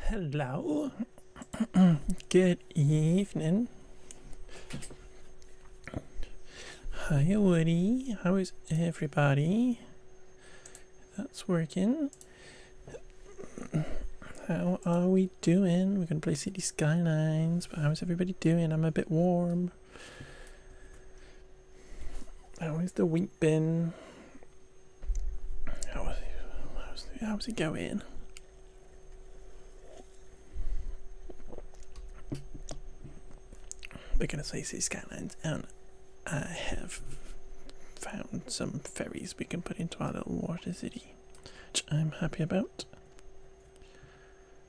Hello. Good evening. Hi, Woody. How is everybody? That's working. How are we doing? We're going to play City Skylines, but how is everybody doing? I'm a bit warm. How is the week been? How's it going? We're going to say City Skylines, and I have found some ferries we can put into our little water city, which I'm happy about.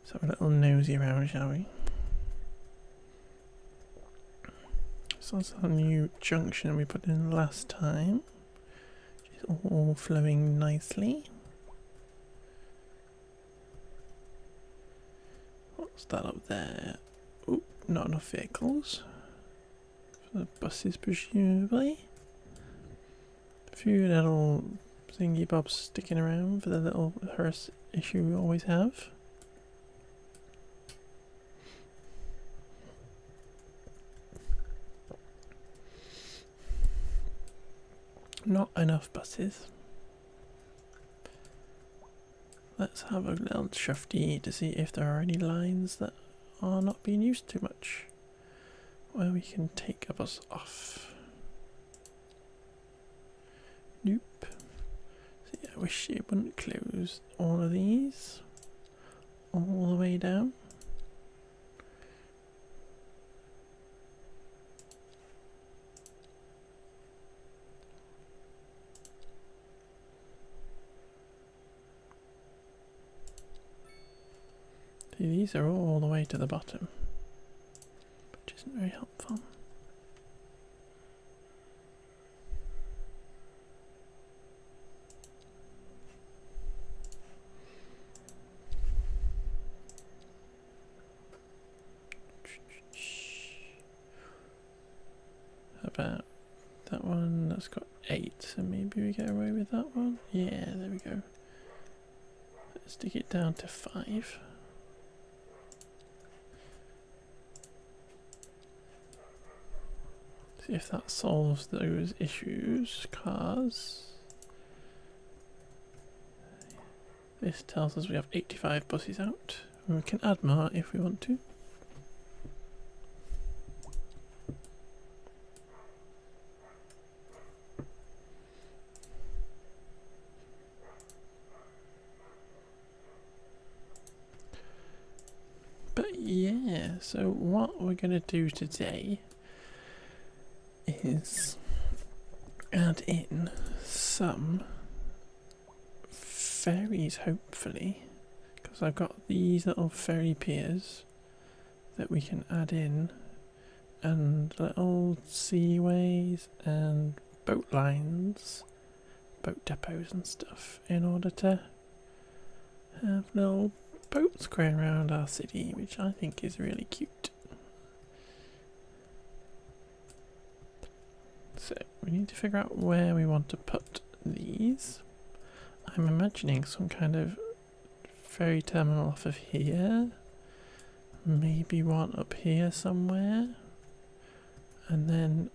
So have a little nosy around, shall we? So that's our new junction we put in last time, which is all flowing nicely. What's that up there? Oh, not enough vehicles. For the buses, presumably. A few little thingy bobs sticking around for the little hearse issue we always have. Not enough buses. Let's have a little shufty to see if there are any lines that are not being used too much, where we can take a bus off. Nope. So yeah, I wish it wouldn't close all of these all the way down. See, these are all the way to the bottom, which isn't very helpful. How about that one? That's got 8, so maybe we get away with that one. Yeah, there we go. Let's stick it down to 5. See if that solves those issues. Cars. This tells us we have 85 buses out. And we can add more if we want to. But yeah, so what we're going to do today is add in some ferries, hopefully, because I've got these little ferry piers that we can add in, and little seaways and boat lines, boat depots and stuff, in order to have little boats going around our city, which I think is really cute. So we need to figure out where we want to put these. I'm imagining some kind of ferry terminal off of here, maybe one up here somewhere, and then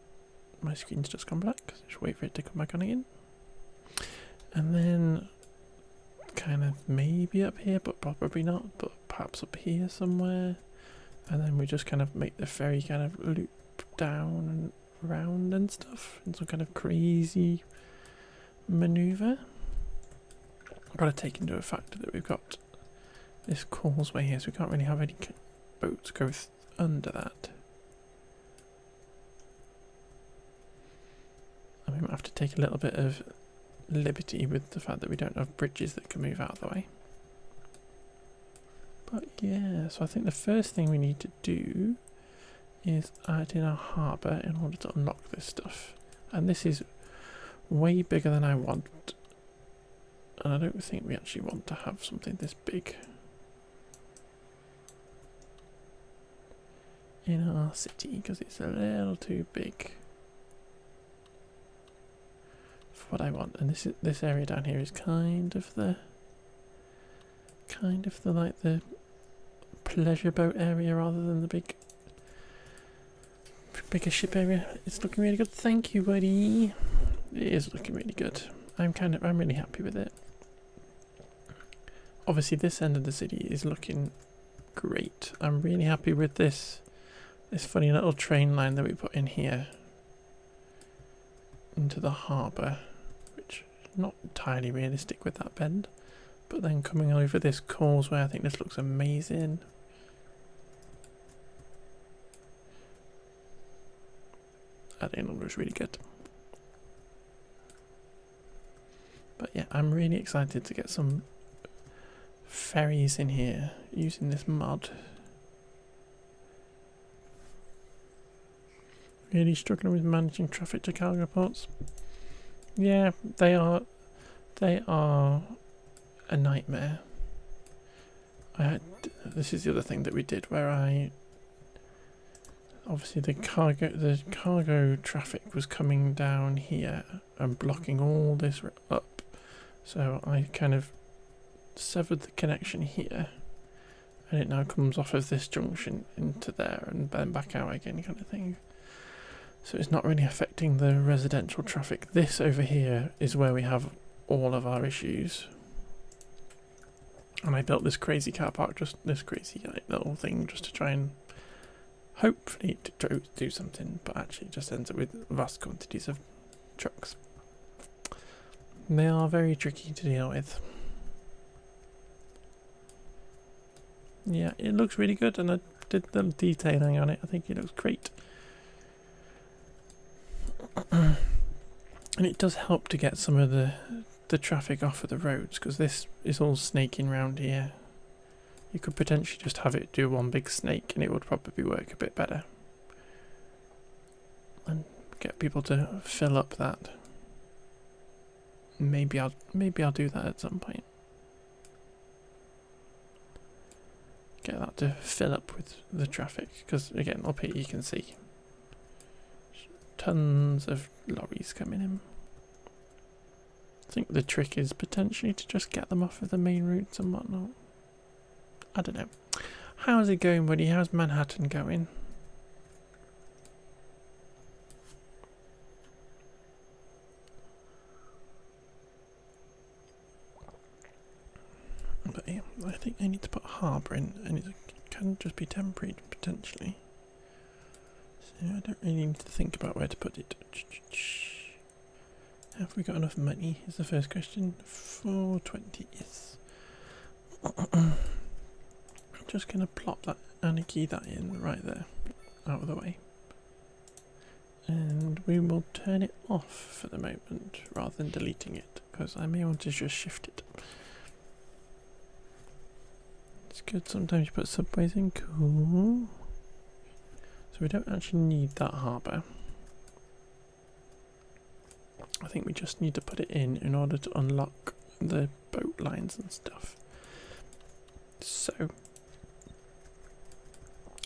my screen's just gone black, so just wait for it to come back on again. And then kind of maybe up here, but probably not, but perhaps up here somewhere, and then we just kind of make the ferry kind of loop down and round and stuff in some kind of crazy maneuver. I've got to take into effect that we've got this causeway here, so we can't really have any boats go under that. And we might have to take a little bit of liberty with the fact that we don't have bridges that can move out of the way. But yeah, so I think the first thing we need to do is add in a harbour in order to unlock this stuff. And this is way bigger than I want. And I don't think we actually want to have something this big in our city, because it's a little too big for what I want. And this area down here is kind of the like the pleasure boat area rather than the bigger ship area. It's looking really good. Thank you, buddy. It is looking really good. I'm really happy with it. Obviously, this end of the city is looking great. I'm really happy with this funny little train line that we put in here into the harbour, which is not entirely realistic with that bend. But then coming over this causeway, I think this looks amazing. I think it looks really good. But yeah, I'm really excited to get some ferries in here using this mod. Really struggling with managing traffic to cargo ports. Yeah, they are a nightmare. This is the other thing that we did where obviously the cargo traffic was coming down here and blocking all this up. So I kind of severed the connection here, and it now comes off of this junction into there and then back out again, kind of thing. So it's not really affecting the residential traffic. This over here is where we have all of our issues. And I built this crazy car park, just this crazy little thing, just to try and hopefully do something, but actually it just ends up with vast quantities of trucks. They are very tricky to deal with. Yeah, it looks really good, and I did the detailing on it. I think it looks great. And it does help to get some of the traffic off of the roads, because this is all snaking round here. You could potentially just have it do one big snake and it would probably work a bit better. And get people to fill up that. Maybe I'll do that at some point. Get that to fill up with the traffic, because again, up here you can see tons of lorries coming in. I think the trick is potentially to just get them off of the main routes and whatnot. I don't know. How's it going, buddy? How's Manhattan going? But yeah, I think I need to put a harbour in, and it can just be temporary potentially. So I don't really need to think about where to put it. Have we got enough money? Is the first question. 420, yes. I'm just going to plop that and key that in right there, out of the way. And we will turn it off for the moment rather than deleting it, because I may want to just shift it. It's good sometimes you put subways in, cool. So we don't actually need that harbour. I think we just need to put it in order to unlock the boat lines and stuff. So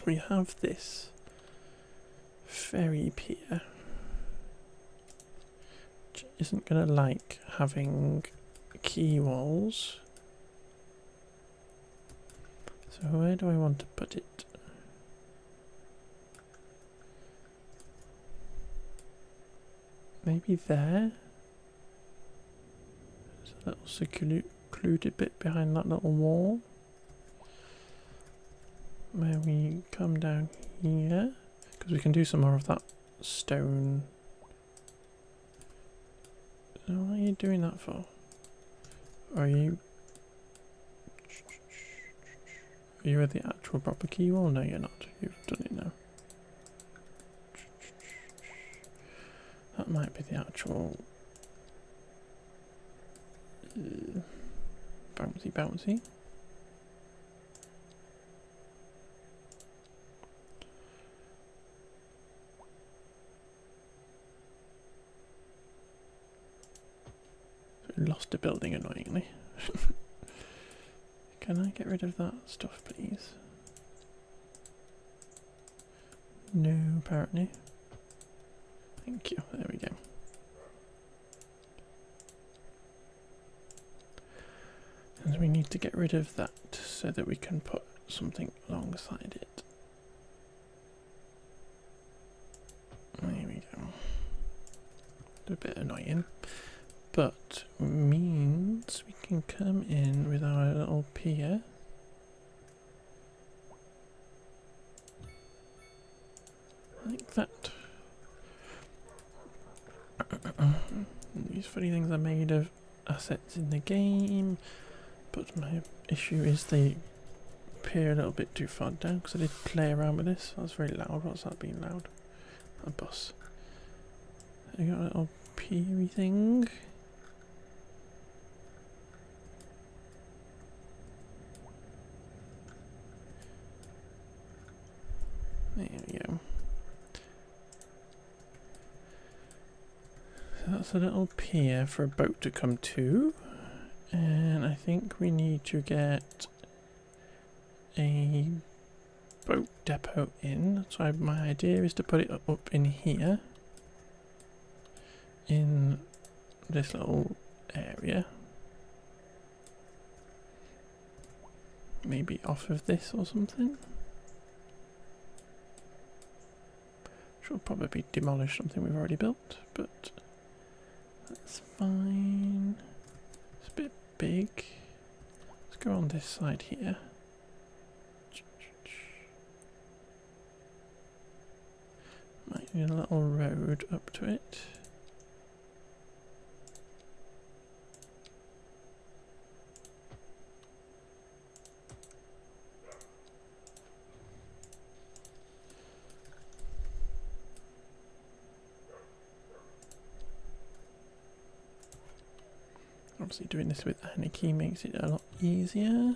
we have this ferry pier, which isn't going to like having quay walls. So where do I want to put it? Maybe there. There's a little secluded bit behind that little wall. Where we come down here, because we can do some more of that stone. So what are you doing that for? Are you at the actual proper key wall? No, you're not. You've done it now. That might be the actual bouncy. We lost a building annoyingly. Can I get rid of that stuff, please? No, apparently. Thank you. There we go. And we need to get rid of that so that we can put something alongside it. There we go. A bit annoying, but means we can come in with our little pier. Like that. These funny things are made of assets in the game, but my issue is they appear a little bit too far down because I did play around with this. That was very loud. What's that being loud? A bus. I got a little piery thing. There we go. So that's a little pier for a boat to come to, and I think we need to get a boat depot in. So my idea is to put it up in here, in this little area. Maybe off of this or something. Should probably demolish something we've already built, but that's fine. It's a bit big. Let's go on this side here. Might need a little road up to it. Obviously doing this with Anarchy makes it a lot easier.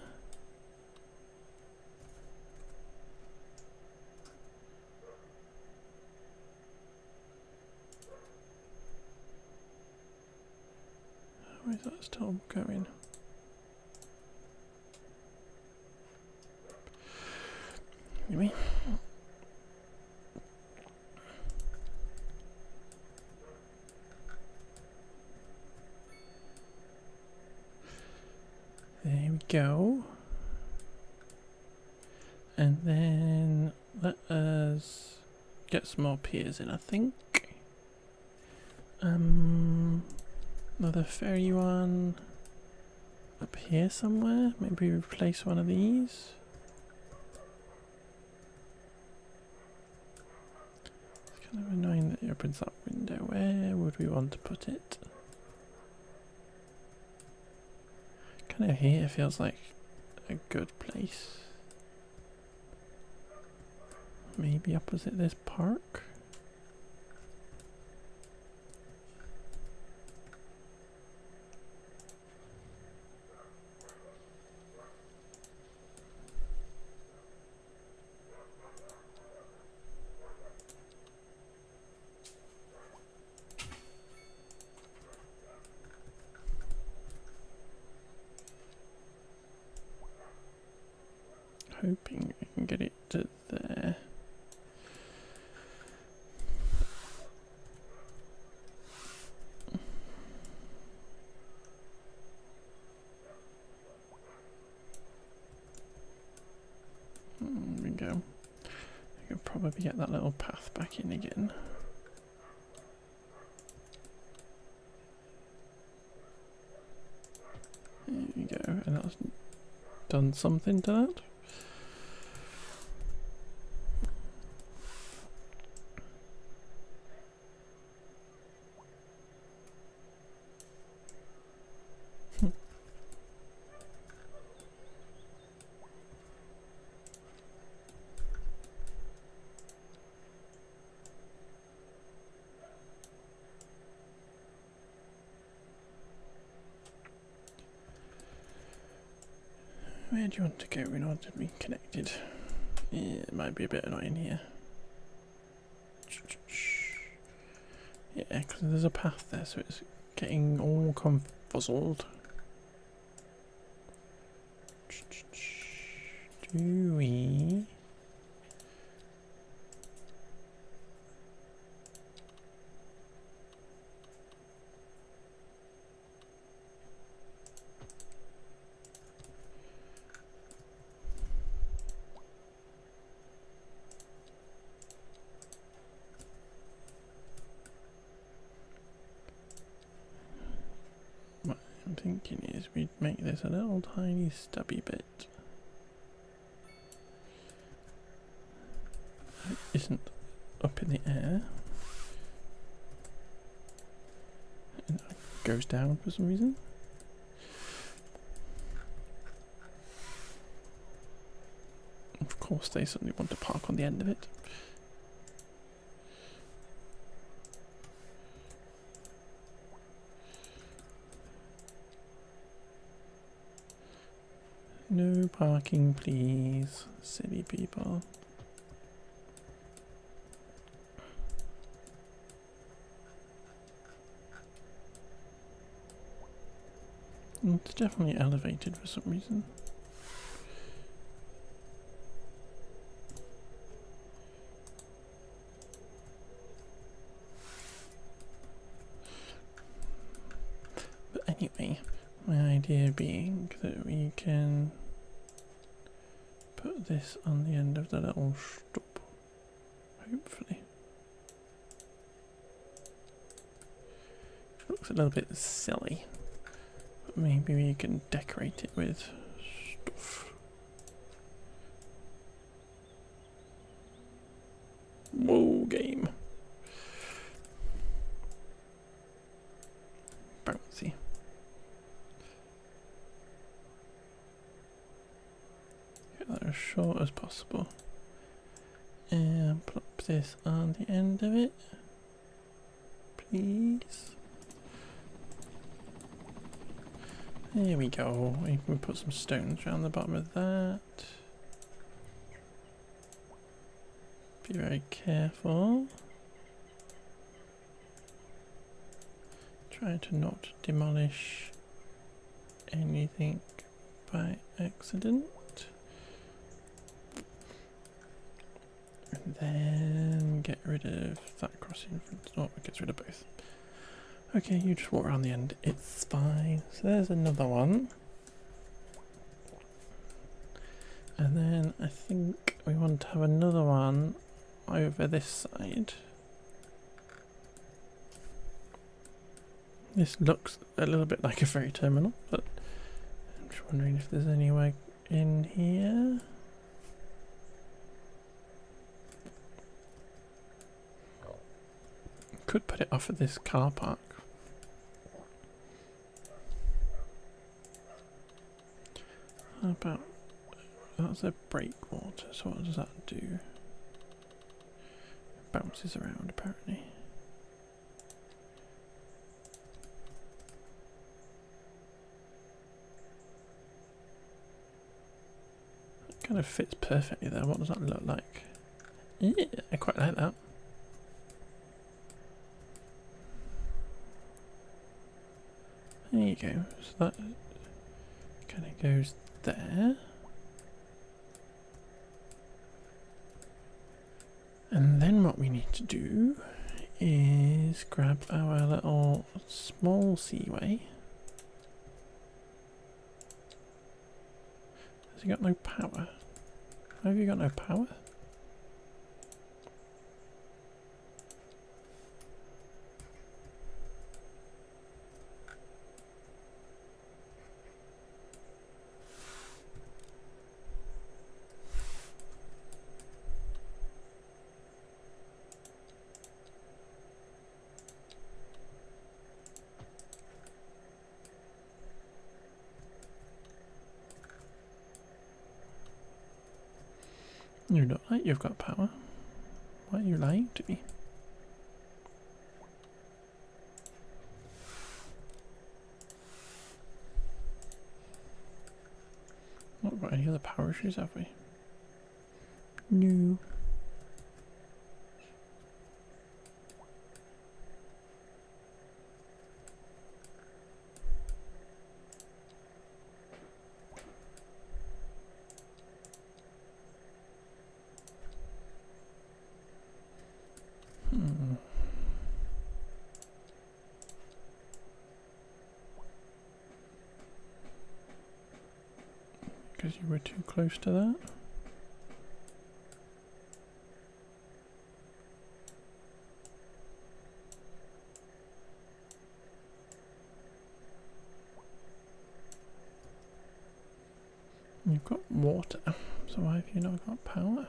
Where is that still going? Anyway. There we go. And then let us get some more piers in, I think. Another ferry one up here somewhere. Maybe replace one of these. It's kind of annoying that it opens that window. Where would we want to put it? Kind of here feels like a good place. Maybe opposite this park. Hoping I can get it to there. There we go. I could probably get that little path back in again. There we go, and that's done something to that. Where do you want to go in order to be connected? Yeah, it might be a bit annoying here. Yeah, because there's a path there, so it's getting all confuzzled. Do we? thinking is we'd make this a little tiny stubby bit. It isn't up in the air. And it goes down for some reason. Of course they suddenly want to park on the end of it. No parking, please, silly people. It's definitely elevated for some reason. But anyway, my idea being that we can put this on the end of the little stop, hopefully. It looks a little bit silly, but maybe we can decorate it with stuff. Whoa, game. Bouncy. Get that as short as possible. And plop this on the end of it, please. There we go. We can put some stones around the bottom of that. Be very careful. Try to not demolish anything by accident. And then get rid of that crossing. Oh, it gets rid of both. Okay, you just walk around the end. It's fine. So there's another one. And then I think we want to have another one over this side. This looks a little bit like a ferry terminal, but I'm just wondering if there's any way in here. Could put it off at this car park. How about, that's a breakwater, so what does that do? It bounces around apparently. It kind of fits perfectly there. What does that look like? Yeah, I quite like that. There you go. So that kind of goes there. And then what we need to do is grab our little small seaway. Has he got no power? Why have you got no power? You look like you've got power. Why are you lying to me? Not got any other power issues, have we? No. Because you were too close to that. You've got water, so why have you not got power?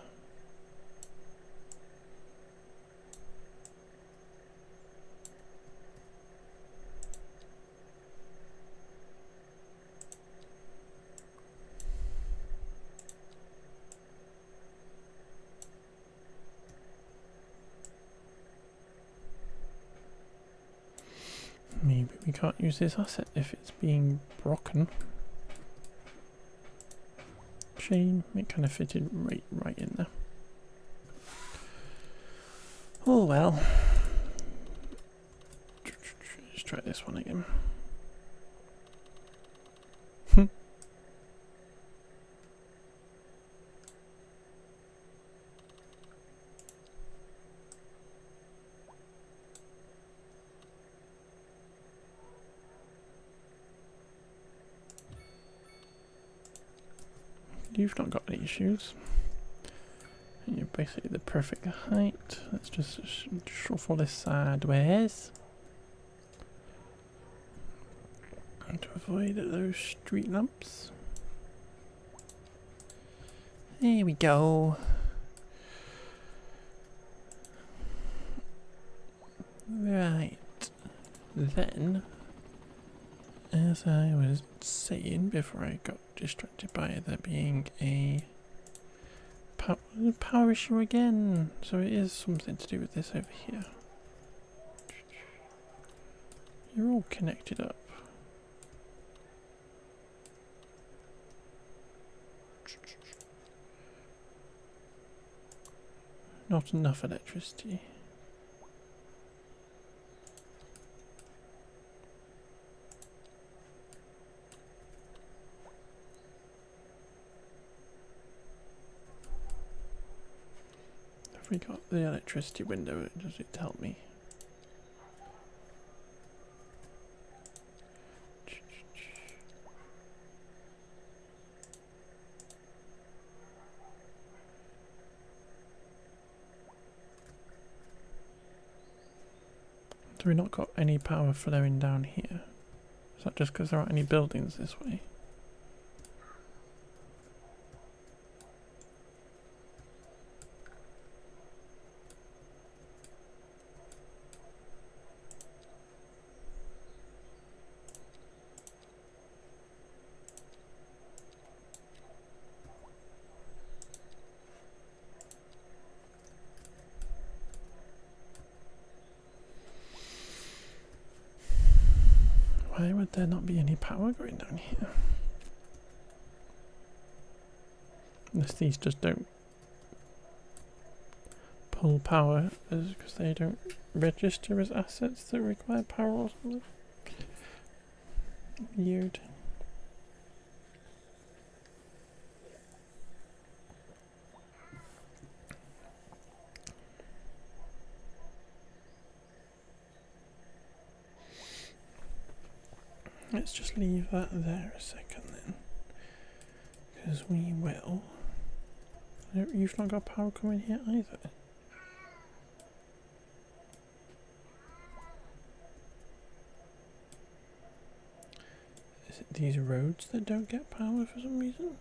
Maybe we can't use this asset if it's being broken. Shame, it kind of fitted right in there. Oh well. Let's try this one again. You've not got any issues. And you're basically the perfect height. Let's just shuffle this sideways. And to avoid those street lamps. There we go. Right. Then, as I was saying before I got distracted by there being a power issue again, so it is something to do with this over here. You're all connected up. Not enough electricity. Have we got the electricity window? Does it tell me? Do we not got any power flowing down here? Is that just because there aren't any buildings this way? Why would there not be any power going down here? Unless these just don't pull power because they don't register as assets that require power or something. Weird. Let's just leave that there a second then, because we will. You've not got power coming here either. Is it these roads that don't get power for some reason?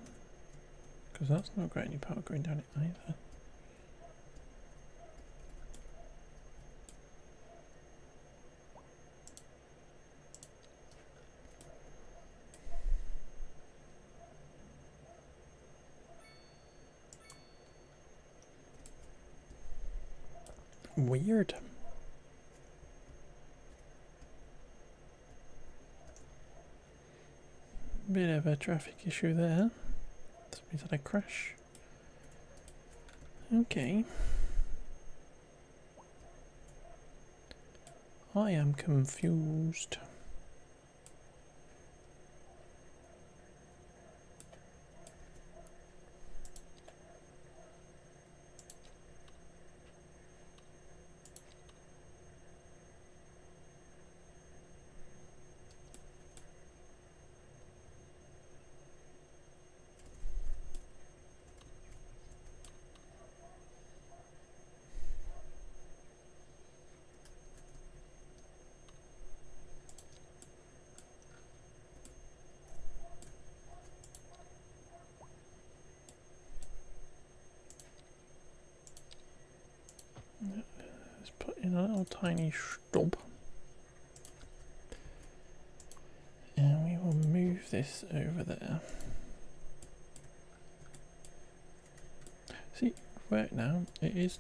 Because that's not got any power going down it either. Weird. Bit of a traffic issue there. Somebody's had a crash. Okay. I am confused. little tiny stub. And we will move this over there. See, work now. It is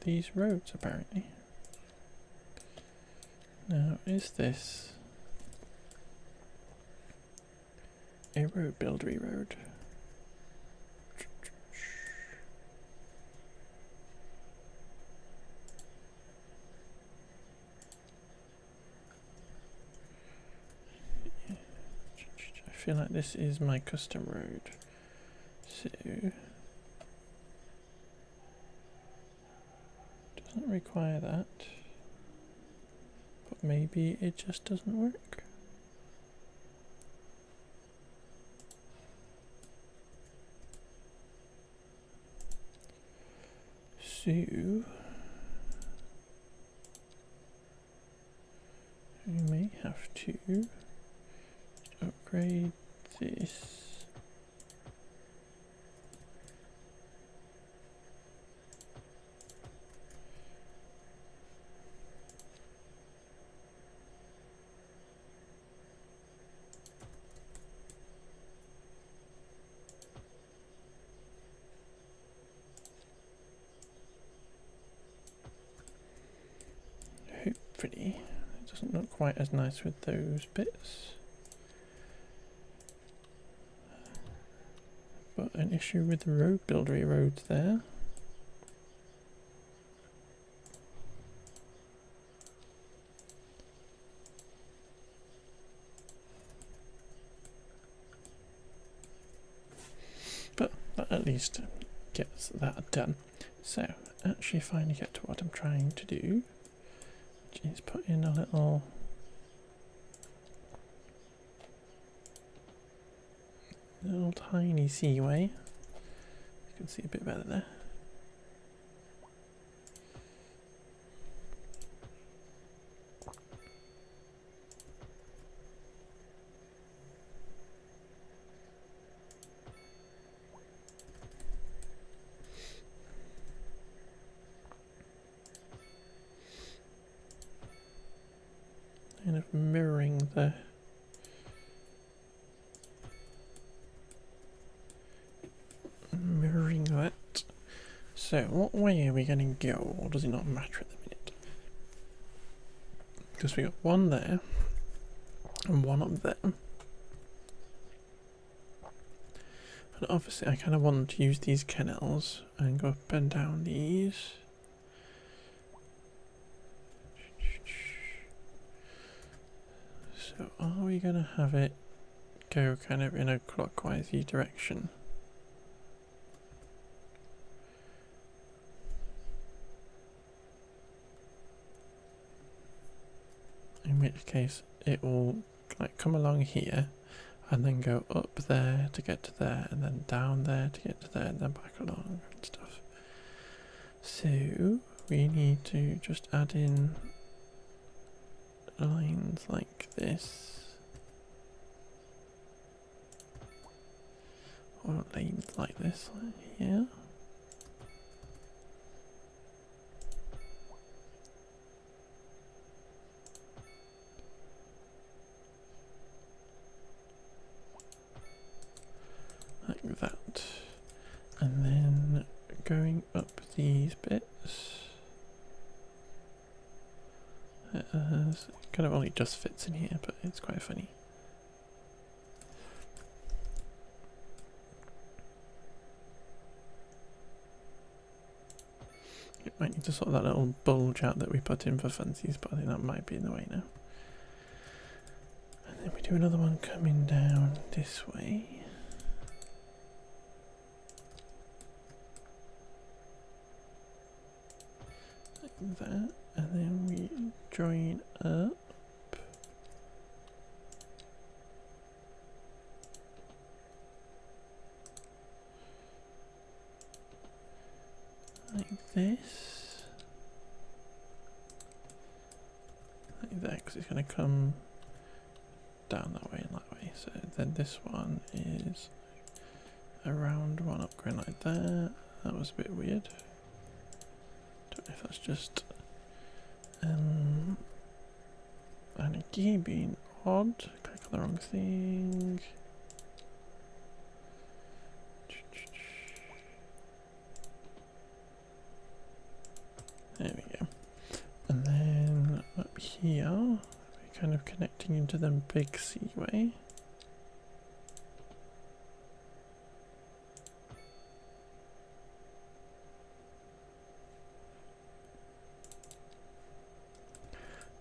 these roads apparently. Now, is this a road buildery road? I feel like this is my custom road. So doesn't require that. But maybe it just doesn't work. So we may have to upgrade this. Hopefully, it doesn't look quite as nice with those bits. But an issue with the road buildery roads there. But that at least gets that done. So, actually finally get to what I'm trying to do, which is put in a little tiny seaway. You can see a bit better there. Kind of mirroring that. So what way are we going to go, or does it not matter at the minute? Because we got one there and one up there. And obviously I kind of want to use these canals and go up and down these. So are we going to have it go kind of in a clockwise direction? In which case it will like come along here and then go up there to get to there and then down there to get to there and then back along and stuff. So we need to just add in lines like this, or lanes like this, like here. Like that, and then going up these bits. It kind of only just fits in here, but it's quite funny. It might need to sort that little bulge out that we put in for fancies, but I think that might be in the way now. And then we do another one coming down this way. Like that, and then we join up. Like this. Like that, because it's going to come down that way and that way. So then this one is a round one up going like that. That was a bit weird. Don't know if that's just And again being odd, click on the wrong thing. There we go. And then up here, we're kind of connecting into the big seaway.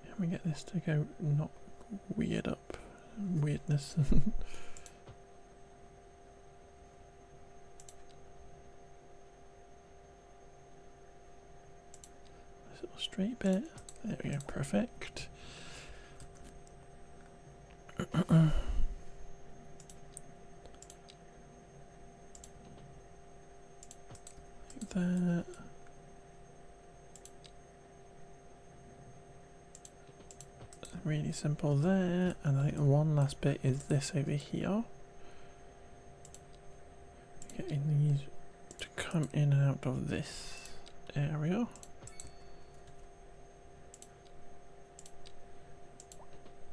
And we get this to go not weird up. Weirdness. Little straight bit. There we go, perfect. Like that. Really simple there, and I think the one last bit is this over here. Getting these to come in and out of this area.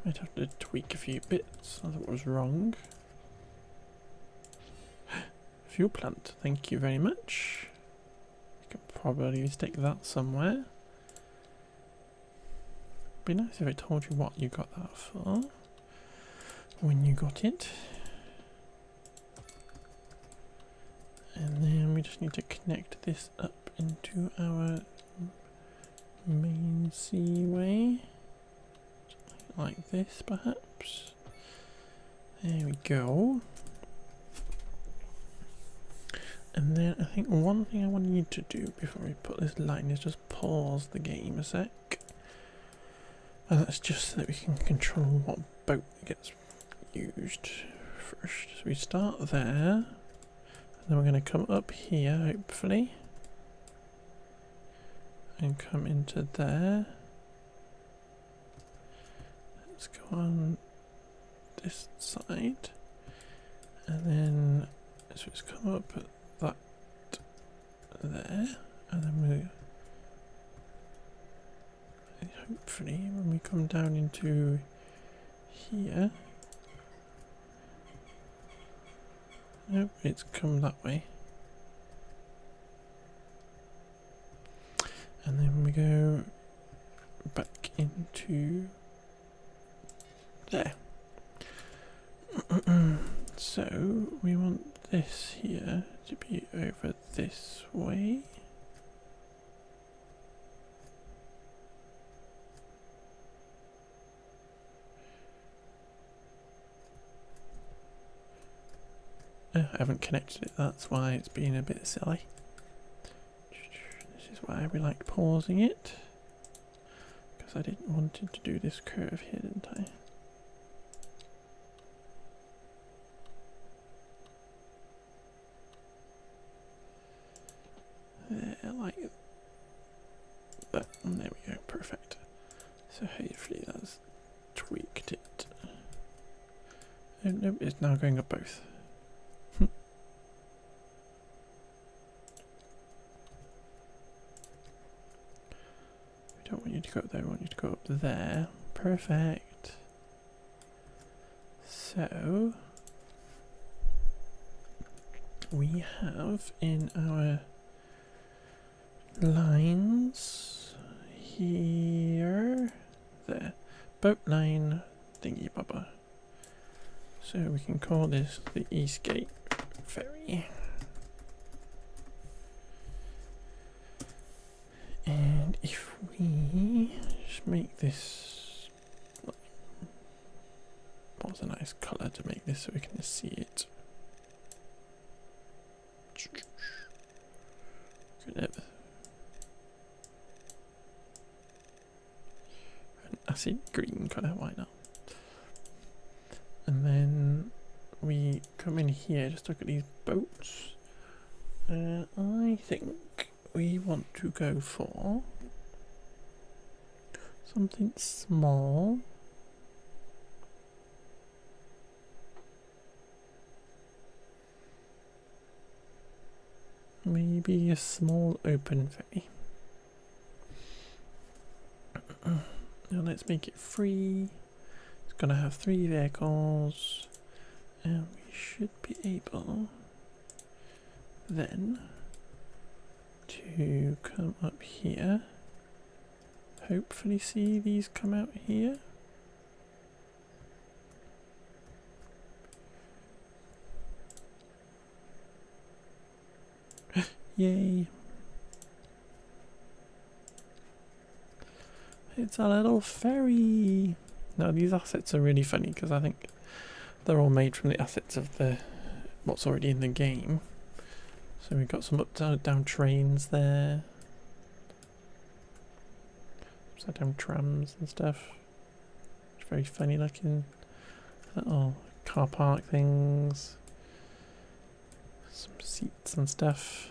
Might have to tweak a few bits, I thought was wrong. Fuel plant, thank you very much. You can probably stick that somewhere. Be nice if it told you what you got that for when you got it. And then we just need to connect this up into our main seaway. Like this, perhaps. There we go. And then I think one thing I want you to do before we put this line is just pause the game a sec. And that's just so that we can control what boat gets used first. So we start there, and then we're going to come up here, hopefully, and come into there. Let's go on this side, and then so it's come up at that there, and then we hopefully when we come down into here, nope, it's come that way, and then we go back into there. So we want this here to be over this way. I haven't connected it, that's why it's being a bit silly. This is why we like pausing it, because I didn't want it to do this curve here, didn't I? There, like that. And there we go, perfect. So hopefully that's tweaked it. Oh no, it's now going up both. We don't want you to go up there, we want you to go up there. Perfect. So we have in our lines here, there, boat line thingy bobber. So we can call this the Eastgate Ferry. And if we just make this, what's a nice colour to make this so we can see it. Good. An acid green colour, why not? And then we come in here, just look at these boats. I think we want to go for something small. Maybe a small open ferry. Now let's make it free. It's gonna have 3 vehicles, and we should be able then to come up here. Hopefully see these come out here. Yay. It's a little ferry. Now these assets are really funny because I think they're all made from the assets of the what's already in the game. So we've got some down trains there. Upside down trams and stuff. It's very funny looking. Little car park things. Some seats and stuff.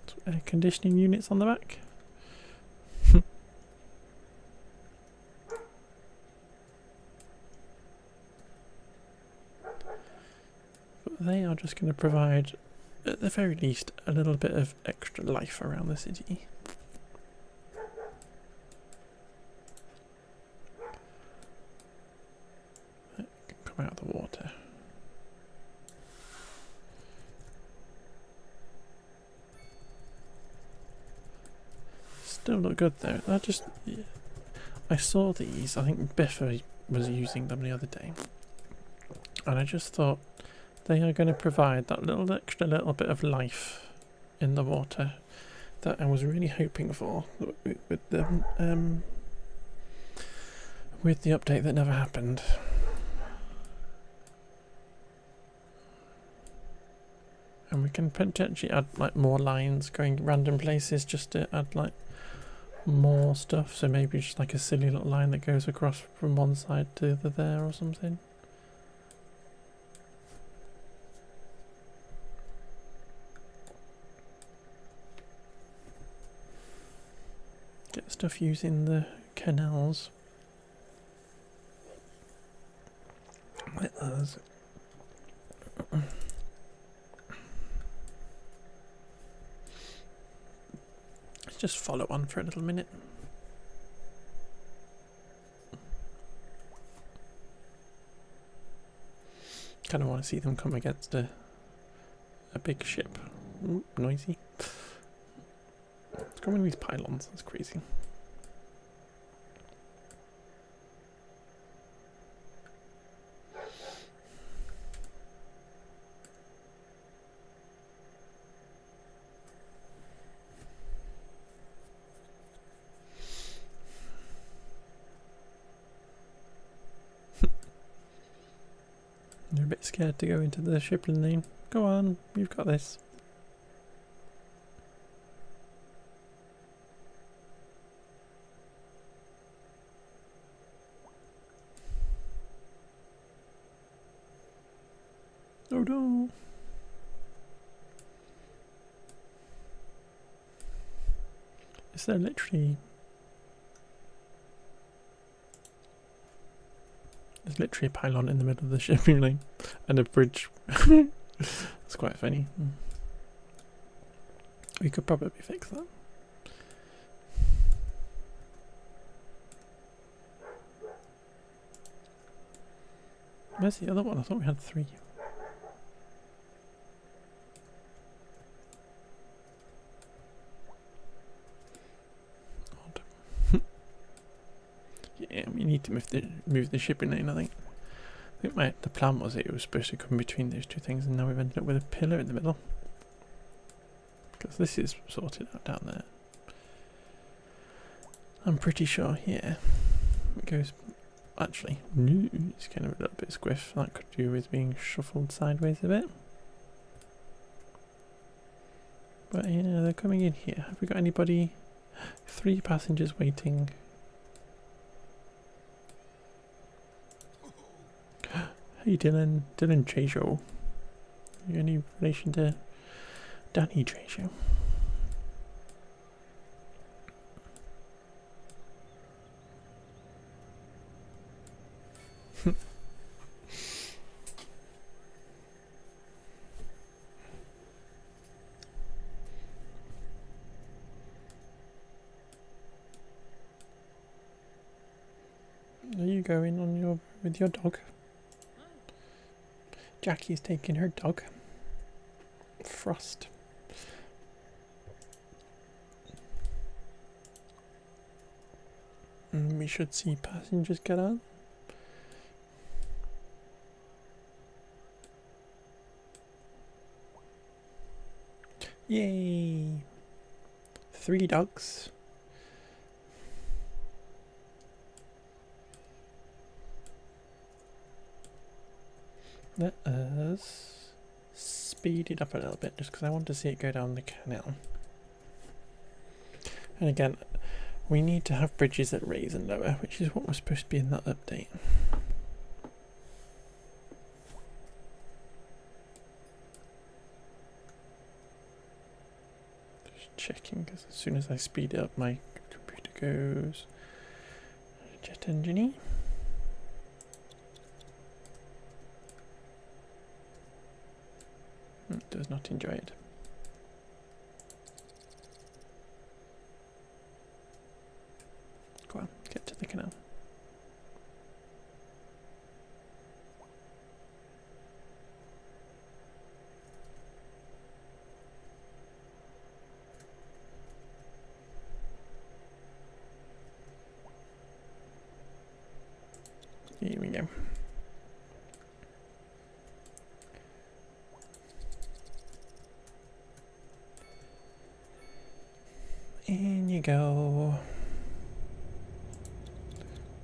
Some air conditioning units on the back. But they are just going to provide, at the very least, a little bit of extra life around the city. That can come out of the water. Still look good though. I saw these. I think Biffa was using them the other day, and I just thought they are going to provide that little extra little bit of life in the water that I was really hoping for with the update that never happened. And we can potentially add like more lines going random places just to add like more stuff. So maybe just like a silly little line that goes across from one side to the there or something. Get stuff using the canals. Like those. Let's just follow on for a little minute. Kind of want to see them come against a big ship. Ooh, noisy. Let's go on these pylons. That's crazy. You're a bit scared to go into the shipping lane. Go on, you've got this. Oh no! Is there literally... There's literally a pylon in the middle of the shipping lane and a bridge. It's quite funny. We could probably fix that. Where's the other one? I thought we had 3. Yeah, we need to move the shipping lane, I think. The plan was it was supposed to come between those two things, and now we've ended up with a pillar in the middle. Because this is sorted out down there. I'm pretty sure here it goes... Actually, no, it's kind of a little bit squiff. That could do with being shuffled sideways a bit. But yeah, they're coming in here. Have we got anybody? 3 passengers waiting. Hey Dylan Trejo. Are you any relation to Danny Trejo? going on with your dog? Jackie's taking her dog. Frost. And we should see passengers get on. Yay! 3 dogs. Let us speed it up a little bit just because I want to see it go down the canal. And again, we need to have bridges that raise and lower, which is what was supposed to be in that update. Checking because as soon as I speed it up my computer goes jet engine-y. It does not enjoy it. Go on, get to the canal. Here we go. In you go.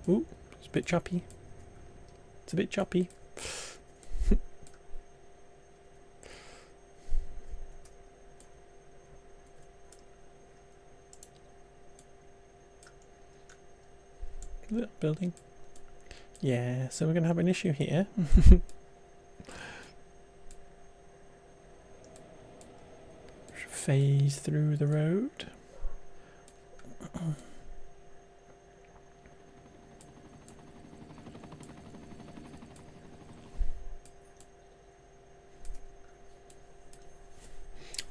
Ooh, it's a bit choppy. It's a bit choppy. Building. Yeah, so we're going to have an issue here. Phase through the road.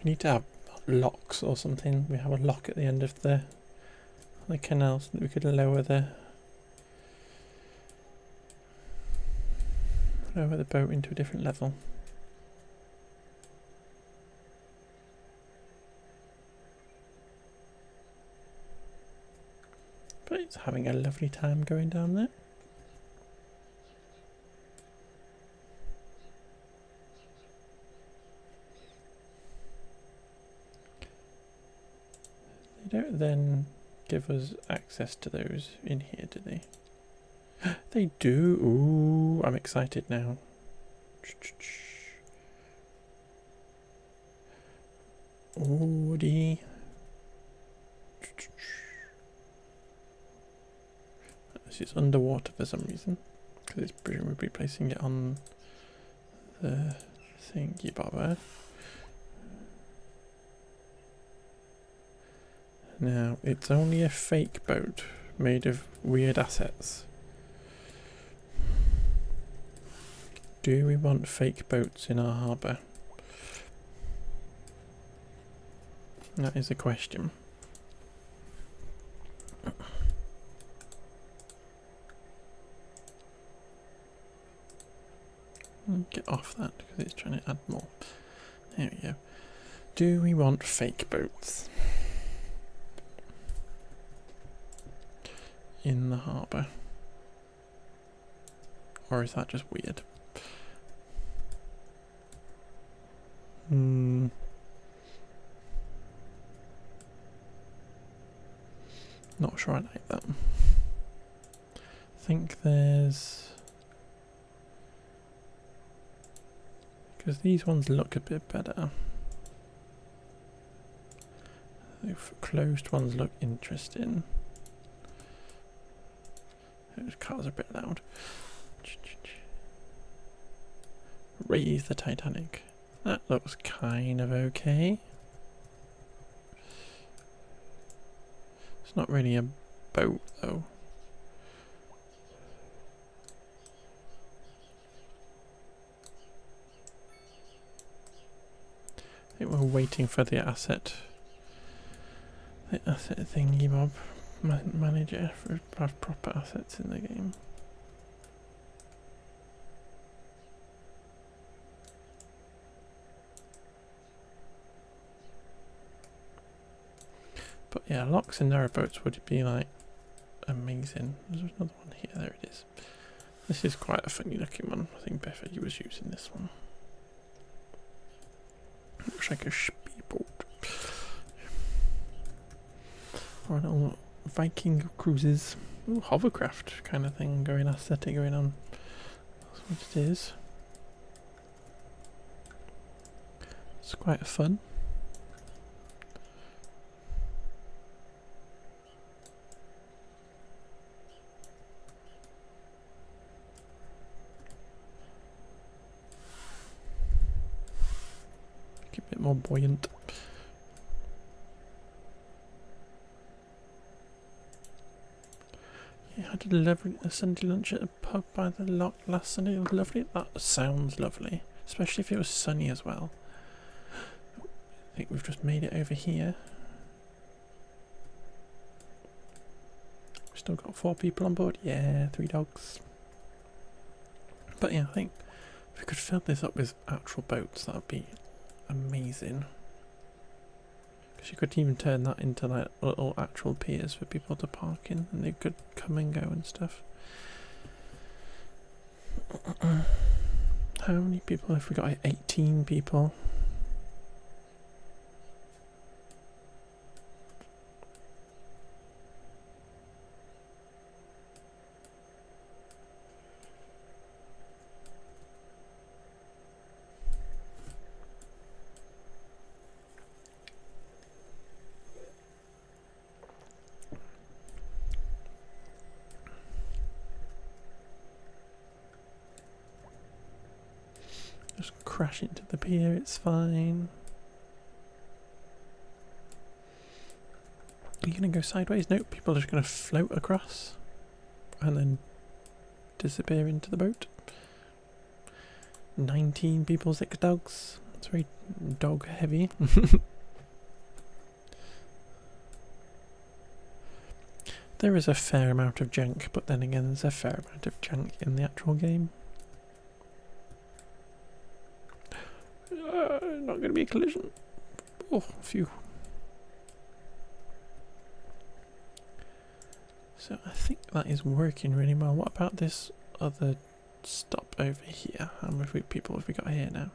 We need to have locks or something. We have a lock at the end of the canal so that we could lower the boat into a different level. But it's having a lovely time going down there. They don't then give us access to those in here, do they? They do. Ooh, I'm excited now. Woody. This is underwater for some reason, because it's presumably placing it on the thingy bobber. Now, it's only a fake boat made of weird assets. Do we want fake boats in our harbour? That is a question. Get off that because it's trying to add more. There we go. Do we want fake boats in the harbour? Or is that just weird? Not sure I like that. I think there's... because these ones look a bit better. The closed ones look interesting. Those cars are a bit loud. Raise the Titanic. That looks kind of okay. It's not really a boat though. I think we're waiting for the asset thingy bob manager for have proper assets in the game. But yeah, locks and narrow boats would be like amazing. There's another one here. There it is. This is quite a funny looking one. I think Bethany was using this one. Looks like a speedboat. Or a little Viking cruises. Ooh, hovercraft kind of thing going aesthetic going on. That's what it is. It's quite fun. Make it a bit more buoyant. Yeah, I did a Sunday lunch at a pub by the lock last Sunday. It was lovely. That sounds lovely, especially if it was sunny as well. I think we've just made it over here. We've still got 4 people on board. Yeah, 3 dogs. But yeah, I think if we could fill this up with actual boats, that would be amazing. Because you could even turn that into like little actual piers for people to park in, and they could come and go and stuff. How many people have we got? 18 people. Just crash into the pier, it's fine. Are you going to go sideways? Nope, people are just going to float across and then disappear into the boat. 19 people, 6 dogs. It's very dog heavy. There is a fair amount of junk, but then again there's a fair amount of junk in the actual game. Not going to be a collision. Oh, phew. So I think that is working really well. What about this other stop over here? How many people have we got here now?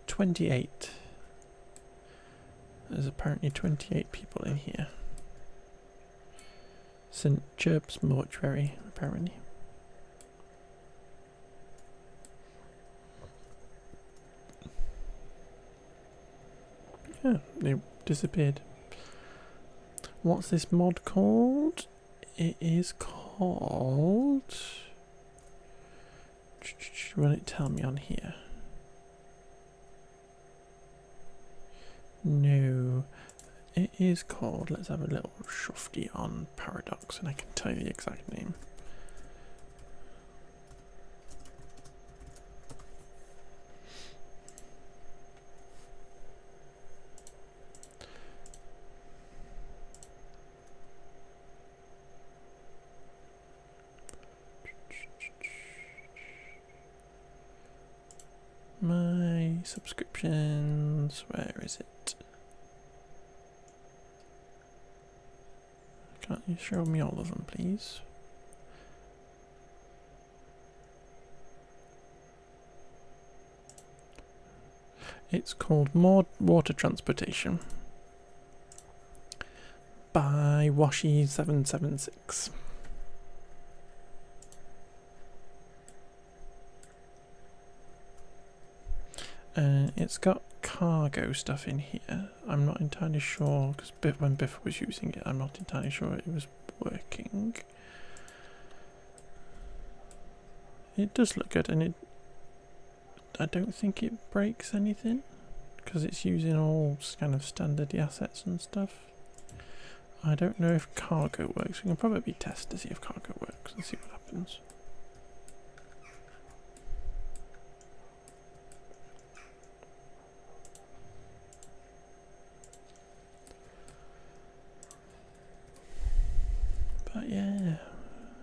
28. There's apparently 28 people in here. St. Chirp's Mortuary, apparently. Yeah, they disappeared. What's this mod called? It is called... Will it tell me on here? No. It is called... Let's have a little shufty on Paradox and I can tell you the exact name. My subscriptions, where is it? Can't you show me all of them, please? It's called More Water Transportation by Washi776. It's got cargo stuff in here. I'm not entirely sure, because when Biff was using it, I'm not entirely sure it was working. It does look good, and I don't think it breaks anything, because it's using all kind of standard assets and stuff. I don't know if cargo works. We can probably test to see if cargo works and see what happens. But yeah,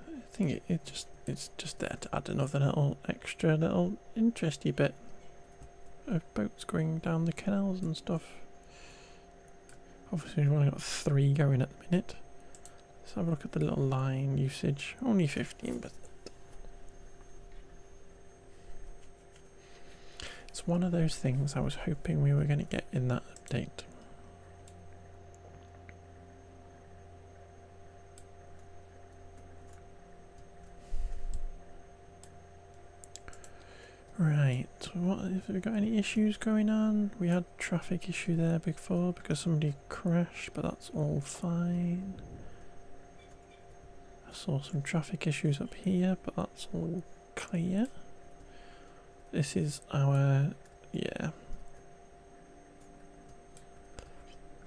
I think it's just there to add another little extra little interesty bit of boats going down the canals and stuff. Obviously we've only got 3 going at the minute. Let's have a look at the little line usage. Only 15%. It's one of those things I was hoping we were going to get in that update. Right, what have we got any issues going on? We had traffic issue there before because somebody crashed, but that's all fine. I saw some traffic issues up here, but that's all clear. This is our, yeah.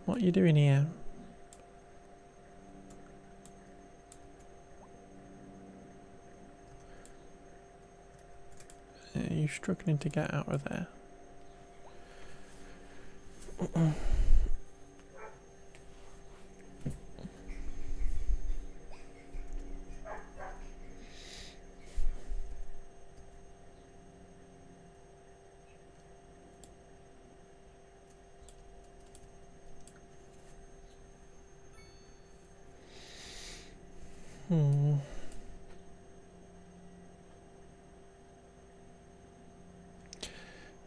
What are you doing here? Are you struggling to get out of there?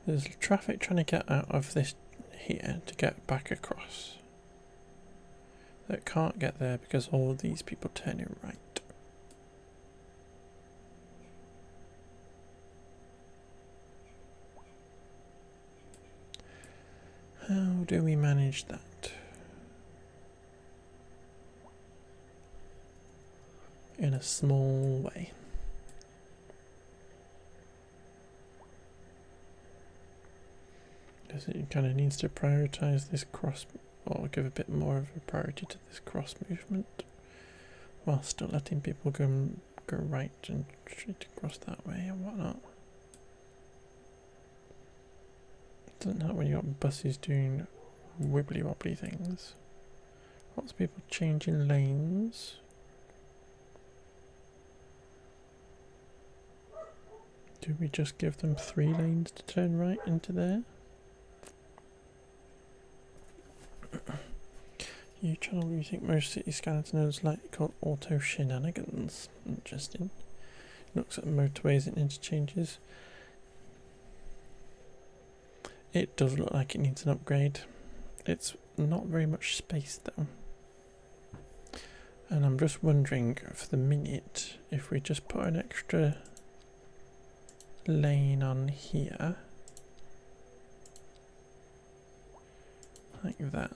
There's traffic trying to get out of this here to get back across. That can't get there because all of these people turning right. How do we manage that? In a small way. Because it kind of needs to prioritize this cross, or give a bit more of a priority to this cross movement, while still letting people go right and straight across that way and whatnot. It doesn't help when you got buses doing wibbly wobbly things. Lots of people changing lanes. Do we just give them 3 lanes to turn right into there? New channel you think most city scanners nodes like called auto shenanigans. Interesting. Looks at motorways and interchanges. It does look like it needs an upgrade. It's not very much space though. And I'm just wondering for the minute if we just put an extra lane on here. Like that.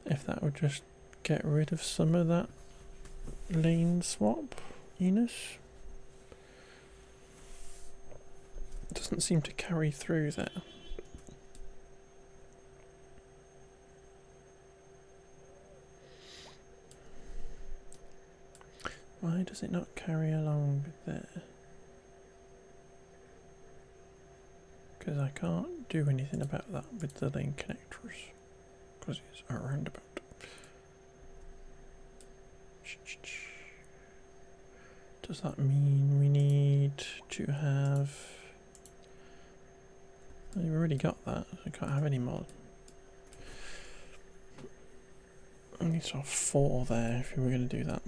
If that would just get rid of some of that lane swap, Enos. Doesn't seem to carry through there. Why does it not carry along with there? Because I can't do anything about that with the lane connectors. Because it's a roundabout. Does that mean we need to have... We've already got that. I can't have any more. I need to have 4 there if we were going to do that.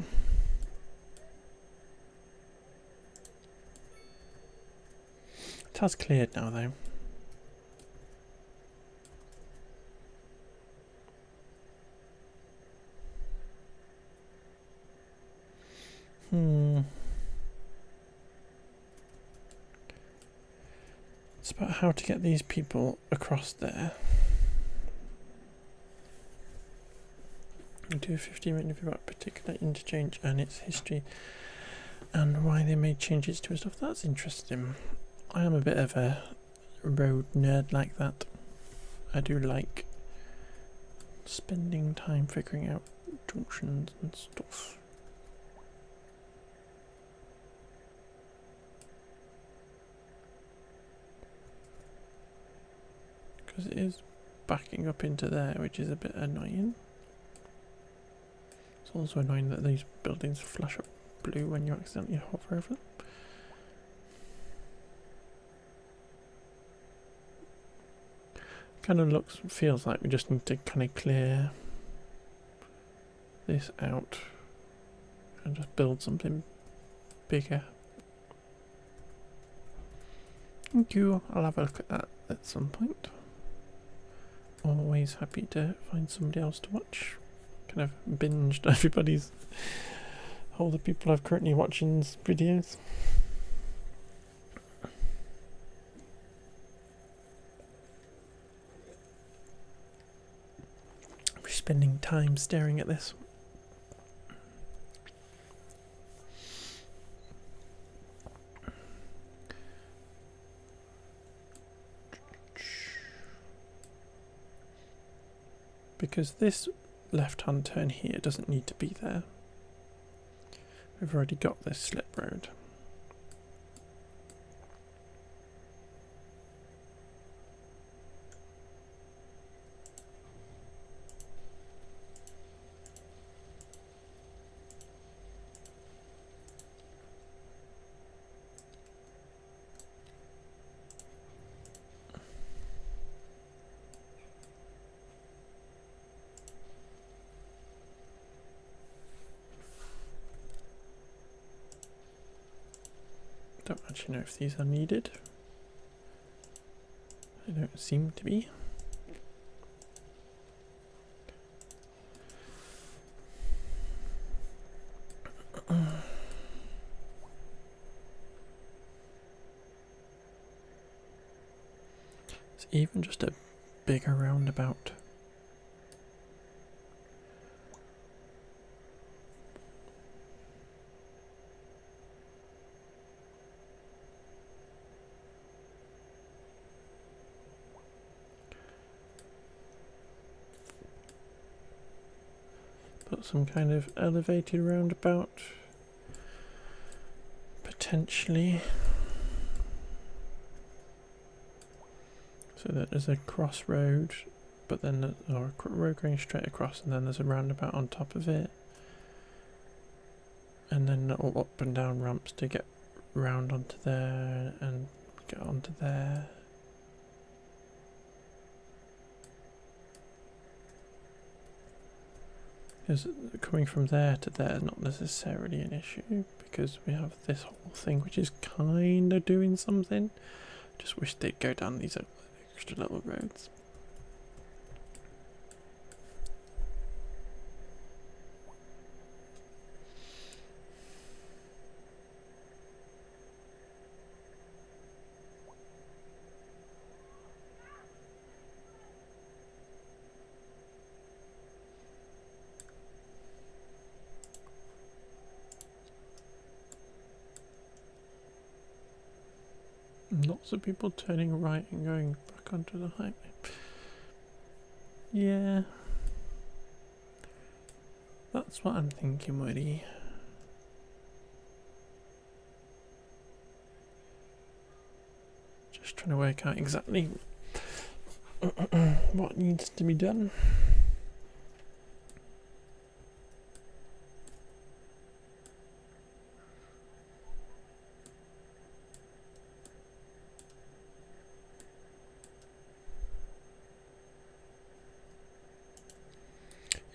It has cleared now though. It's about how to get these people across there. We do a 15-minute interview about a particular interchange and its history and why they made changes to it stuff. That's interesting. I am a bit of a road nerd like that. I do like spending time figuring out junctions and stuff. Because it is backing up into there, which is a bit annoying. It's also annoying that these buildings flash up blue when you accidentally hover over them. Kind of feels like we just need to kind of clear this out and just build something bigger. Thank you. I'll have a look at that at some point. Always happy to find somebody else to watch. Kind of binged all the people I've currently watching's videos. We're spending time staring at this. Because this left-hand turn here doesn't need to be there. We've already got this slip road. Don't actually know if these are needed. They don't seem to be. It's even just a bigger roundabout. Put some kind of elevated roundabout, potentially, so that there's a crossroad, but then or a road going straight across, and then there's a roundabout on top of it, and then little up and down ramps to get round onto there and get onto there. Because coming from there to there is not necessarily an issue, because we have this whole thing which is kind of doing something. Just wish they'd go down these extra little roads. Lots of people turning right and going back onto the highway. Yeah. That's what I'm thinking, Woody. Just trying to work out exactly what needs to be done.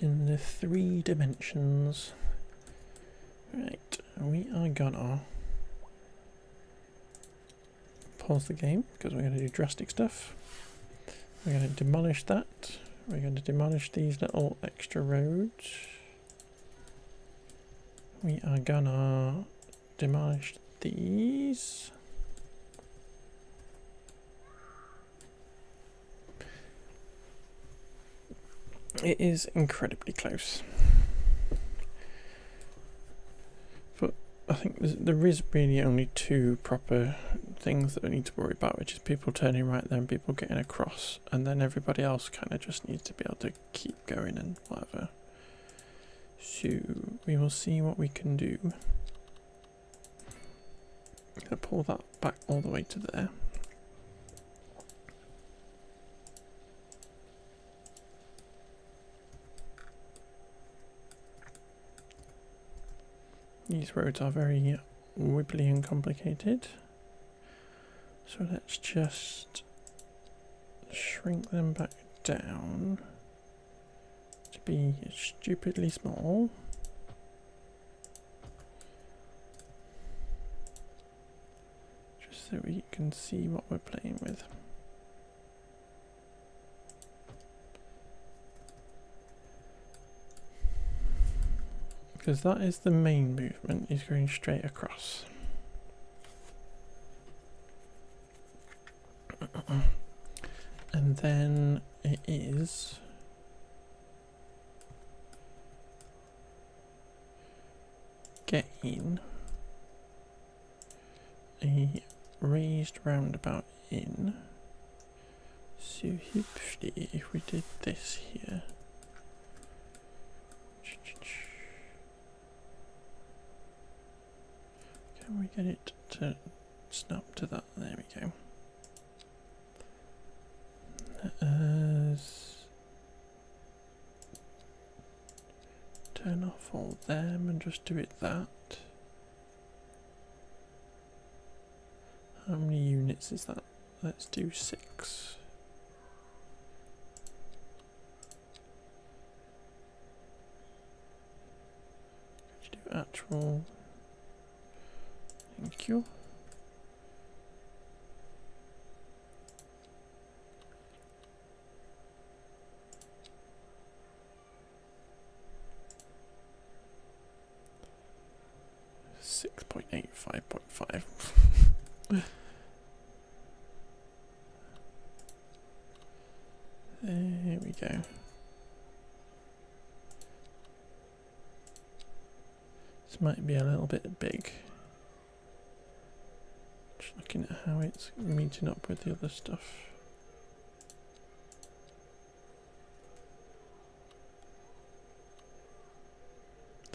In the 3 dimensions. Right, we are gonna pause the game because we're going to do drastic stuff. We're going to demolish that. We're going to demolish these little extra roads. We are gonna demolish these. It is incredibly close. But I think there is really only 2 proper things that we need to worry about, which is people turning right there and people getting across, and then everybody else kind of just needs to be able to keep going and whatever. So we will see what we can do. I'll pull that back all the way to there. These roads are very wibbly and complicated. So let's just shrink them back down to be stupidly small. Just so we can see what we're playing with. Because that is the main movement, is going straight across. And then it is getting a raised roundabout in. So hopefully if we did this here, can we get it to snap to that? There we go. Turn off all them and just do it that. How many units is that? Let's do 6. Could you do actual? Thank you. .5.5. There we go. This might be a little bit big. Just looking at how it's meeting up with the other stuff.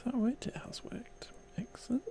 That worked? It has worked. Excellent.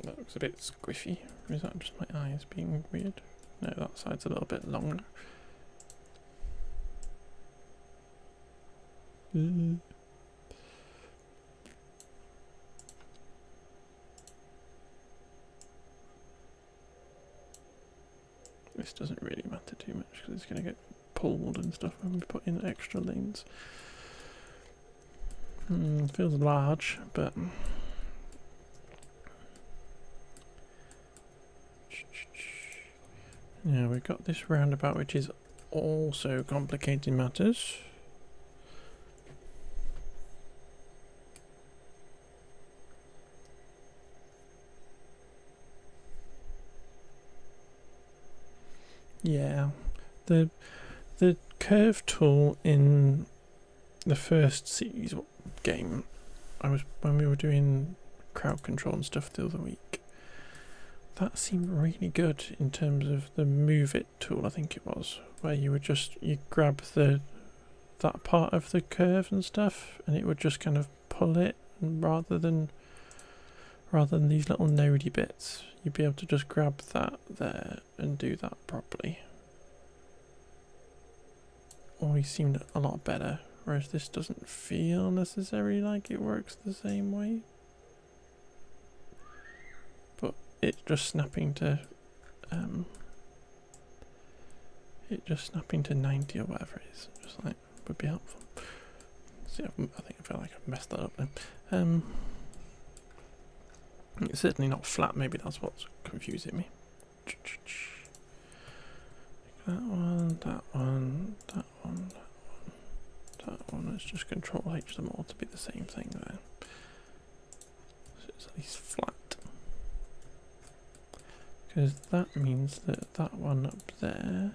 That looks a bit squiffy. Or is that just my eyes being weird? No, that side's a little bit longer. This doesn't really matter too much because it's going to get pulled and stuff when we put in extra lanes. Feels large, but yeah, we've got this roundabout which is also complicating matters. Yeah, the curve tool in the first series game, when we were doing crowd control and stuff the other week, that seemed really good in terms of the move it tool. I think it was where you grab that part of the curve and stuff, and it would just kind of pull it, and rather than these little nodey bits, you'd be able to just grab that there and do that properly. Always seemed a lot better, whereas this doesn't feel necessarily like it works the same way. But it's just snapping to 90 or whatever it is, just like would be helpful. See, I feel like I've messed that up then. It's certainly not flat, maybe that's what's confusing me. That one, that one, that one, that one. Let's just Control H them all to be the same thing there. So it's at least flat. Because that means that that one up there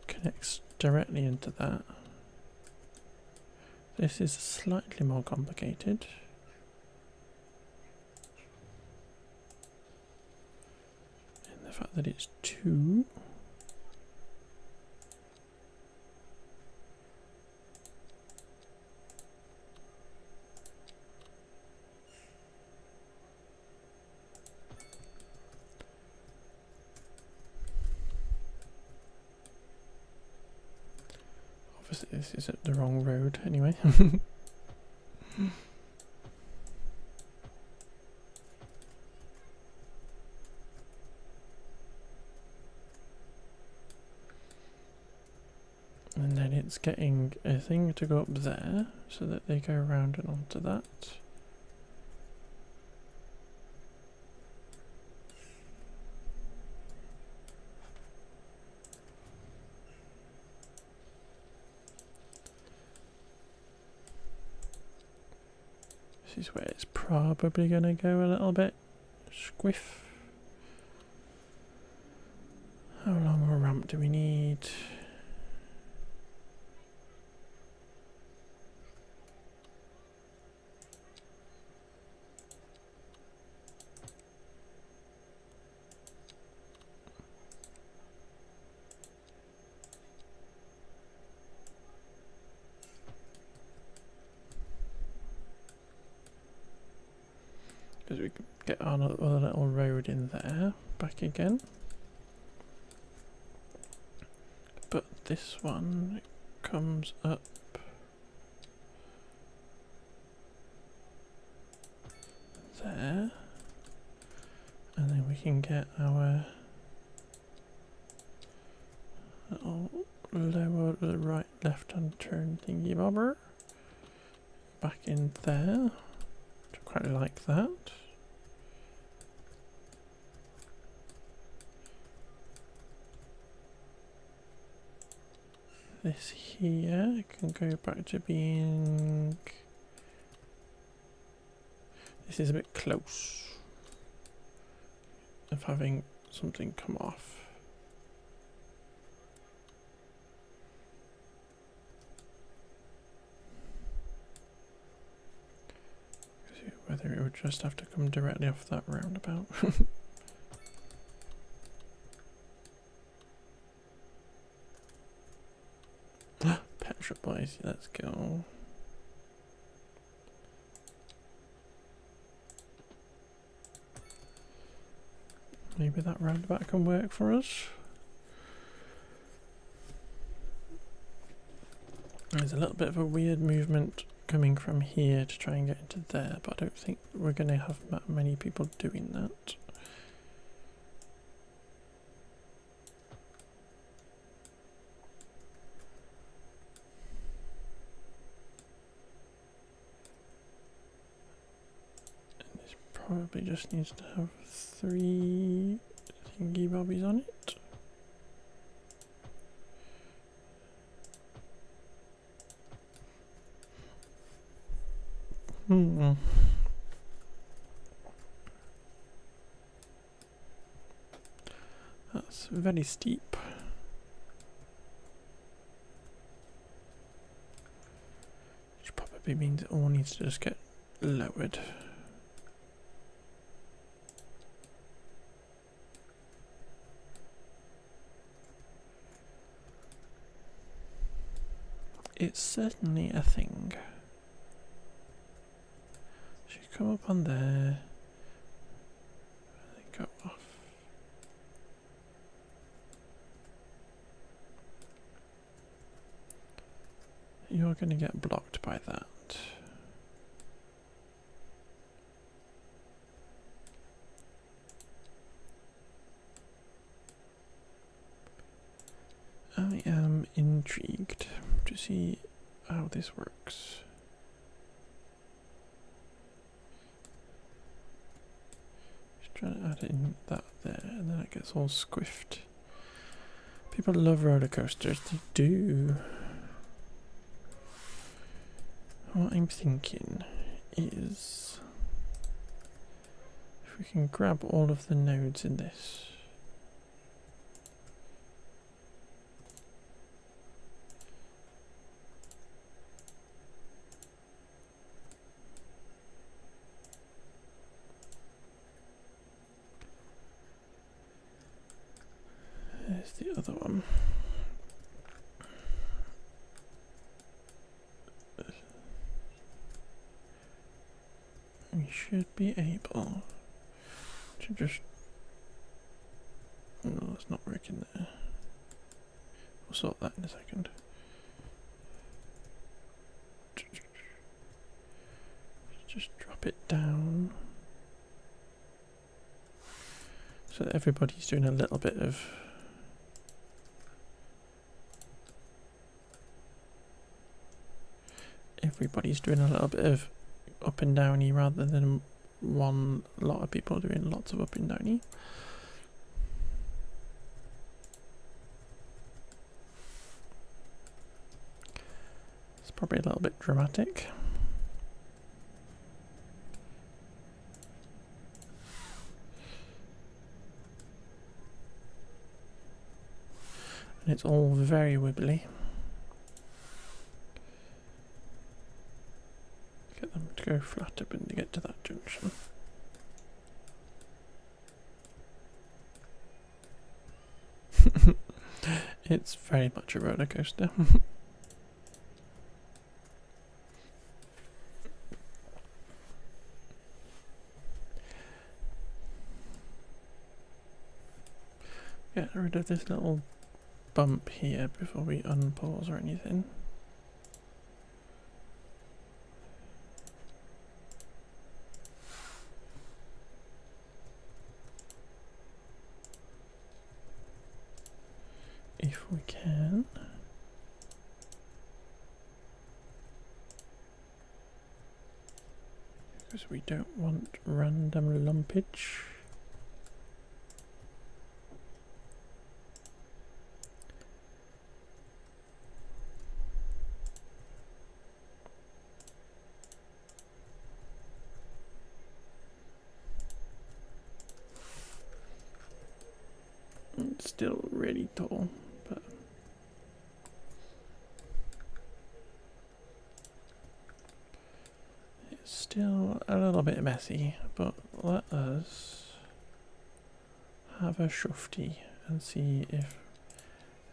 connects directly into that. This is slightly more complicated. In the fact that it's 2. Obviously this is at the wrong road anyway. And then it's getting a thing to go up there so that they go around and onto that. This is where it's probably going to go a little bit squiff. How long a ramp do we need? Because we can get on a little road in there, back again. But this one comes up there, and then we can get our little lower right left hand turn thingy bobber back in there. I quite like that. This here can go back to being... This is a bit close of having something come off. Whether it would just have to come directly off that roundabout. Pet shop boys, let's go. Maybe that roundabout can work for us. There's a little bit of a weird movement coming from here to try and get into there, but I don't think we're going to have that many people doing that. And this probably just needs to have 3 thingy bobbies on it. That's very steep. Which probably means it all needs to just get lowered. It's certainly a thing. Should come up on there, and then go off. You're going to get blocked by that. I am intrigued to see how this works. Just trying to add in that there, and then it gets all squiffed. People love roller coasters, they do. What I'm thinking is if we can grab all of the nodes in this. the other one? We should be able to just... No, that's not working there. We'll sort that in a second. Just drop it down so that everybody's doing a little bit of up and downy rather than one lot of people doing lots of up and downy. It's probably a little bit dramatic. And it's all very wibbly. Get them to go flat up and to get to that junction. It's very much a roller coaster. Get rid of this little bump here before we unpause or anything. If we can. Because we don't want random lumpage. It's still really tall, but it's still a little bit messy, but let us have a shufty and see if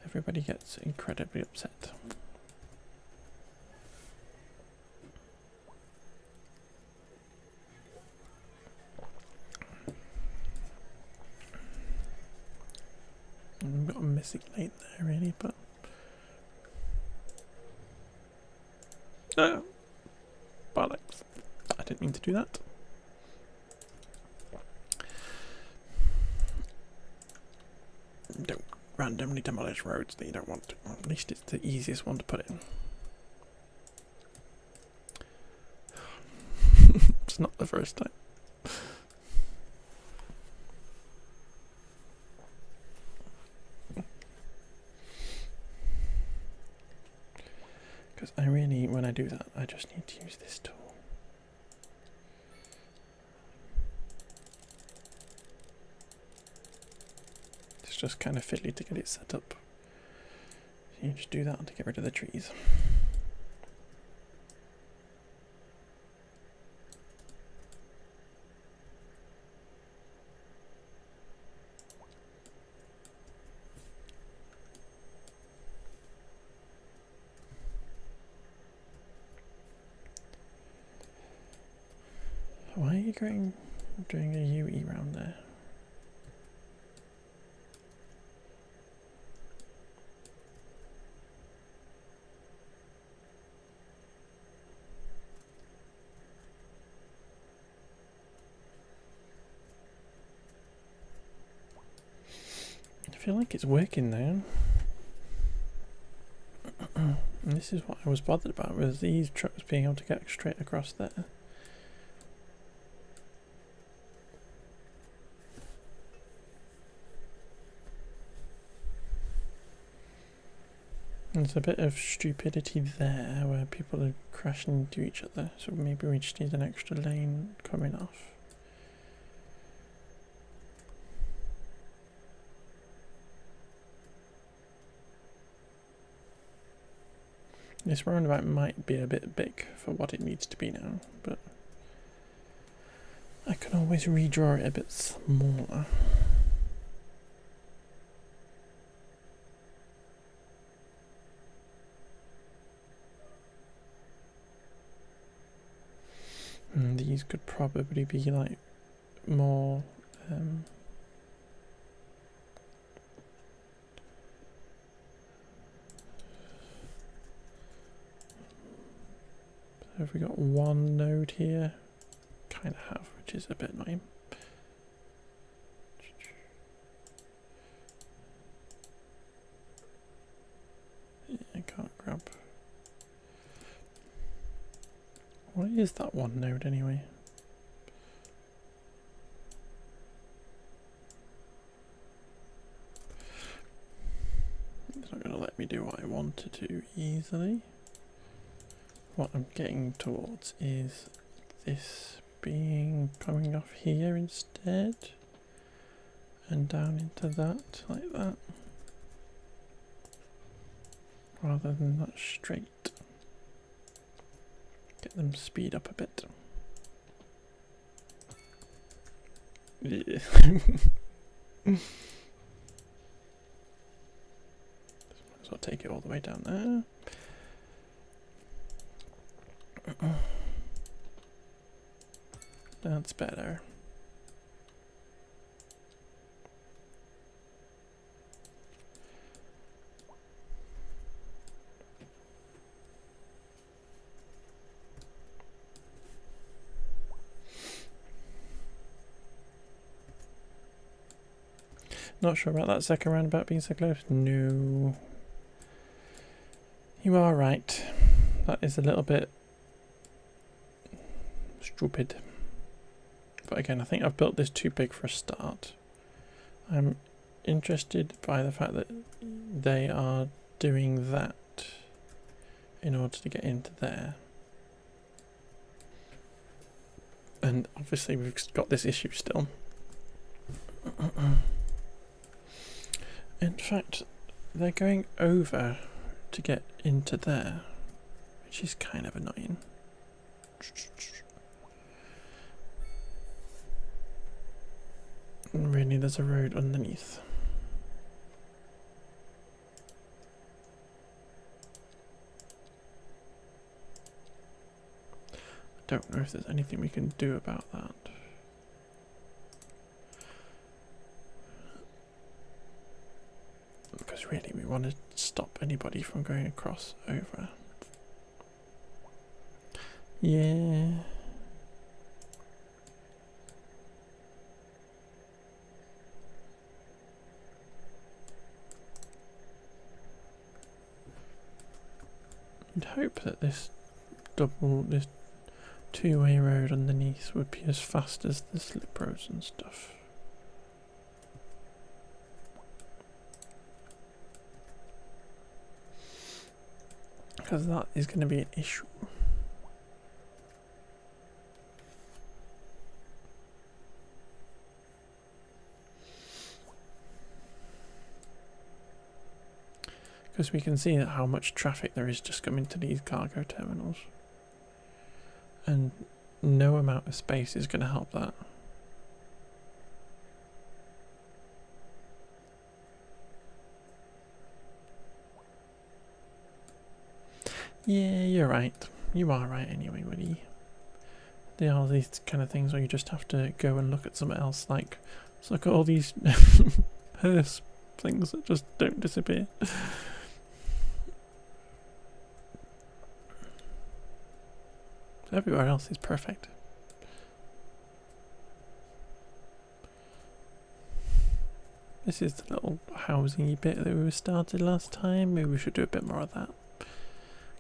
everybody gets incredibly upset. I've got a missing lane there really, but oh, bollocks. I didn't mean to do that. Don't randomly demolish roads that you don't want to. At least it's the easiest one to put in. It's not the first time. Because I really, when I do that, I just need to use this tool. It's just kind of fiddly to get it set up. So you just do that to get rid of the trees. Why are you doing a UE round there? I feel like it's working now. And this is what I was bothered about, was these trucks being able to get straight across there. There's a bit of stupidity there where people are crashing into each other, so maybe we just need an extra lane coming off. This roundabout might be a bit big for what it needs to be now, but I can always redraw it a bit smaller. these could probably be like more so have we got one node here? Kind of have, which is a bit annoying. Yeah, I can't grab. What is that one node anyway? It's not going to let me do what I want to do easily. What I'm getting towards is this being coming off here instead and down into that, like that, rather than that straight. Get them speed up a bit. Yeah. Might as well take it all the way down there. That's better. Not sure about that second roundabout being so close. No. You are right. That is a little bit stupid. But again, I think I've built this too big for a start. I'm interested by the fact that they are doing that in order to get into there. And obviously we've got this issue still. In fact, they're going over to get into there, which is kind of annoying. And really, there's a road underneath. I don't know if there's anything we can do about that. Because really we want to stop anybody from going across over. Yeah. You'd hope that this two-way road underneath would be as fast as the slip roads and stuff. Because that is going to be an issue. Because we can see how much traffic there is just coming to these cargo terminals. And no amount of space is going to help that. Yeah, you're right. You are right anyway, Woody. There are these kind of things where you just have to go and look at something else. Like, let's look at all these hearse things that just don't disappear. Everywhere else is perfect. This is the little housing bit that we started last time. Maybe we should do a bit more of that.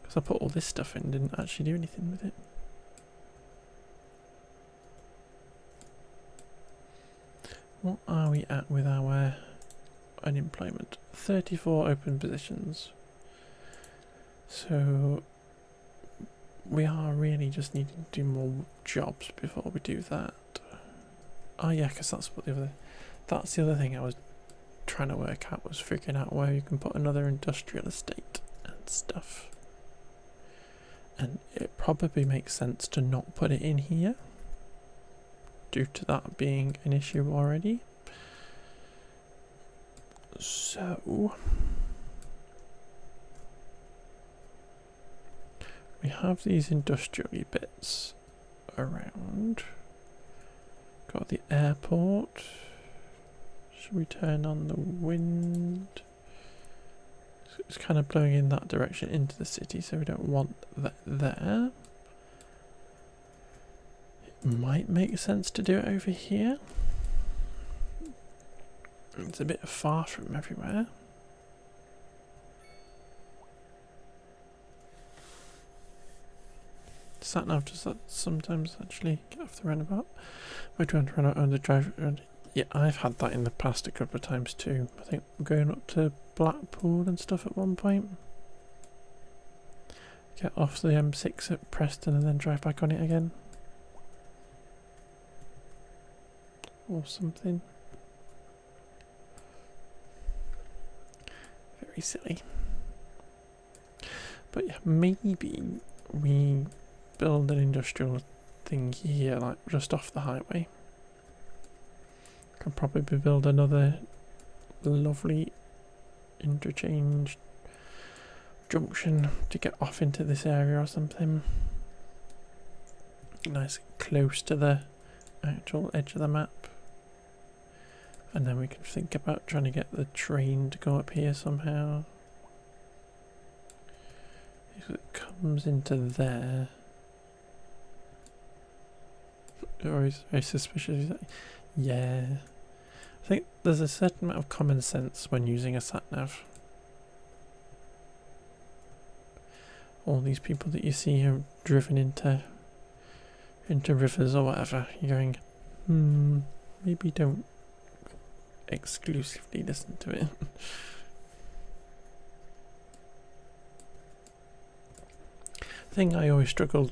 Because I put all this stuff in and didn't actually do anything with it. What are we at with our unemployment? 34 open positions. So we are really just needing to do more jobs before we do that. Oh yeah, because that's the other thing I was trying to work out, was figuring out where you can put another industrial estate and stuff. And it probably makes sense to not put it in here, due to that being an issue already. So we have these industrial bits around. Got the airport. Should we turn on the wind? It's kind of blowing in that direction into the city, so we don't want that there. It might make sense to do it over here. It's a bit far from everywhere. Sat-nav does that sometimes actually get off the roundabout. We're trying to run out on the drive around. Yeah, I've had that in the past a couple of times too. I think we're going up to Blackpool and stuff at one point. Get off the M6 at Preston and then drive back on it again. Or something. Very silly. But yeah, maybe we build an industrial thing here, like just off the highway. Could probably build another lovely interchange junction to get off into this area or something. Nice, close to the actual edge of the map. And then we can think about trying to get the train to go up here somehow. If it comes into there. Always very suspicious. Yeah. I think there's a certain amount of common sense when using a sat-nav. All these people that you see are driven into rivers or whatever. You're going, maybe don't exclusively listen to it. The thing I always struggle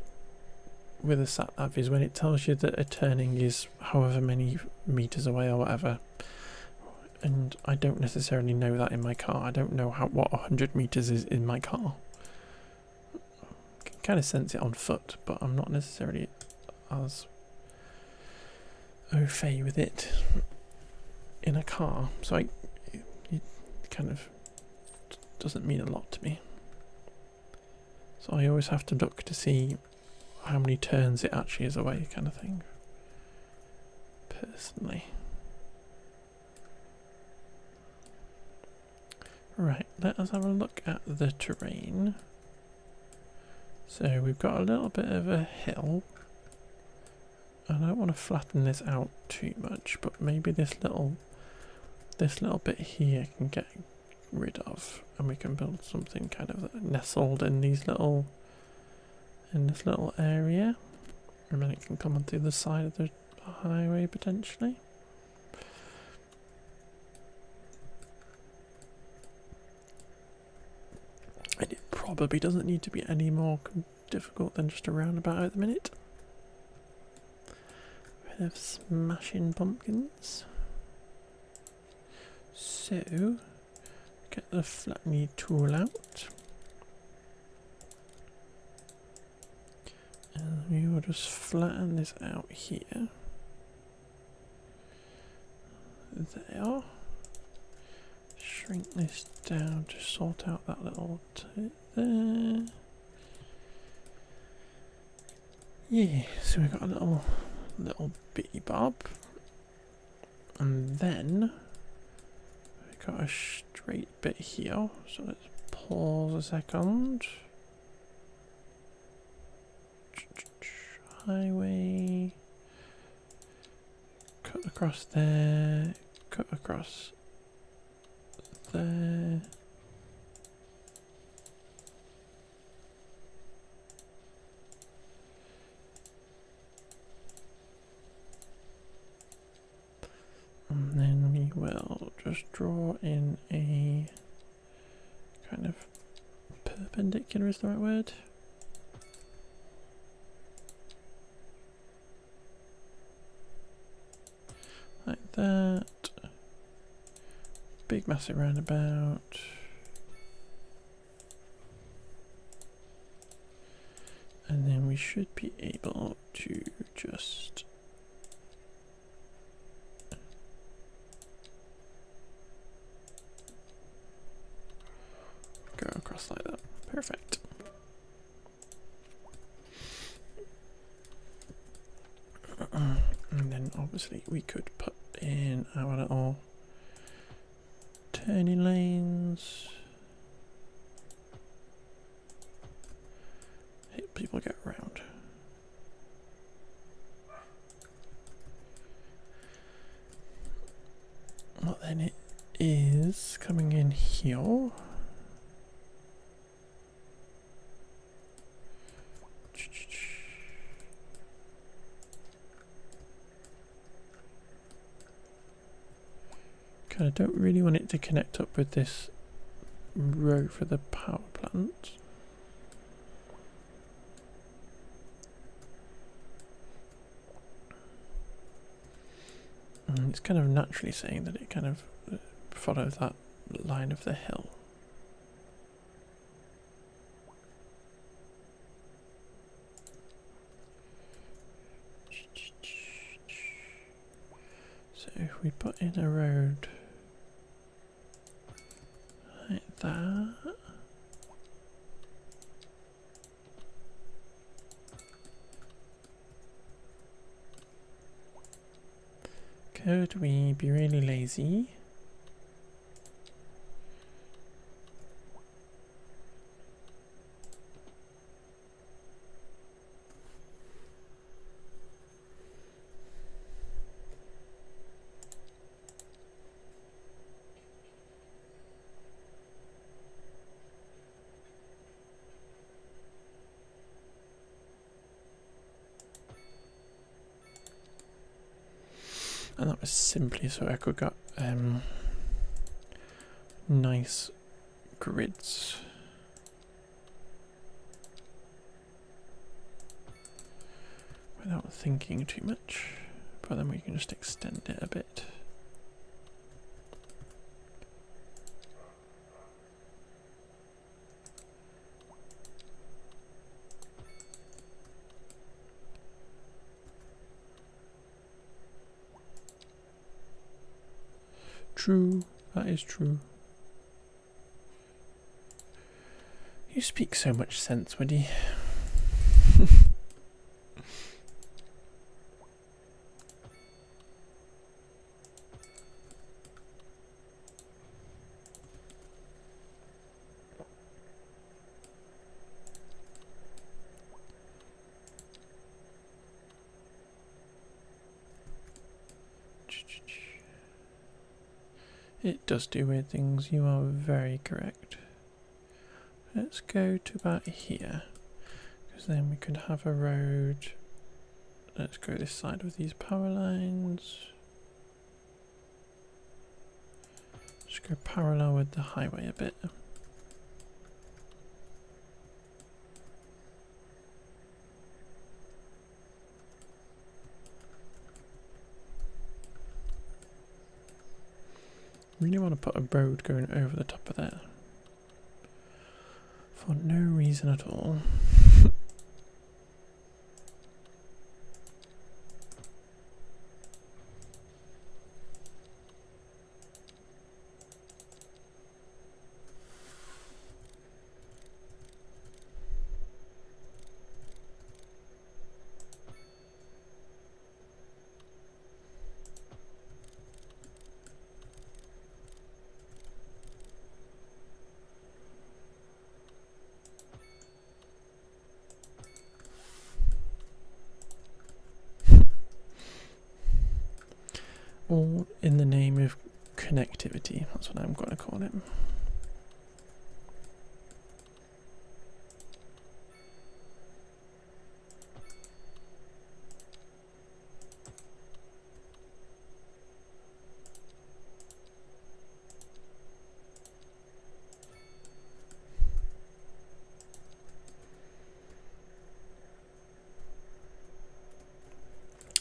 with a sat-nav is when it tells you that a turning is however many meters away or whatever, and I don't necessarily know that in my car. I don't know what 100 meters is in my car. I can kind of sense it on foot, but I'm not necessarily as au fait with it in a car, so it kind of doesn't mean a lot to me. So I always have to look to see how many turns it actually is away, kind of thing. Personally. Right, let us have a look at the terrain. So we've got a little bit of a hill. I don't want to flatten this out too much, but maybe this little bit here can get rid of, and we can build something kind of nestled in this little area, and then it can come onto the side of the highway potentially. And it probably doesn't need to be any more difficult than just a roundabout at the minute. Bit of smashing pumpkins. So, get the flatten tool out. And we will just flatten this out here. There. Shrink this down to sort out that little tip there. Yeah, so we've got a little bitty bob. And then we've got a straight bit here. So let's pause a second. Highway. Cut across there. Cut across there. And then we will just draw in a kind of perpendicular, is the right word? Like that. Big massive roundabout. And then we should be able to just go across like that. Perfect. obviously we could put in our little turning lanes. Help people get around. Well, then it is coming in here. I don't really want it to connect up with this row for the power plant. And it's kind of naturally saying that it kind of follows that line of the hill. So if we put in a road like that, could we be really lazy? And that was simply so I could get nice grids. Without thinking too much, but then we can just extend it a bit. True, that is true. You speak so much sense, Woody. It does do weird things, you are very correct. Let's go to about here, because then we could have a road. Let's go this side of these power lines. Just go parallel with the highway a bit. Really want to put a road going over the top of there. For no reason at all. All in the name of connectivity, that's what I'm going to call it.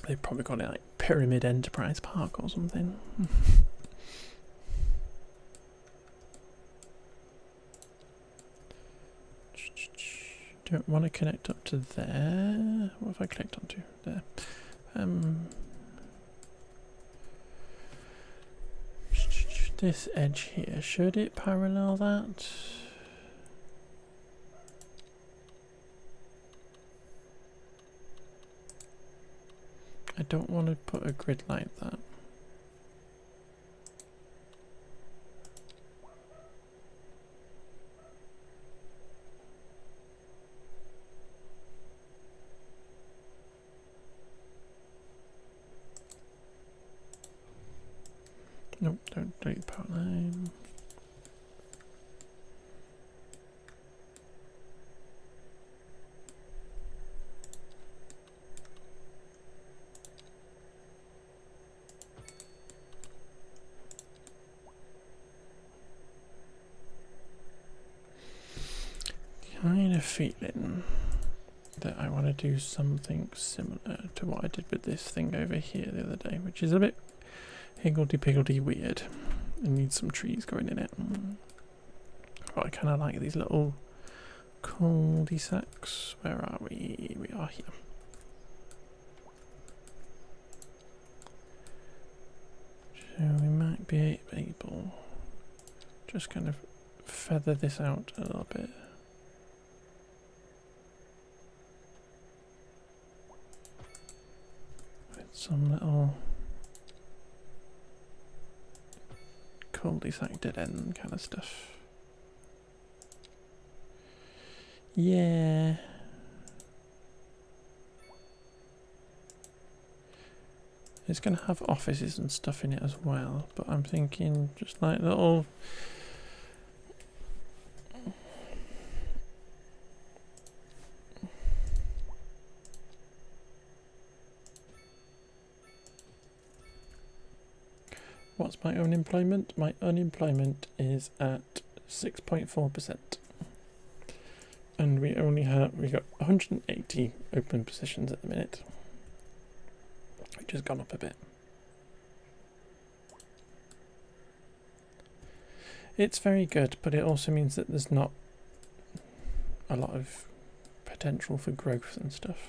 They've probably got it like Pyramid Enterprise Park or something. Don't want to connect up to there. What if I clicked onto there? This edge here, should it parallel that? I don't want to put a grid like that. Nope, don't delete the power line. Kind of feeling that I want to do something similar to what I did with this thing over here the other day, which is a bit higgledy-piggledy weird. It needs some trees growing in it. But I kind of like these little cul-de-sacs. Where are we? We are here. So we might be able just kind of feather this out a little bit. With some little cul-de-sac dead end kind of stuff. Yeah. It's going to have offices and stuff in it as well, but I'm thinking just like little... What's my unemployment? My unemployment is at 6.4%. And we got 180 open positions at the minute, which has gone up a bit. It's very good, but it also means that there's not a lot of potential for growth and stuff.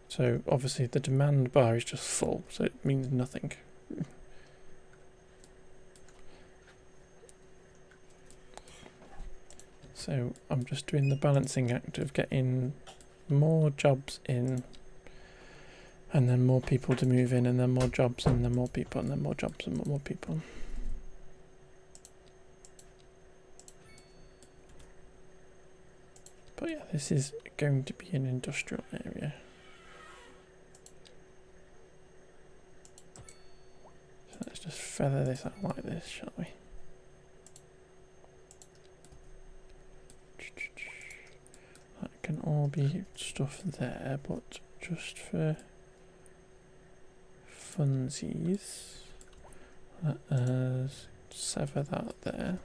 So obviously the demand bar is just full, so it means nothing. So I'm just doing the balancing act of getting more jobs in, and then more people to move in, and then more jobs, and then more people, and then more jobs, and more people. But yeah, this is going to be an industrial area. So let's just feather this out like this, shall we? That can all be stuff there, but just for funsies, let us sever that there.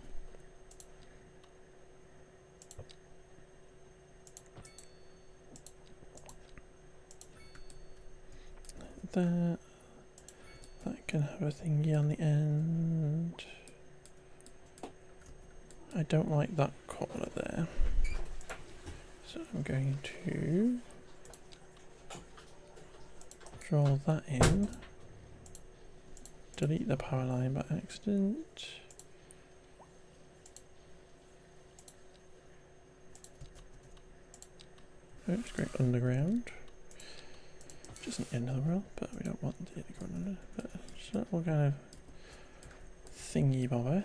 That can have a thingy on the end. I don't like that corner there, so I'm going to draw that in. Delete the power line by accident. Oops, going underground. Which isn't the end of the world, but we don't want it going under. But just a little kind of thingy bobber.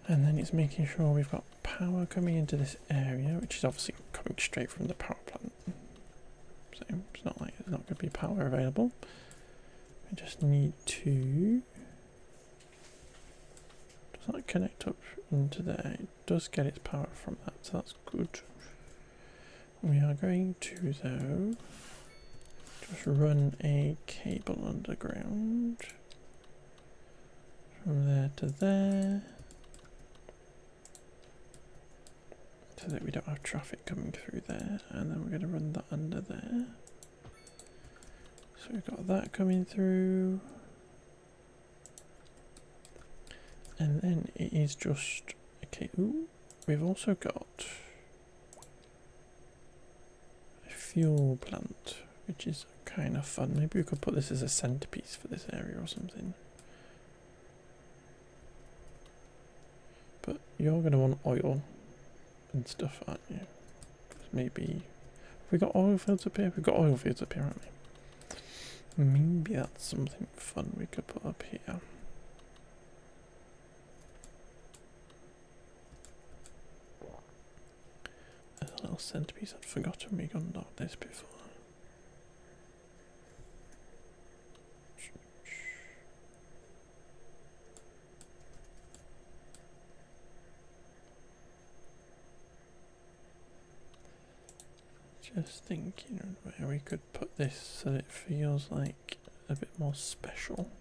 And then it's making sure we've got power coming into this area, which is obviously coming straight from the power plant. So it's not like there's not going to be power available. We just need to... Does that connect up into there? It does get its power from that, so that's good. We are going to, though, just run a cable underground from there to there, so that we don't have traffic coming through there, and then we're going to run that under there. So we've got that coming through, and then it is just, okay, ooh, we've also got a fuel plant, which is kind of fun. Maybe we could put this as a centerpiece for this area or something. But you're going to want oil and stuff, aren't you? Maybe... Have we got oil fields up here? We've got oil fields up here, haven't we? Maybe that's something fun we could put up here. There's a little centerpiece. I'd forgotten we got this before. Just thinking where we could put this so that it feels like a bit more special.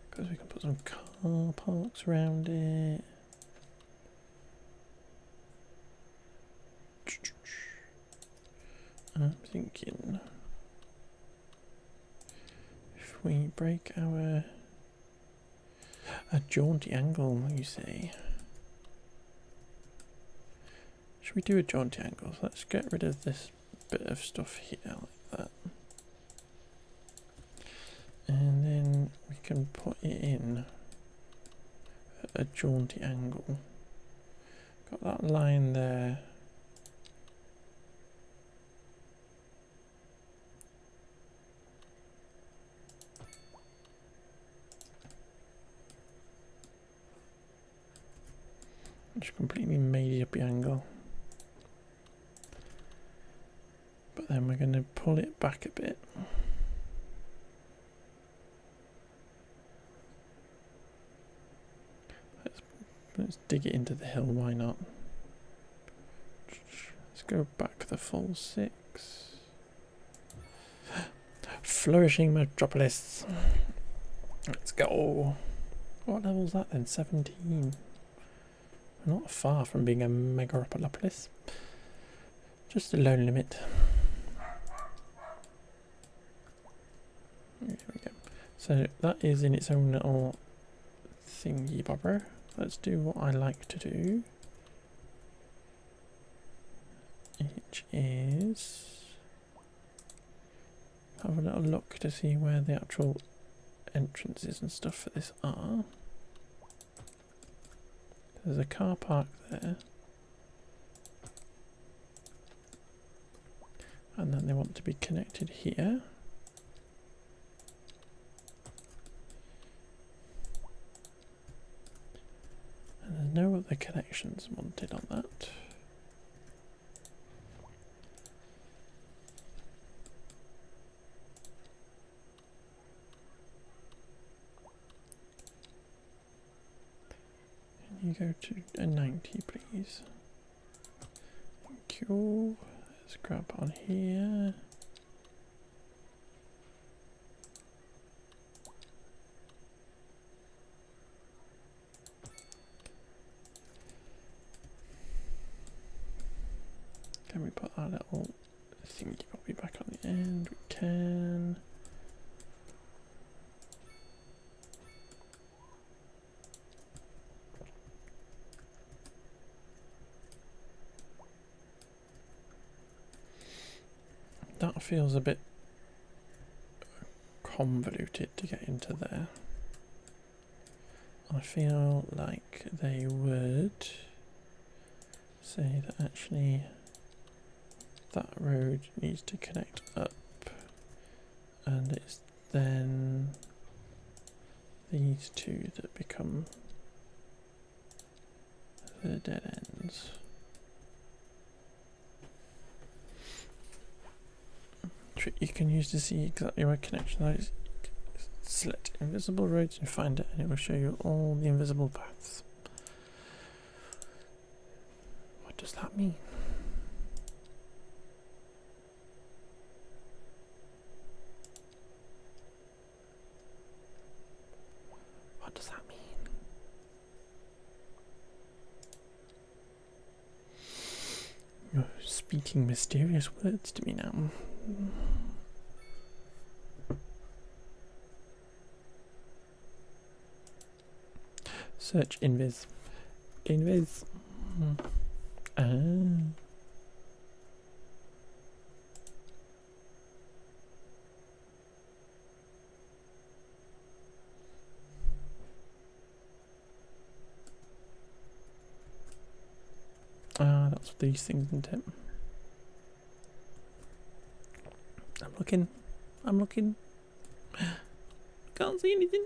Because we can put some car parks around it. I'm thinking if we break our a jaunty angle, you say. Should we do a jaunty angle? So let's get rid of this bit of stuff here like that. And then we can put it in at a jaunty angle. Got that line there. Which completely made up the angle. But then we're going to pull it back a bit. Let's dig it into the hill, why not? Let's go back the full 6. Flourishing metropolis. Let's go. What level's that then? 17. We're not far from being a megaropolis. Just a low limit. There we go. So that is in its own little thingy bobber. Let's do what I like to do. Which is have a little look to see where the actual entrances and stuff for this are. There's a car park there. And then they want to be connected here. And there's no other connections wanted on that. Can you go to a 90, please? Thank you. Let's grab on here. Can we put our little thingy copy back on the end? We can. That feels a bit convoluted to get into there. I feel like they would say that actually that road needs to connect up, and it's then these two that become the dead ends. Trick you can use to see exactly where connection is. Select invisible roads and find it, and it will show you all the invisible paths. What does that mean? What does that mean? You're speaking mysterious words to me now. Search invis. Invis. Ah. lots of these things, isn't it? I'm looking. I'm looking. Can't see anything.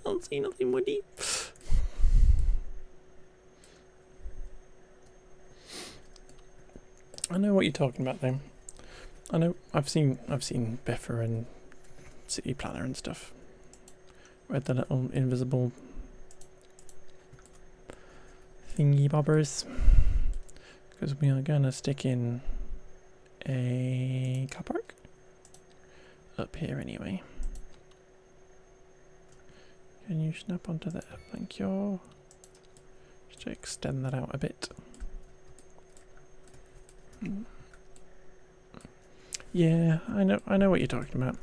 Can't see nothing, Woody. I know what you're talking about, though. I know. I've seen Biffa and City Planner and stuff. With the little invisible thingy bobbers. Because we are gonna stick in a car park up here anyway. Can you snap onto there? Thank you. Just to extend that out a bit. Yeah, I know what you're talking about.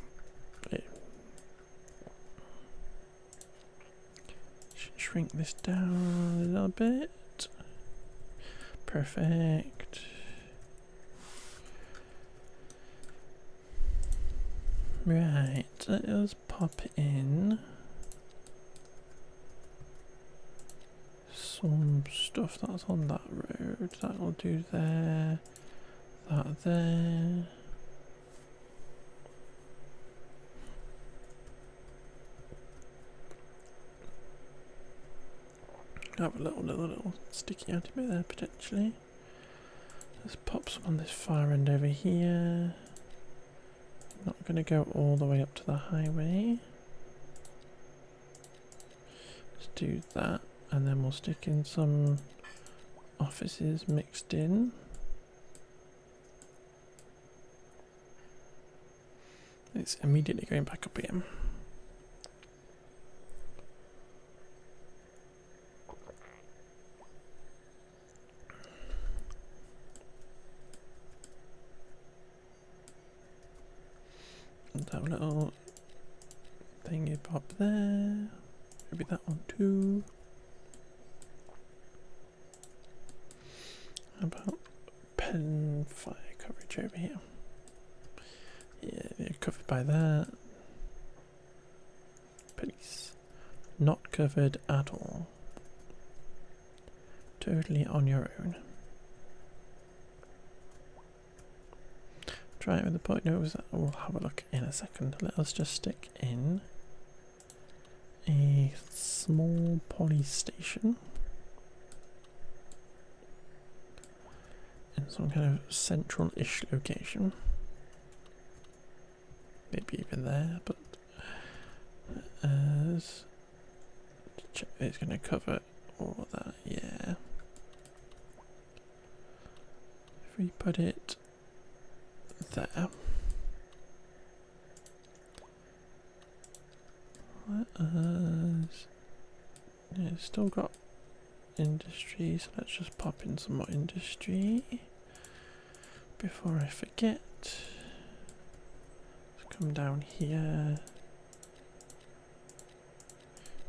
Shrink this down a little bit. Perfect. Right, let us pop in some stuff that's on that road. That'll do there. That there. Have a little sticky out bit there potentially. Let's pop some on this far end over here. Not going to go all the way up to the highway. Let's do that, and then we'll stick in some offices mixed in. It's immediately going back up again. That little thingy pop there. Maybe that one too. How about pen fire coverage over here? Yeah, they're covered by that. Police. Not covered at all. Totally on your own. Try it with the point nose. We'll have a look in a second. Let us just stick in a small police station in some kind of central-ish location. Maybe even there, but as it's going to cover all of that. Yeah. If we put it there. Yeah, it's still got industry, so let's just pop in some more industry before I forget. Let's come down here.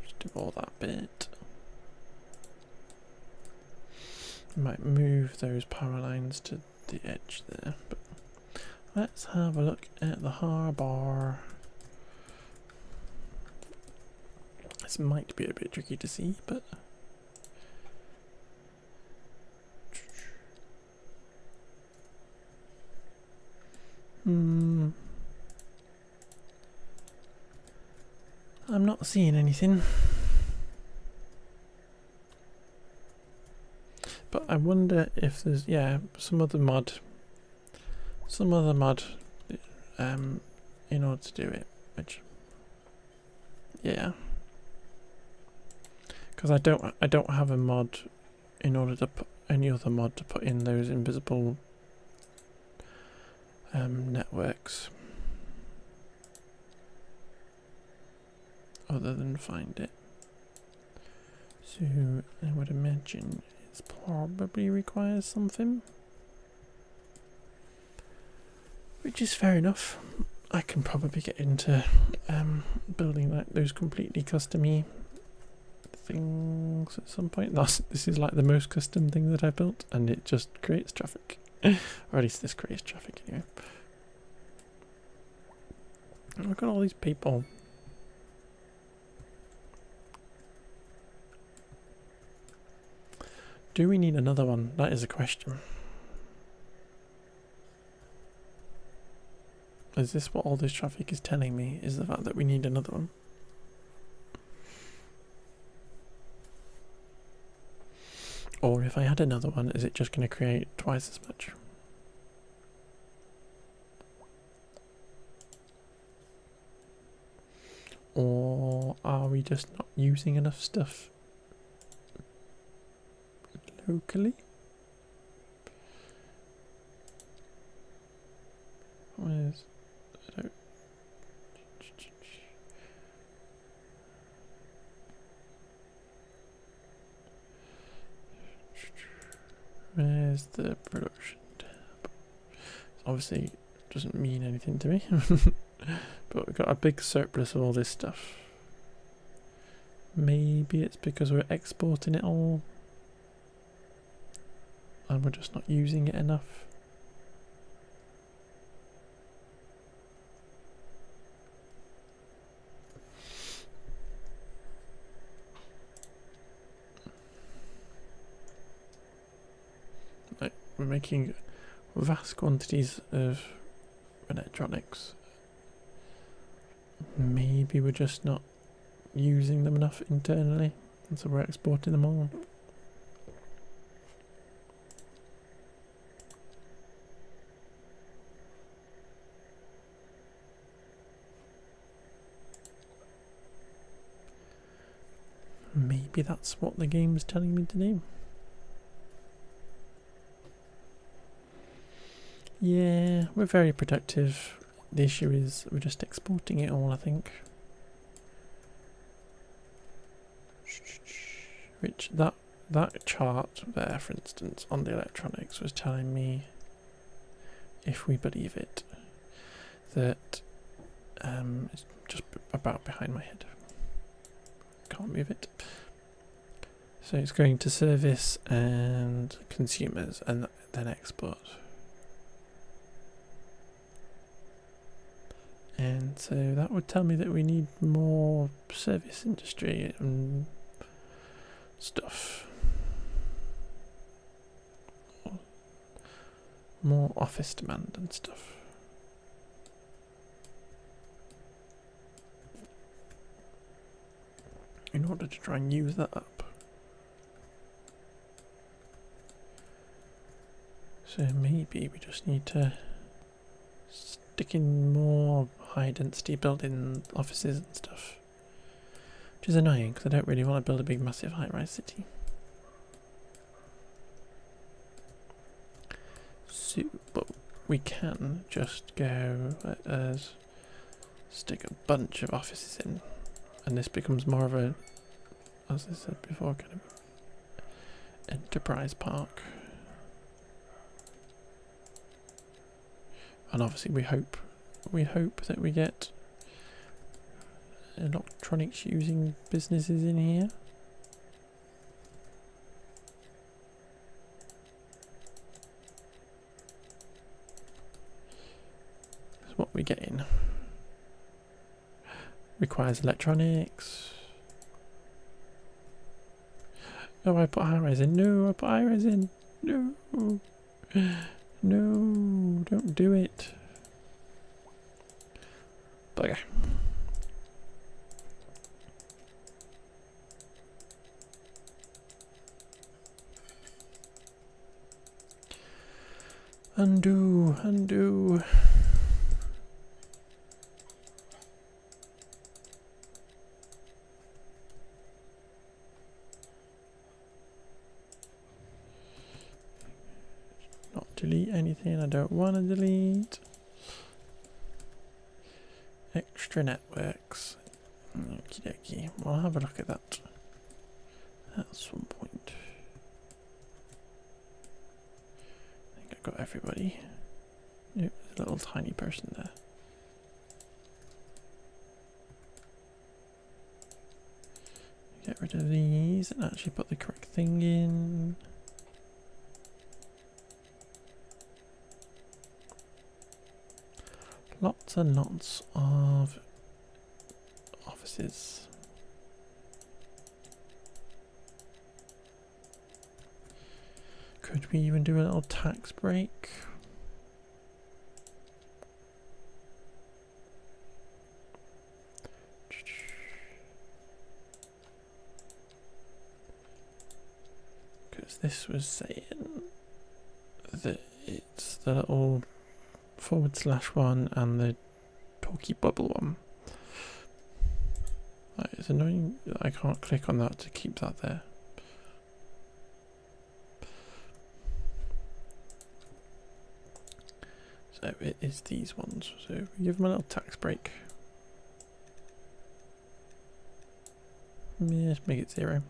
Just do all that bit. Might move those power lines to the edge there, but let's have a look at the harbour. This might be a bit tricky to see, but I'm not seeing anything. But I wonder if there's some other mod in order to do it, which because I don't have a mod in order to put any other mod to put in those invisible networks other than find it. So I would imagine it probably requires something, which is fair enough. I can probably get into building like those completely custom-y things at some point. This is like the most custom thing that I've built, and it just creates traffic. Or at least this creates traffic anyway. Look at all these people. Do we need another one? That is a question. Is this what all this traffic is telling me? Is the fact that we need another one? Or if I had another one, is it just going to create twice as much? Or are we just not using enough stuff locally? Where's... I don't... Where's the production tab? Obviously doesn't mean anything to me. But we've got a big surplus of all this stuff. Maybe it's because we're exporting it all and we're just not using it enough. Like, we're making vast quantities of electronics. Maybe we're just not using them enough internally, and so we're exporting them all. Maybe that's what the game's telling me to do. Yeah, we're very productive. The issue is we're just exporting it all, I think. Which that chart there, for instance, on the electronics was telling me, if we believe it, that it's just about behind my head. Can't move it. So it's going to service and consumers and then export. And so that would tell me that we need more service industry and stuff. More office demand and stuff. In order to try and use that up. So maybe we just need to stick in more high density building offices and stuff. Which is annoying because I don't really want to build a big massive high rise city. So, but we can just go as stick a bunch of offices in, and this becomes more of a, as I said before, kind of enterprise park. And obviously we hope that we get electronics using businesses in here. That's what we're getting. Requires electronics. Oh, I put high rise in. No, I put high rise in. No. No, don't do it. Bugger. Undo, undo. Not delete anything I don't want to delete. Extra networks. Okie dokie. We'll have a look at that at some point. I think I've got everybody. Yep, there's a little tiny person there. get rid of these and actually put the correct thing in. Lots and lots of offices. Could we even do a little tax break? Because this was saying that it's the little /1 and the talky bubble one. It's annoying that I can't click on that to keep that there. So it is these ones. So we give them a little tax break. Yeah, let's make it 0.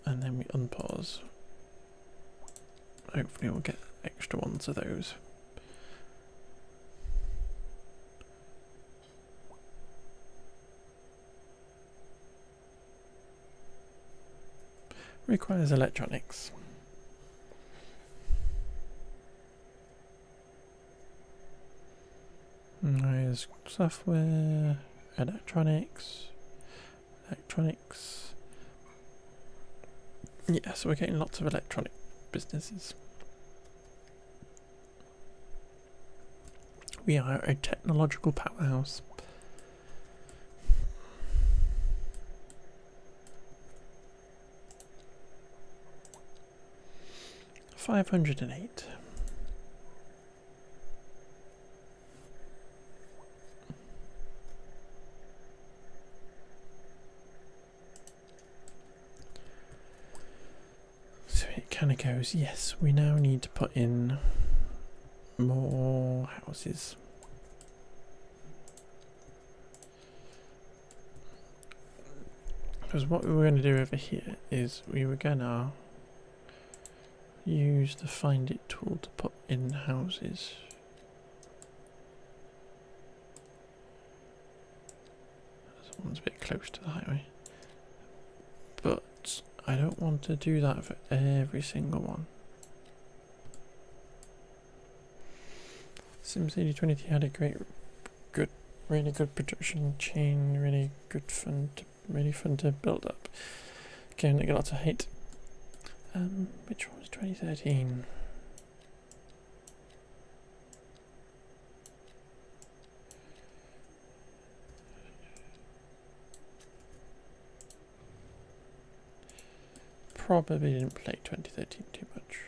And then we unpause. Hopefully we'll get extra ones of those. Requires electronics. There's software, electronics. Yeah, so we're getting lots of electronic businesses. We are a technological powerhouse. $508. So it kind of goes, yes, we now need to put in more houses. Because what we were going to do over here is we were going to use the find it tool to put in houses. This one's a bit close to the highway. But I don't want to do that for every single one. SimCity 23 had a really good production chain, really fun to build up. Again, I got lots of hate. Which one was 2013? Probably didn't play 2013 too much.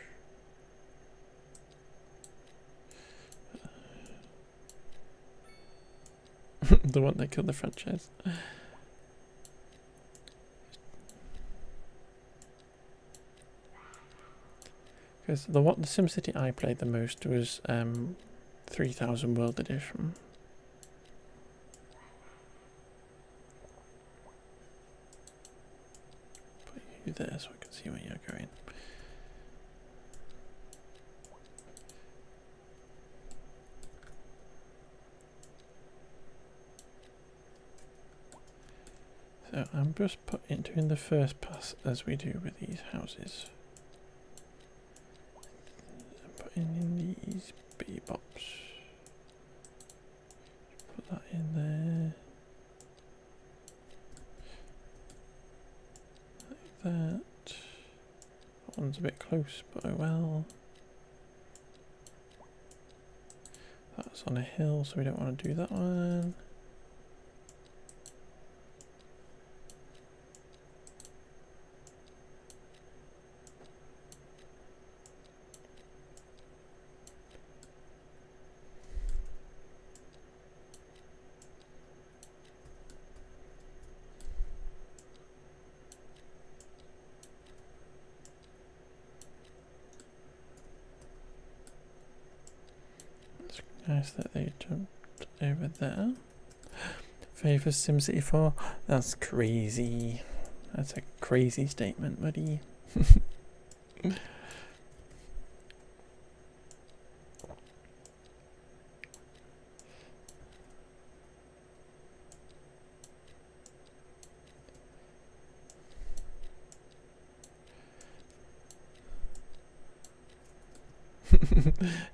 The one that killed the franchise. Because the SimCity I played the most was 3000 World Edition. Put you there so I can see where you're going. So I'm just doing the first pass as we do with these houses. In these bebops. Put that in there. Like that. That one's a bit close, but oh well. That's on a hill, so we don't want to do that one. Nice that they jumped over there. Favours SimCity 4? That's crazy. That's a crazy statement, buddy.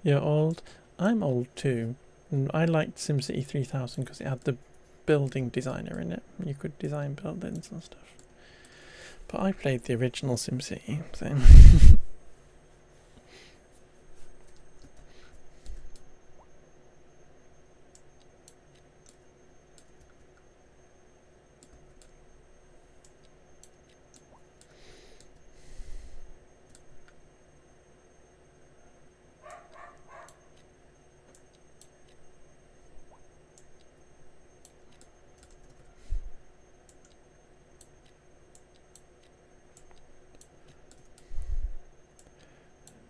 You're old. I'm old too. And I liked SimCity 3000 because it had the building designer in it. You could design buildings and stuff. But I played the original SimCity, so...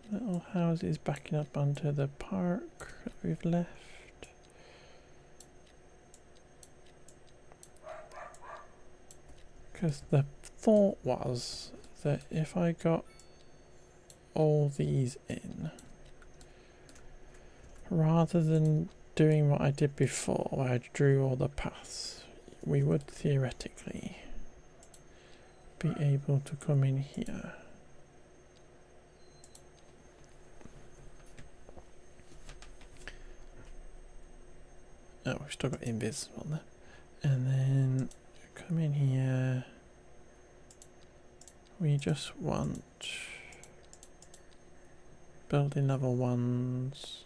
Little houses backing up onto the park that we've left. Because the thought was that if I got all these in, rather than doing what I did before where I drew all the paths, we would theoretically be able to come in here. Oh, we've still got invis on there. And then come in here. We just want building level 1s.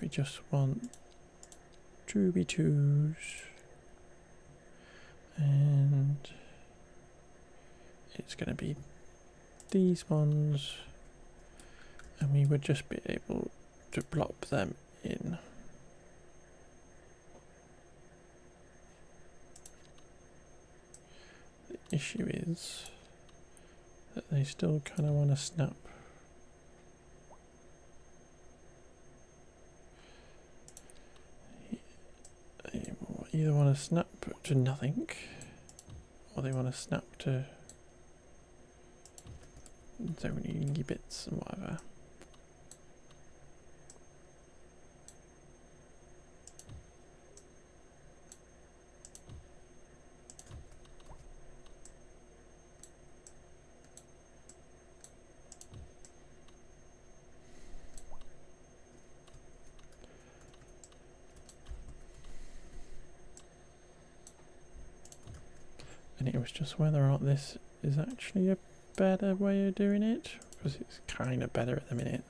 We just want 2x2s. And it's going to be these ones. And we would just be able to plop them in. Issue is that they still kind of want to snap. They either want to snap to nothing, or they want to snap to so many bits and whatever. And it was just whether or not this is actually a better way of doing it, because it's kind of better at the minute.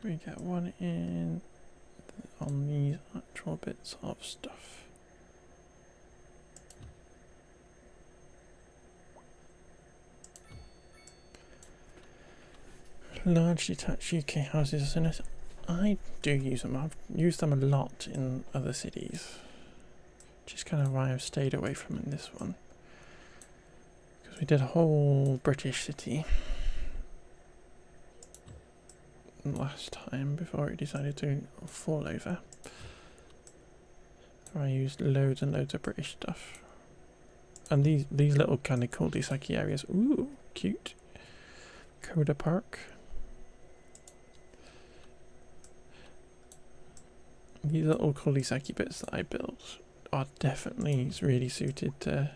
We get one in on these actual bits of stuff. Large detached UK houses, and I do use them. I've used them a lot in other cities, which is kind of why I've stayed away from in this one. Because we did a whole British city last time before it decided to fall over. I used loads and loads of British stuff. And these little kind of cul-de-sac areas. Ooh, cute. Coda Park. These little cul-de-sac bits that I built are definitely really suited to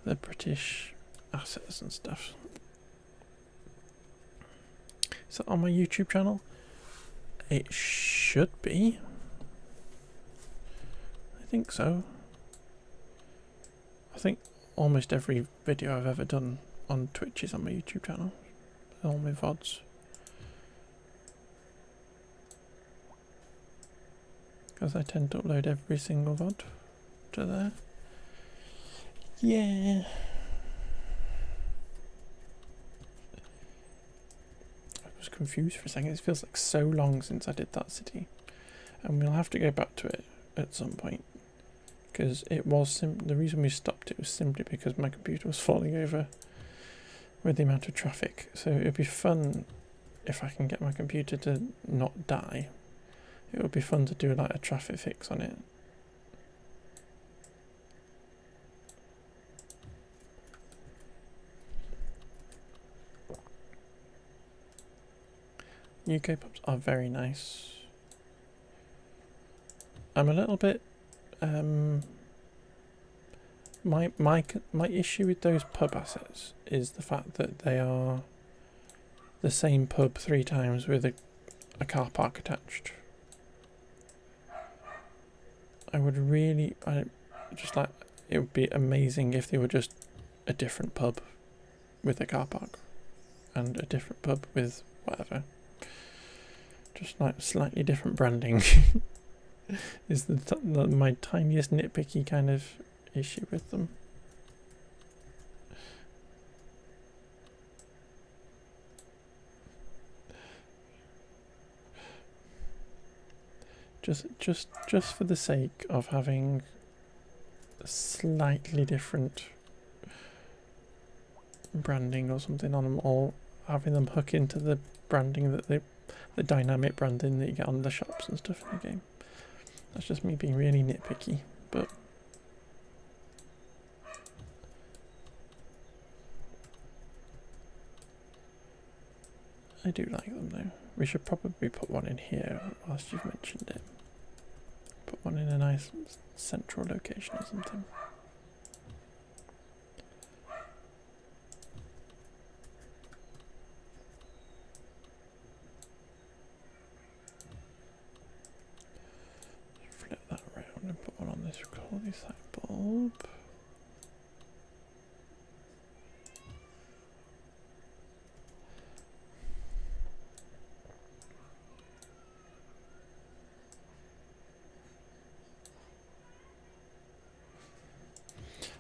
the British assets and stuff. Is that on my YouTube channel? It should be. I think so. I think almost every video I've ever done on Twitch is on my YouTube channel. All my VODs. Because I tend to upload every single VOD to there. Yeah. confused for a second. It feels like so long since I did that city. And we'll have to go back to it at some point. Because it was the reason we stopped it was simply because my computer was falling over with the amount of traffic. So it would be fun if I can get my computer to not die. It would be fun to do like a traffic fix on it. UK pubs are very nice. I'm a little bit my issue with those pub assets is the fact that they are the same pub 3 times with a car park attached. I just like, it would be amazing if they were just a different pub with a car park and a different pub with whatever. Just like slightly different branding is my tiniest nitpicky kind of issue with them. Just for the sake of having a slightly different branding or something on them, or having them hook into the branding that the dynamic branding that you get on the shops and stuff in the game. That's just me being really nitpicky, but I do like them though. We should probably put one in here whilst you've mentioned it. Put one in a nice central location or something. Flip that around and put one on this quality side bulb.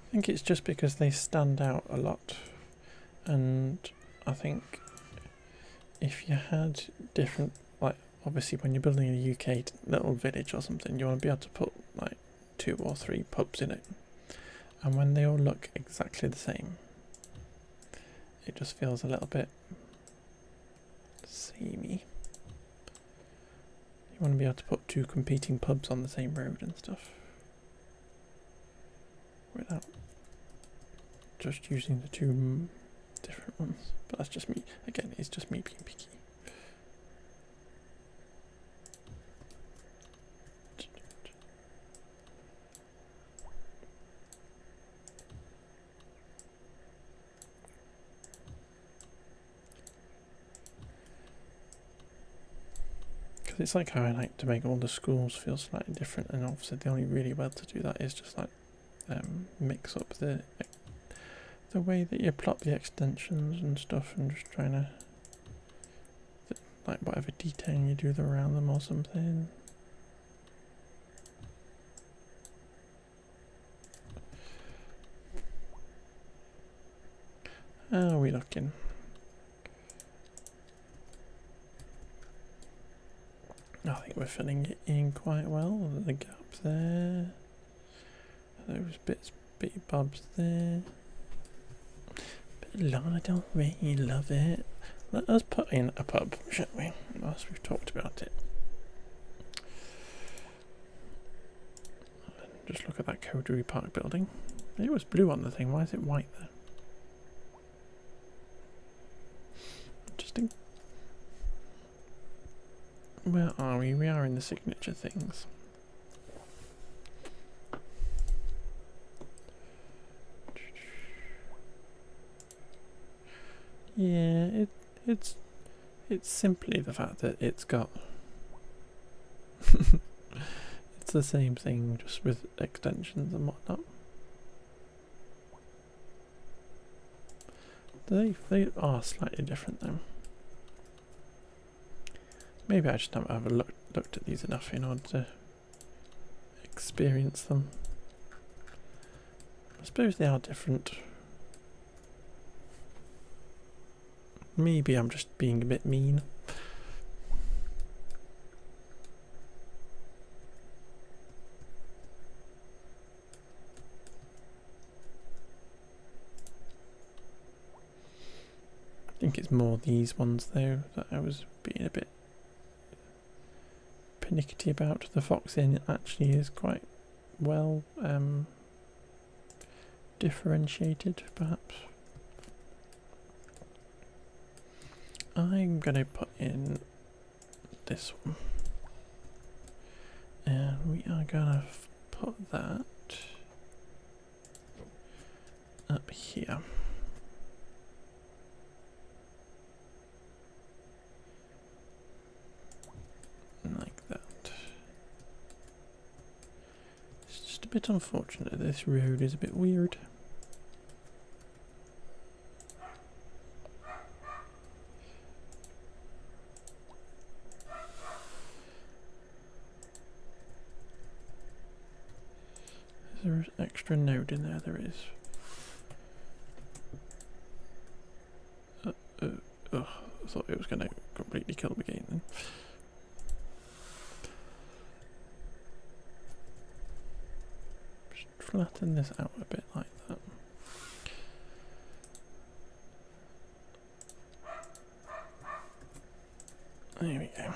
I think it's just because they stand out a lot, and I think if you had different, like obviously when you're building a UK little village or something, you want to be able to put like 2 or 3 pubs in it, and when they all look exactly the same, it just feels a little bit samey. You want to be able to put 2 competing pubs on the same road and stuff without just using the 2 different ones. But that's just me. Again, it's just me being picky. Because it's like how I like to make all the schools feel slightly different, and obviously the only really way to do that is just like mix up the way that you plot the extensions and stuff, and just trying to like whatever detailing you do around them or something. How are we looking? I think we're filling it in quite well. The gap there. Those bitty bobs there. But Lana Del Rey, love it. Let us put in a pub, shall we? Whilst we've talked about it. Just look at that Coterie Park building. It was blue on the thing. Why is it white there? Interesting. Where are we? We are in the signature things. Yeah, it's simply the fact that it's got it's the same thing just with extensions and whatnot. They are slightly different though. Maybe I just haven't looked at these enough in order to experience them. I suppose they are different. Maybe I'm just being a bit mean. I think it's more these ones though that I was being a bit pernickety about. The Fox Inn actually is quite well differentiated, perhaps. I'm going to put in this one, and we are going to put that up here. Like that. It's just a bit unfortunate that this road is a bit weird. Is there an extra node in there? There is. I thought it was going to completely kill the game then. Just flatten this out a bit like that. There we go.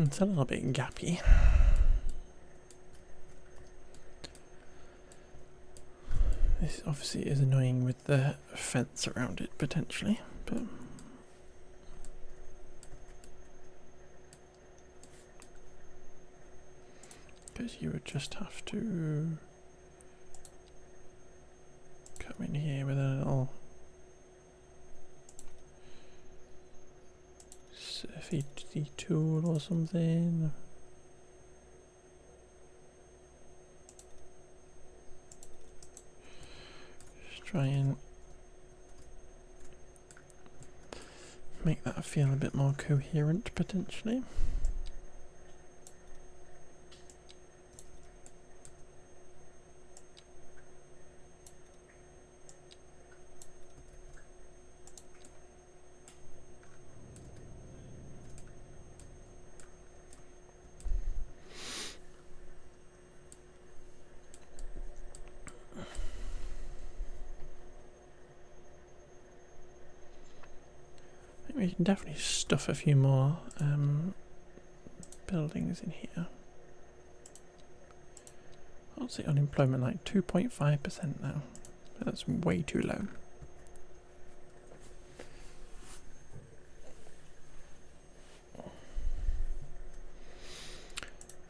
It's a little bit gappy. This obviously is annoying with the fence around it potentially, but because you would just have to come in here with a little surfy tool or something. Just try and make that feel a bit more coherent potentially. We can definitely stuff a few more buildings in here. What's the unemployment like? 2.5% now. That's way too low.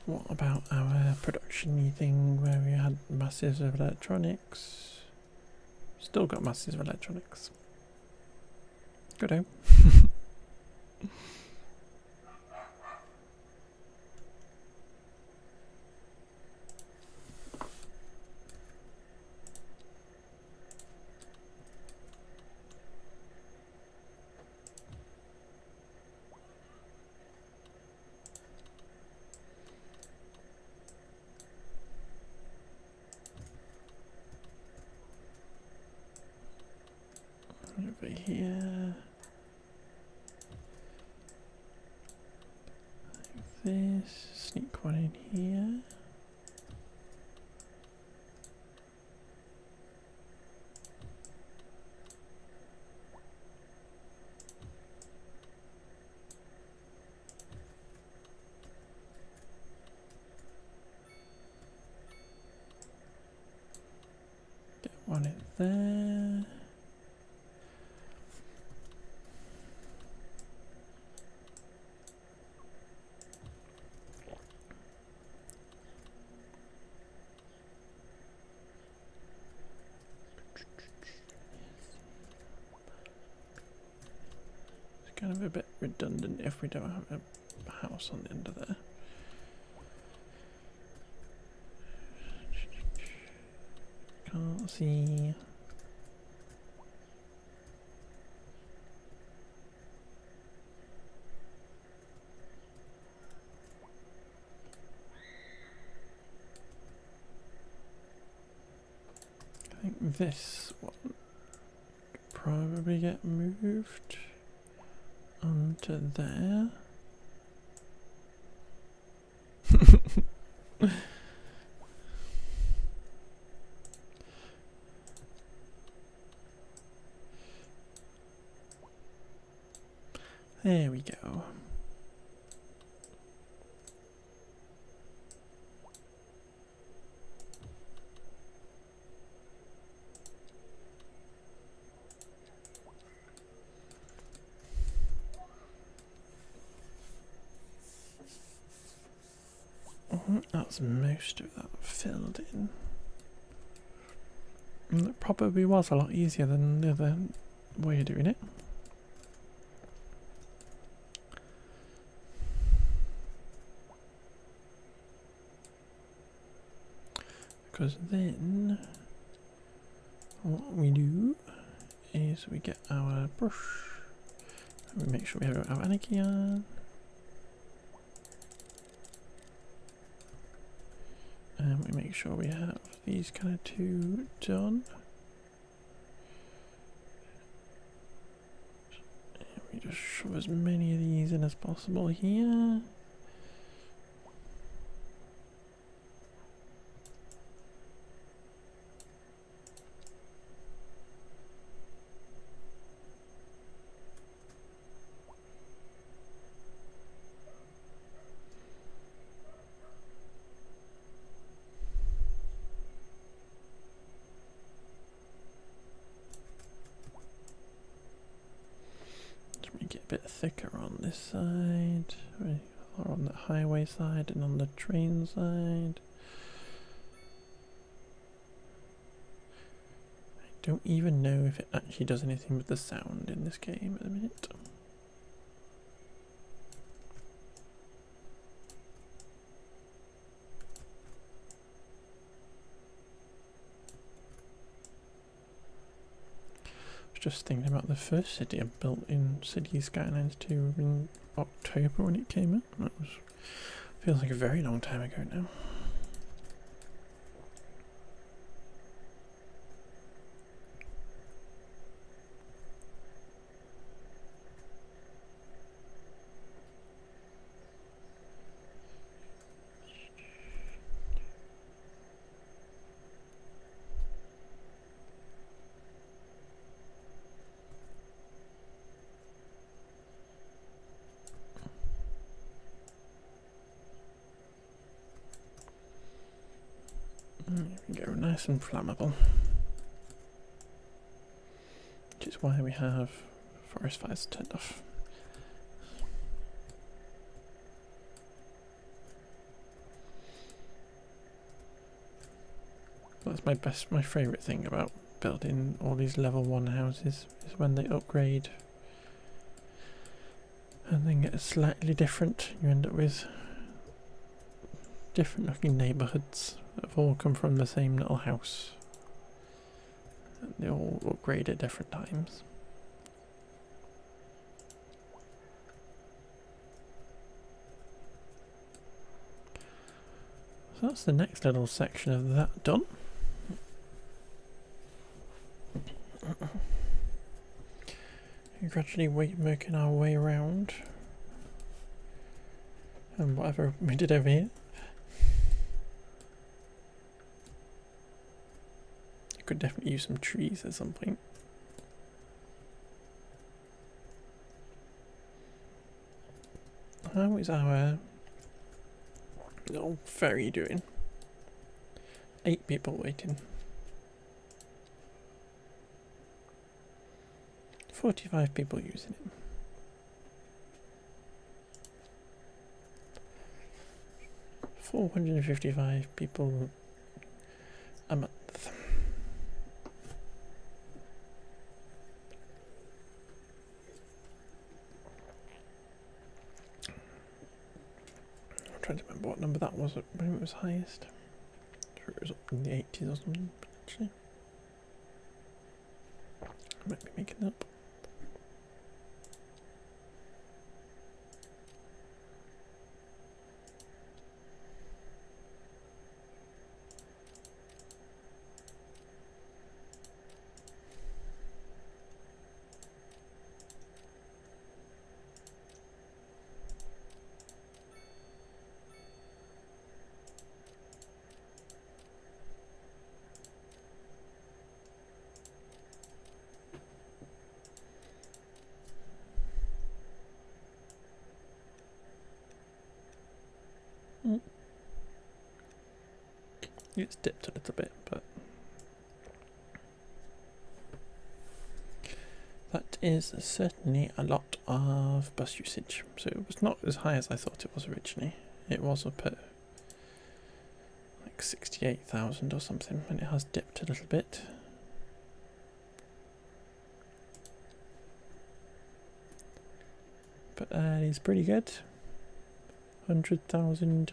What about our production thing where we had masses of electronics? Still got masses of electronics. Good. Over here. Like this. Sneak one in here. Get one in there. Kind of a bit redundant if we don't have a house on the end of there. Can't see. I think this one could probably get moved onto there. There we go. That's most of that filled in. And it probably was a lot easier than the other way of doing it. Because then what we do is we get our brush and we make sure we have our anarchy on. And we make sure we have these kind of two done. And we just shove as many of these in as possible here. Make it a bit thicker on this side, or on the highway side and on the train side. I don't even know if it actually does anything with the sound in this game at the minute. Just thinking about the first city I built in City Skylines 2 in October when it came out. That was, feels like a very long time ago now. There we go, nice and flammable. Which is why we have forest fires turned off. That's my favourite thing about building all these level 1 houses is when they upgrade and then get slightly different. You end up with different looking neighbourhoods that have all come from the same little house. And they all upgrade at different times. So that's the next little section of that done. We're gradually making our way around. And whatever we did over here. Could definitely use some trees at some point. How is our little ferry doing? 8 people waiting. 45 people using it. $455 people a month. I'm trying to remember what number that was when it was highest. I'm sure it was up in the 80s or something. actually. I might be making that up. It's dipped a little bit, but that is certainly a lot of bus usage. So it was not as high as I thought it was originally. It was up at like 68,000 or something, and it has dipped a little bit. But that is pretty good. 100,000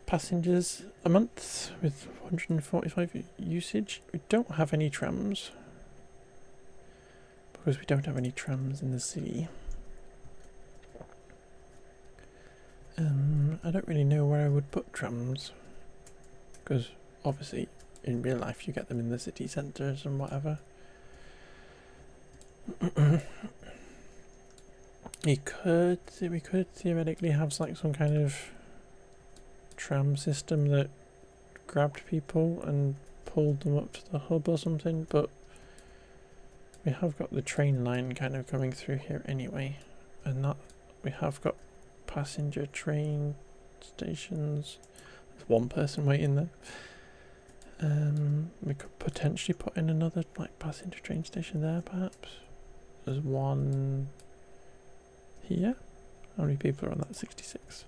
passengers a month with 145 usage. We don't have any trams because we don't have any trams in the city. I don't really know where I would put trams because obviously in real life you get them in the city centres and whatever. we could theoretically have like some kind of tram system that grabbed people and pulled them up to the hub or something, but we have got the train line kind of coming through here anyway, and that we have got passenger train stations. There's one person waiting there. We could potentially put in another like passenger train station there perhaps. There's one here. How many people are on that? 66.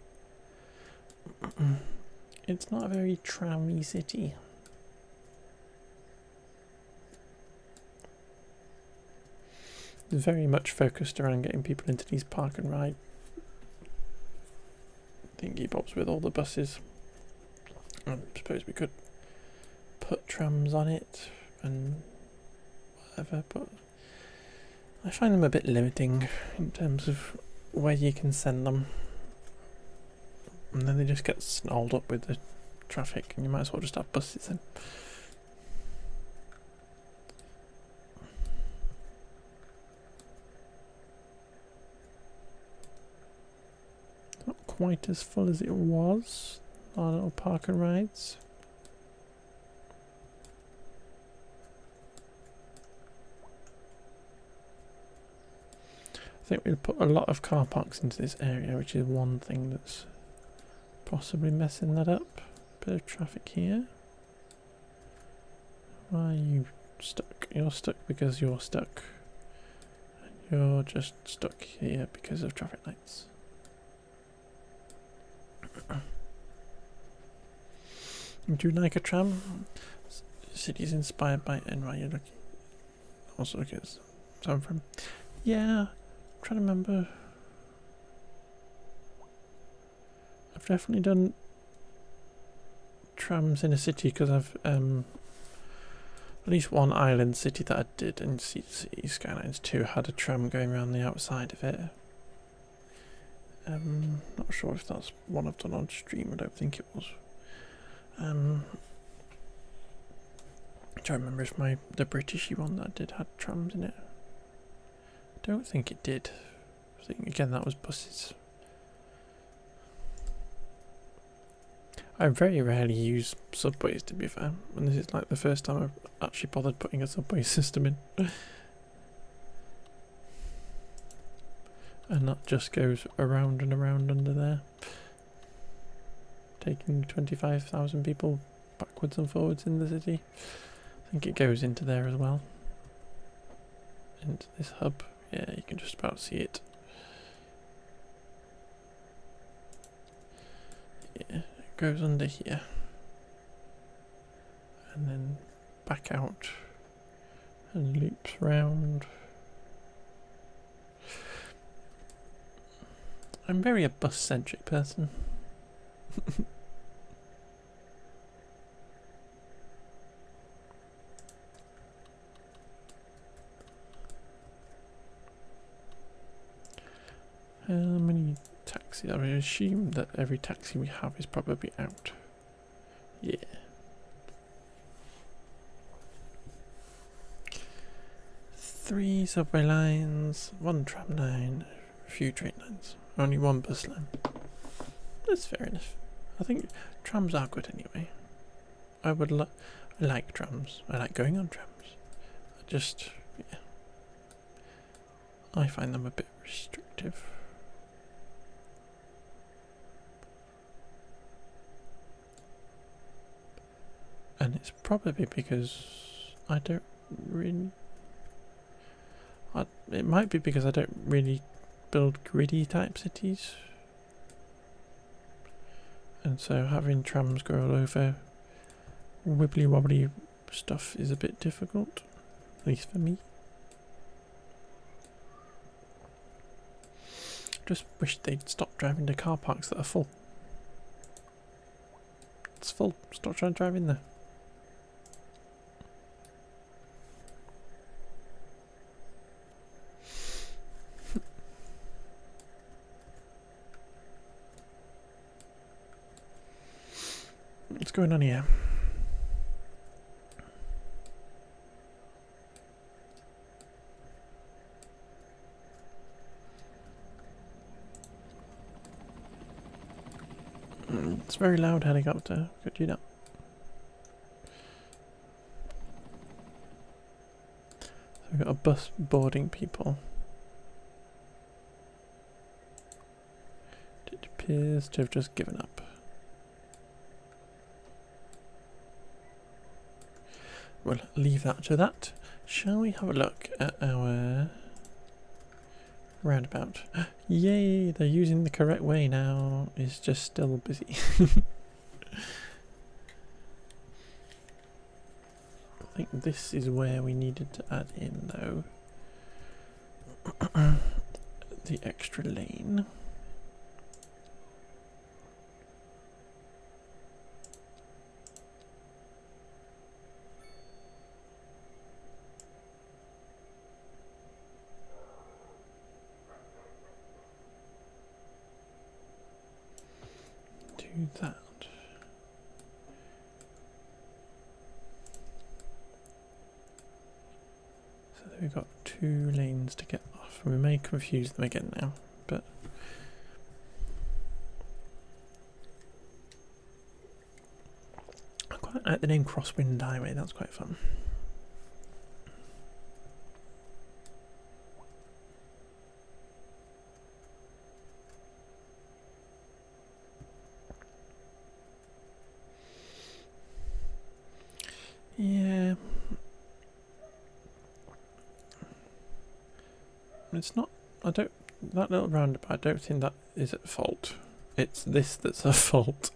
It's not a very trammy city. It's very much focused around getting people into these park and ride thingy bobs with all the buses. I suppose we could put trams on it and whatever, but I find them a bit limiting in terms of where you can send them. And then they just get snarled up with the traffic, and you might as well just have buses in. Not quite as full as it was. Our little park and rides. I think we'll put a lot of car parks into this area, which is one thing that's possibly messing that up. Bit of traffic here. Why are you stuck? You're stuck because you're stuck. And you're just stuck here because of traffic lights. Do you like a tram? Cities inspired by NY. You're looking. Also look at some from. Yeah, I'm trying to remember. I've definitely done trams in a city because I've at least one island city that I did in City Skylines 2 had a tram going around the outside of it. Not sure if that's one I've done on stream. I don't think it was. I'm trying to remember if the Britishy one that I did had trams in it. I don't think it did. I think again that was buses. I very rarely use subways, to be fair, and this is like the first time I've actually bothered putting a subway system in. And that just goes around and around under there, taking 25,000 people backwards and forwards in the city. I think it goes into there as well, into this hub. Yeah, you can just about see it. Yeah, it goes under here and then back out and loops round. I'm very a bus-centric person. taxi. I would assume that every taxi we have is probably out. Yeah. Three subway lines, one tram line, a few train lines, only one bus line. That's fair enough. I think trams are good anyway. I like trams. I like going on trams. Yeah. I find them a bit restrictive. And it's probably because I don't really... it might be because I don't really build gritty type cities. And so having trams go all over wibbly wobbly stuff is a bit difficult. At least for me. Just wish they'd stop driving to car parks that are full. It's full. Stop trying to drive in there. What's going on here? It's very loud helicopter. Could you not? So we've got a bus boarding people. It appears to have just given up. We'll leave that to that. Shall we have a look at our roundabout? Yay, they're using the correct way now. It's just still busy. I think this is where we needed to add in though the extra lane. Do that. So we've got 2 lanes to get off. We may confuse them again now, but I quite like the name Crosswind Highway. That's quite fun. Yeah. It's not, that little roundabout, I don't think that is at fault. It's this that's at fault.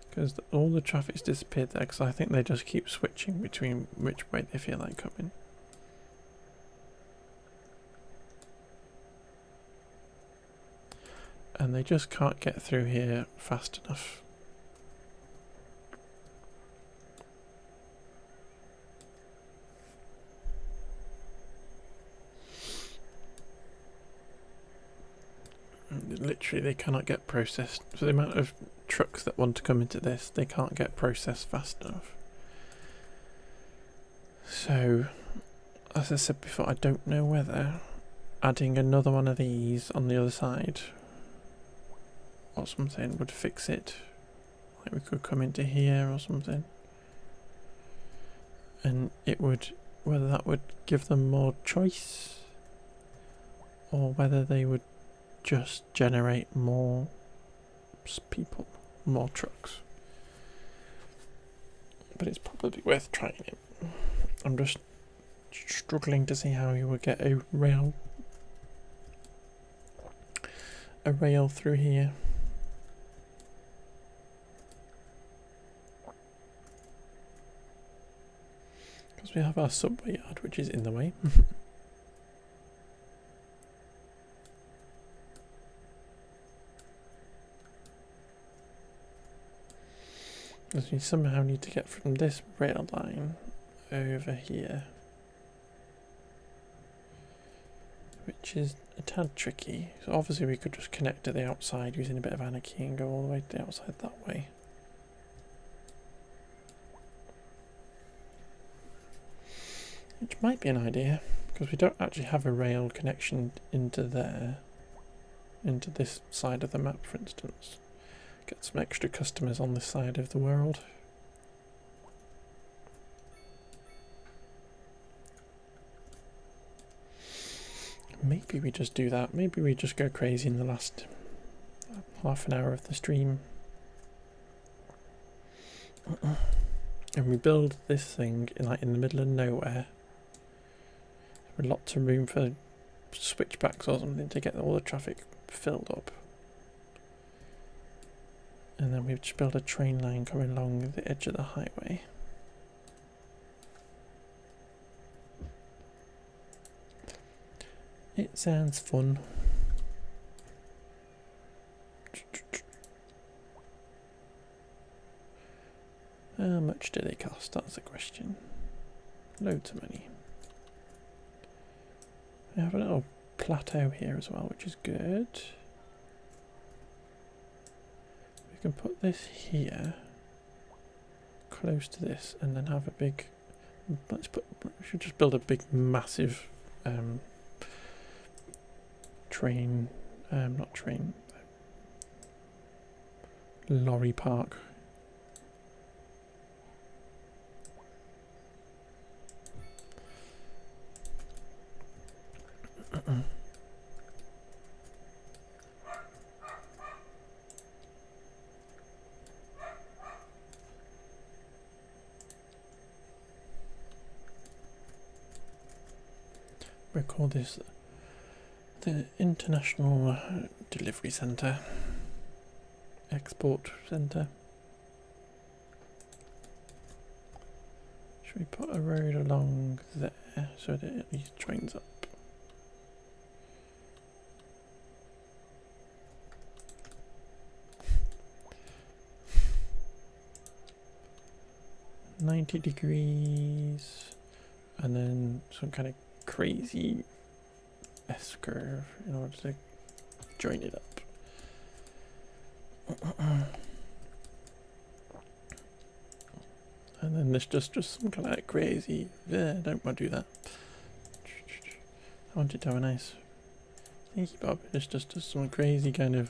Because all the traffic's disappeared there, because I think they just keep switching between which way they feel like coming. And they just can't get through here fast enough. Literally, they cannot get processed. For the amount of trucks that want to come into this, they can't get processed fast enough. So, as I said before, I don't know whether adding another one of these on the other side or something would fix it. Like we could come into here or something. And it would, whether that would give them more choice or whether they would just generate more people, more trucks. But it's probably worth trying it. I'm just struggling to see how you would get a rail through here. Because we have our subway yard, which is in the way. Because we somehow need to get from this rail line over here, which is a tad tricky. So obviously we could just connect to the outside using a bit of anarchy and go all the way to the outside that way. Which might be an idea, because we don't actually have a rail connection into there, into this side of the map, for instance. Get some extra customers on this side of the world. Maybe we just do that. Maybe we just go crazy in the last half an hour of the stream. And we build this thing in the middle of nowhere. With lots of room for switchbacks or something to get all the traffic filled up. And then we just build a train line coming along the edge of the highway. It sounds fun. How much do they cost? That's the question. Loads of money. We have a little plateau here as well, which is good. We can put this here, close to this, and then have a big. We should just build a big, massive train. Not train. Lorry park. We call this the International Delivery Centre, Export Centre. Should we put a road along there so that it at least trains up? $90 and then some kind of crazy S-curve in order to join it up. And then there's just some kind of crazy, don't want to do that. I want it to have a nice thingy bob. It's just some crazy kind of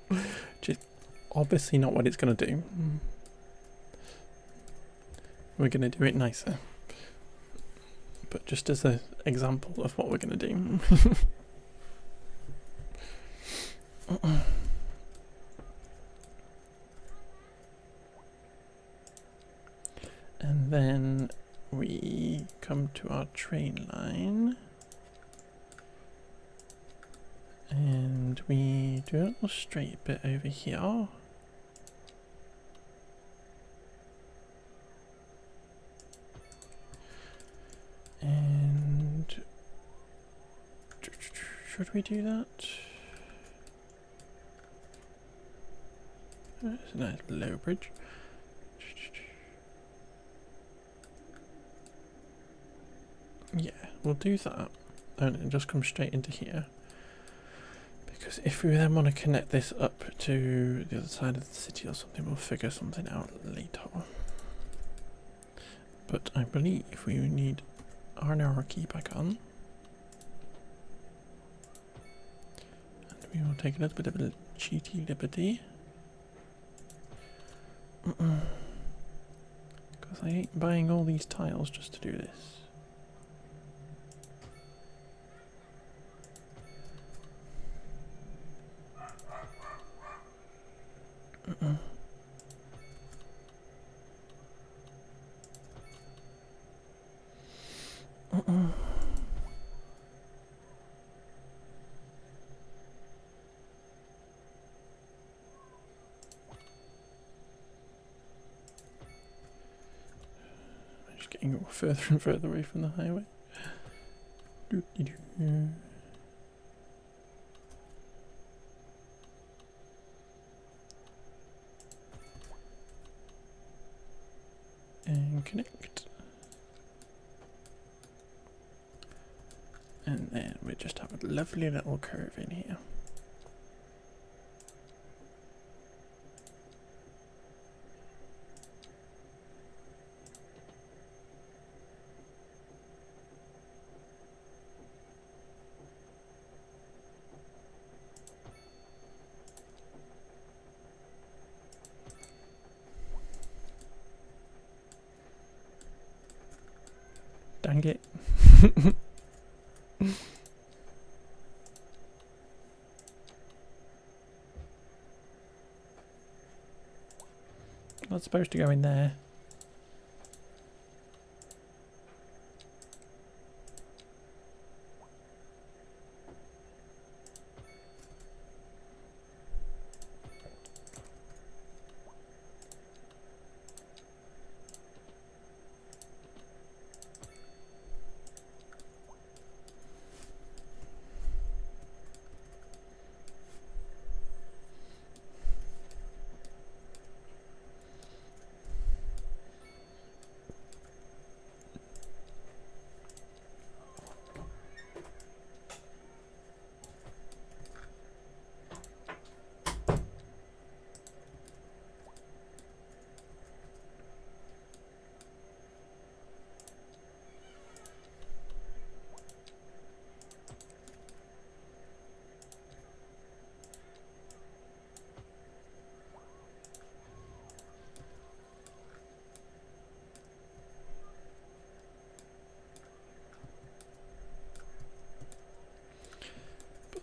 which is obviously not what it's going to do. We're going to do it nicer, but just as an example of what we're going to do. And then we come to our train line and we do a little straight bit over here. And should we do that? It's a nice low bridge. Yeah, we'll do that and it just comes straight into here. Because if we then want to connect this up to the other side of the city or something, we'll figure something out later. But I believe we need our anarchy back on. And we will take a little bit of a cheaty liberty. Because I ain't buying all these tiles just to do this. Just getting further and further away from the highway. and connect. And then we just have a lovely little curve in here. Dang it. Not supposed to go in there.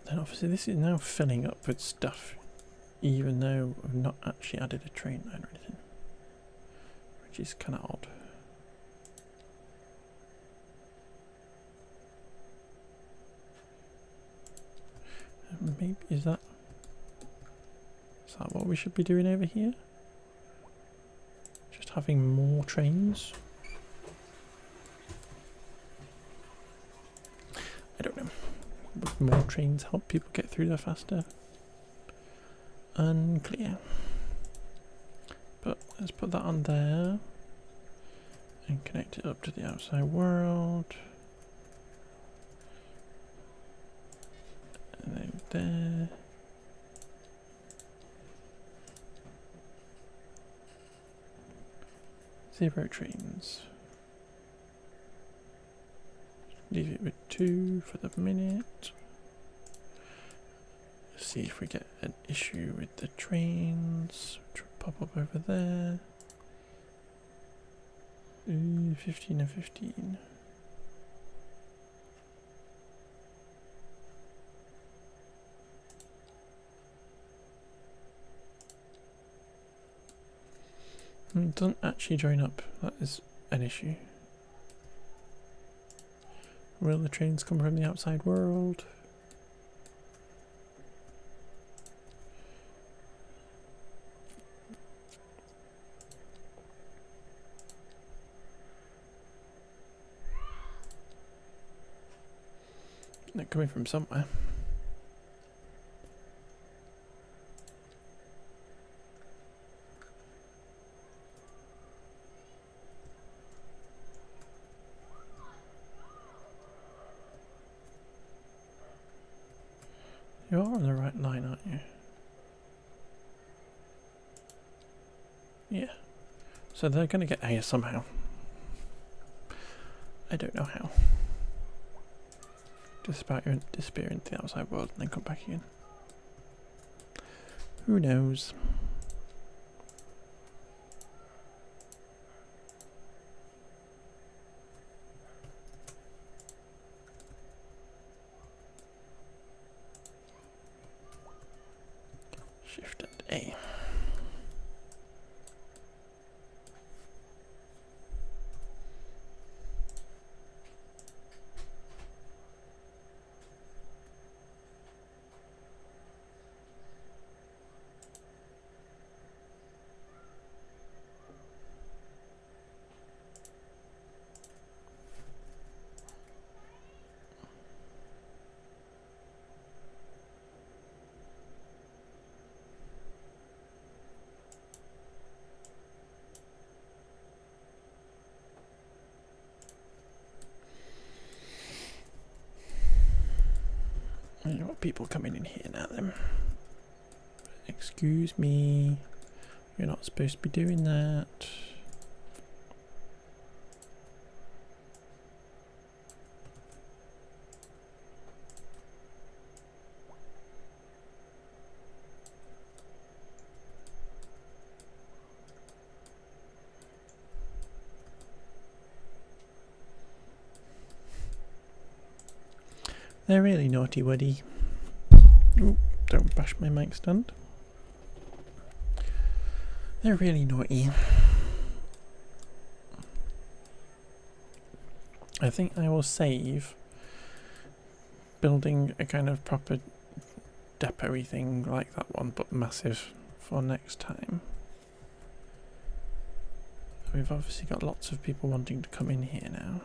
Then obviously this is now filling up with stuff, even though I've not actually added a train line or anything, which is kind of odd. Maybe is that what we should be doing over here? Just having more trains? I don't know. Would more trains help people get through there faster? Unclear. But let's put that on there and connect it up to the outside world. And then there. Zero trains. Leave it with 2 for the minute. See if we get an issue with the trains, which will pop up over there. 15 and 15. It doesn't actually join up. That is an issue. Will the trains come from the outside world? They're coming from somewhere. You are on the right line, aren't you? Yeah. So they're going to get here somehow. I don't know how. Disappear into the outside world and then come back again. Who knows? Shift and A. people coming in here now then. Excuse me. You're not supposed to be doing that. They're really naughty, Woody. Ooh, don't bash my mic stand. They're really naughty. I think I will save building a kind of proper depot-y thing like that one, but massive, for next time. We've obviously got lots of people wanting to come in here now.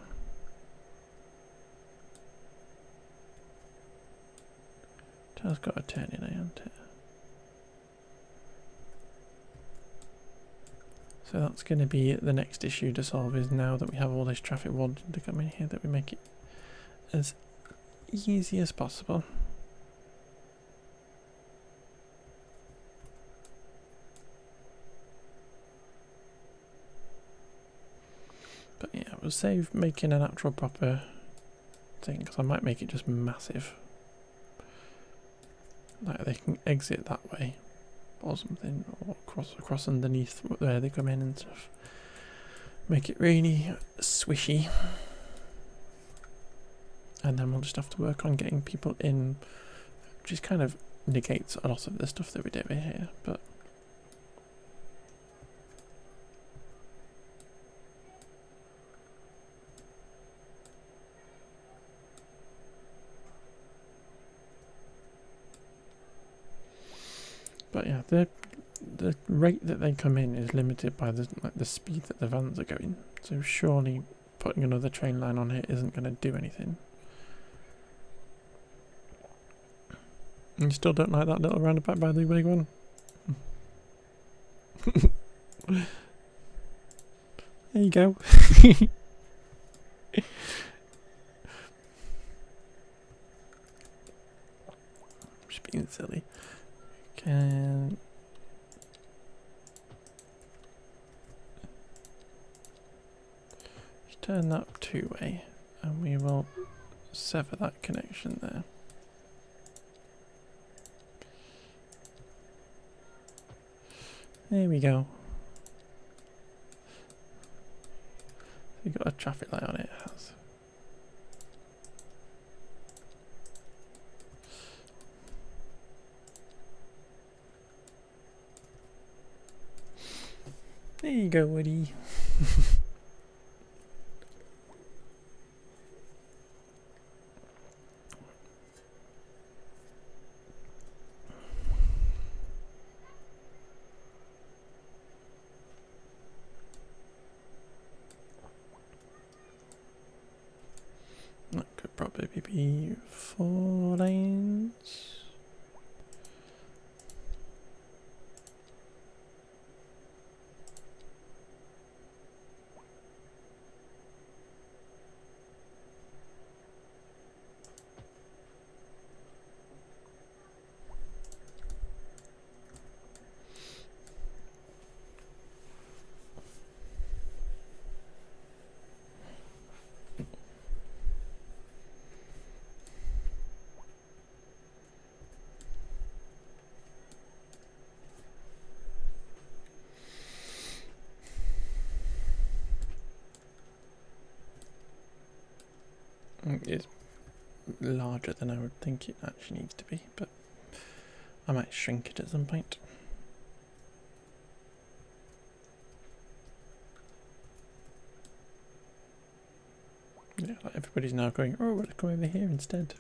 It's got a turn in, hasn't it? So that's going to be the next issue to solve, is now that we have all this traffic wanting to come in here, that we make it as easy as possible. But yeah, we'll save making an actual proper thing, because I might make it just massive. Like they can exit that way or something, or across underneath where they come in and stuff. Make it really swishy. And then we'll just have to work on getting people in, which is kind of negates a lot of the stuff that we do here, but yeah, the rate that they come in is limited by the speed that the vans are going. So surely putting another train line on here isn't going to do anything. You still don't like that little roundabout by the big one? There you go. Just being silly. Can just turn that two-way, and we will sever that connection there. There we go. We've got a traffic light on it. It has. There you go, Woody. That could probably be 4 lanes. It's larger than I would think it actually needs to be, but I might shrink it at some point. Yeah, like everybody's now going, oh, let's go over here instead.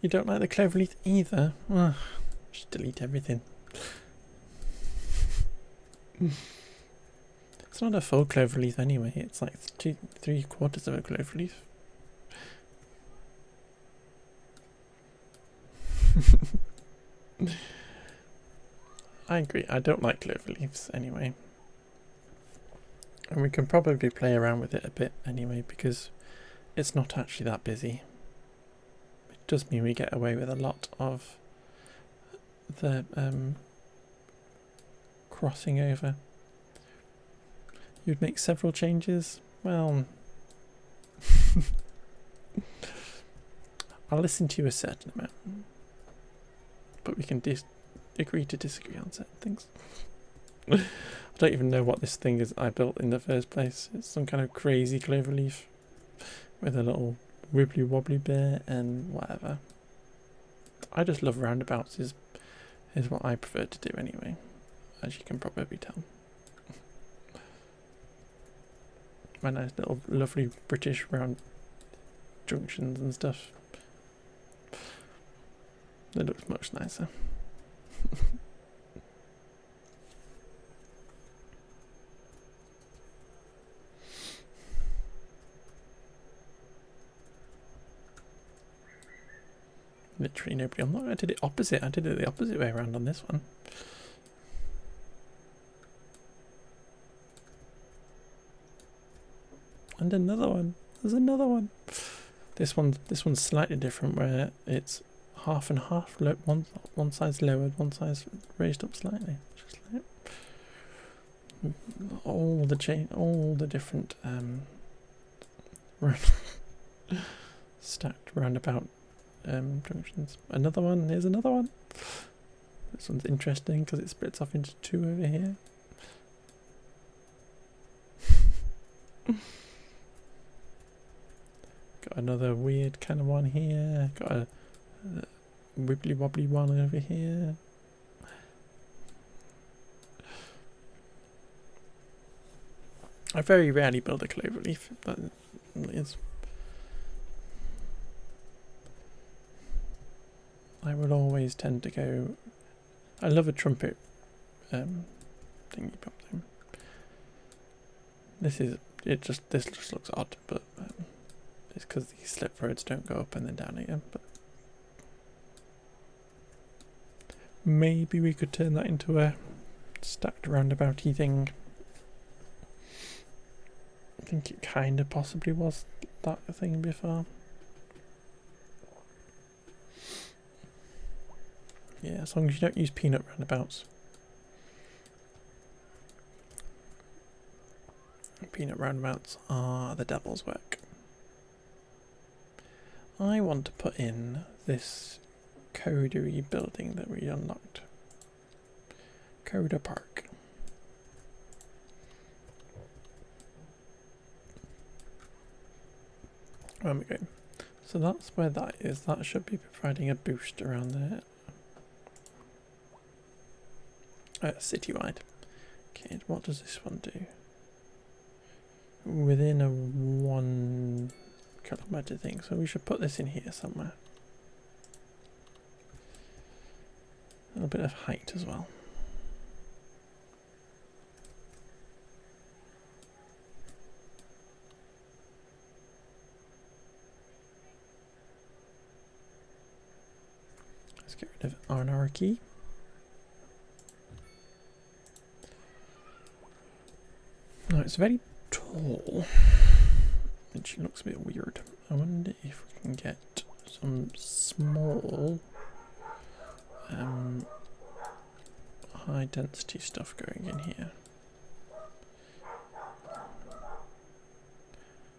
You don't like the cloverleaf either? Ugh. Just delete everything. It's not a full cloverleaf anyway, it's like 3/4 of a cloverleaf. I agree, I don't like cloverleafs anyway. And we can probably play around with it a bit anyway, because it's not actually that busy. It does mean we get away with a lot of the crossing over. You'd make several changes? Well, I'll listen to you a certain amount, but we can agree to disagree on certain things. I don't even know what this thing is I built in the first place. It's some kind of crazy clover leaf with a little wibbly wobbly bear and whatever. I just love roundabouts is what I prefer to do anyway, as you can probably tell. My nice little lovely British round junctions and stuff. It looks much nicer. Literally nobody on that. I did it opposite. I did it the opposite way around on this one. And another one. There's another one. This one's slightly different, where it's half and half. One side's lowered, one side's raised up slightly. Just like all the different stacked roundabout junctions. Another one. Here's another one. This one's interesting because it splits off into two over here. Got another weird kind of one here. Got a wibbly wobbly one over here. I very rarely build a clover leaf. That is. I will always tend to go. I love a trumpet thingy pop thing. This just looks odd, but it's because these slip roads don't go up and then down again. But maybe we could turn that into a stacked roundabouty thing. I think it kind of possibly was that thing before. Yeah, as long as you don't use peanut roundabouts. Peanut roundabouts are the devil's work. I want to put in this codery building that we unlocked. Coda Park. There we go. So that's where that is. That should be providing a boost around there. Citywide. Okay, what does this one do? Within a 1 kilometer thing, so we should put this in here somewhere. A little bit of height as well. Let's get rid of anarchy. No, it's very tall, which looks a bit weird. I wonder if we can get some small high density stuff going in here.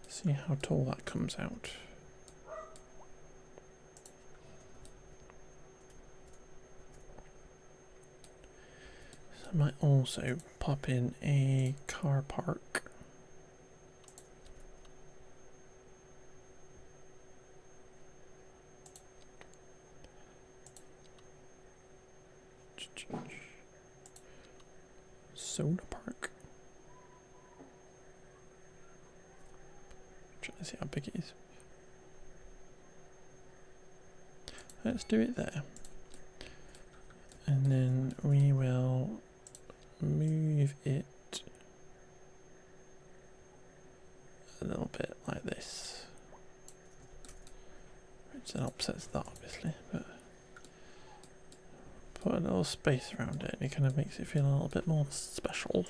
See how tall that comes out. So I might also pop in a car park. Soda park. Trying to see how big it is. Let's do it there. And then we will move it a little bit like this. Which then upsets that obviously, but put a little space around it and it kind of makes it feel a little bit more special.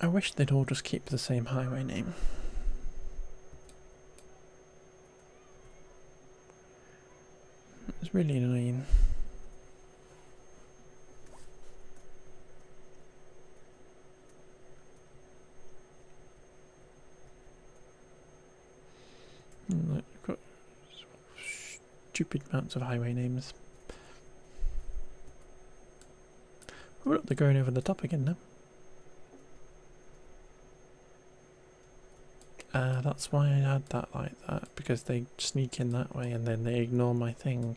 I wish they'd all just keep the same highway name. It's really annoying. Like, we've got stupid amounts of highway names. Oh, look, they're going over the top again now. That's why I had that like that, because they sneak in that way and then they ignore my thing.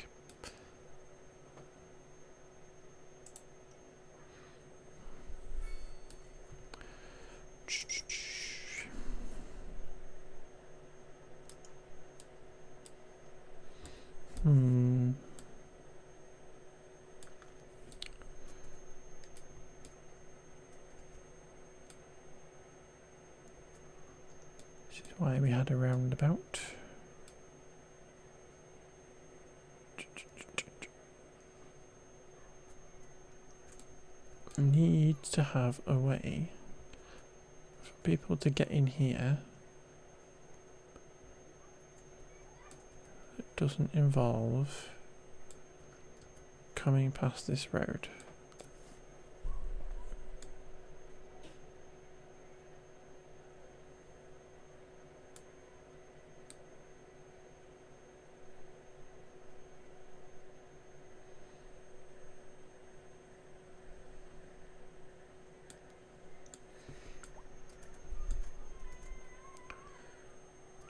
This is why we had a roundabout. Need to have a way for people to get in here that doesn't involve coming past this road.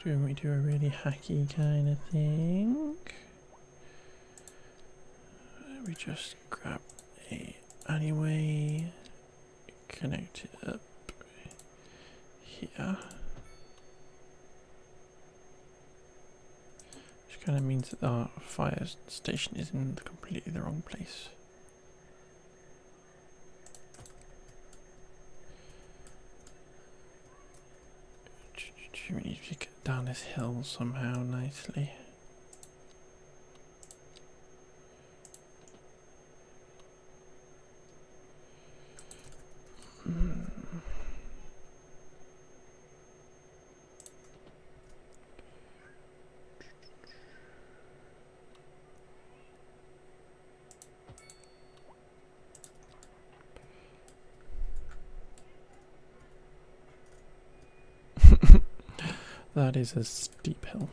Do we do a really hacky kind of thing? We just grab a alleyway, connect it up here. Which kind of means that our fire station is in completely the wrong place. We need to get down this hill somehow nicely. That is a steep hill.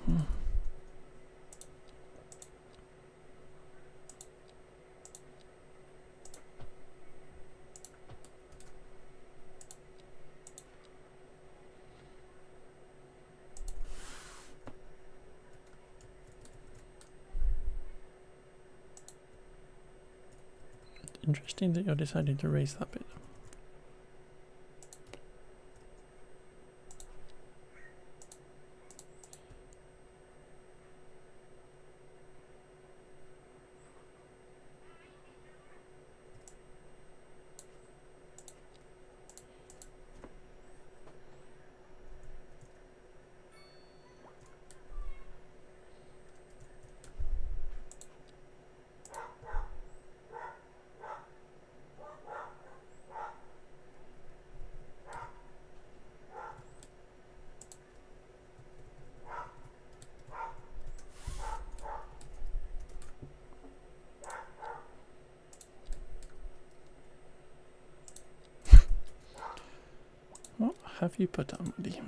Interesting that you're deciding to raise that bit. What have you put on, buddy?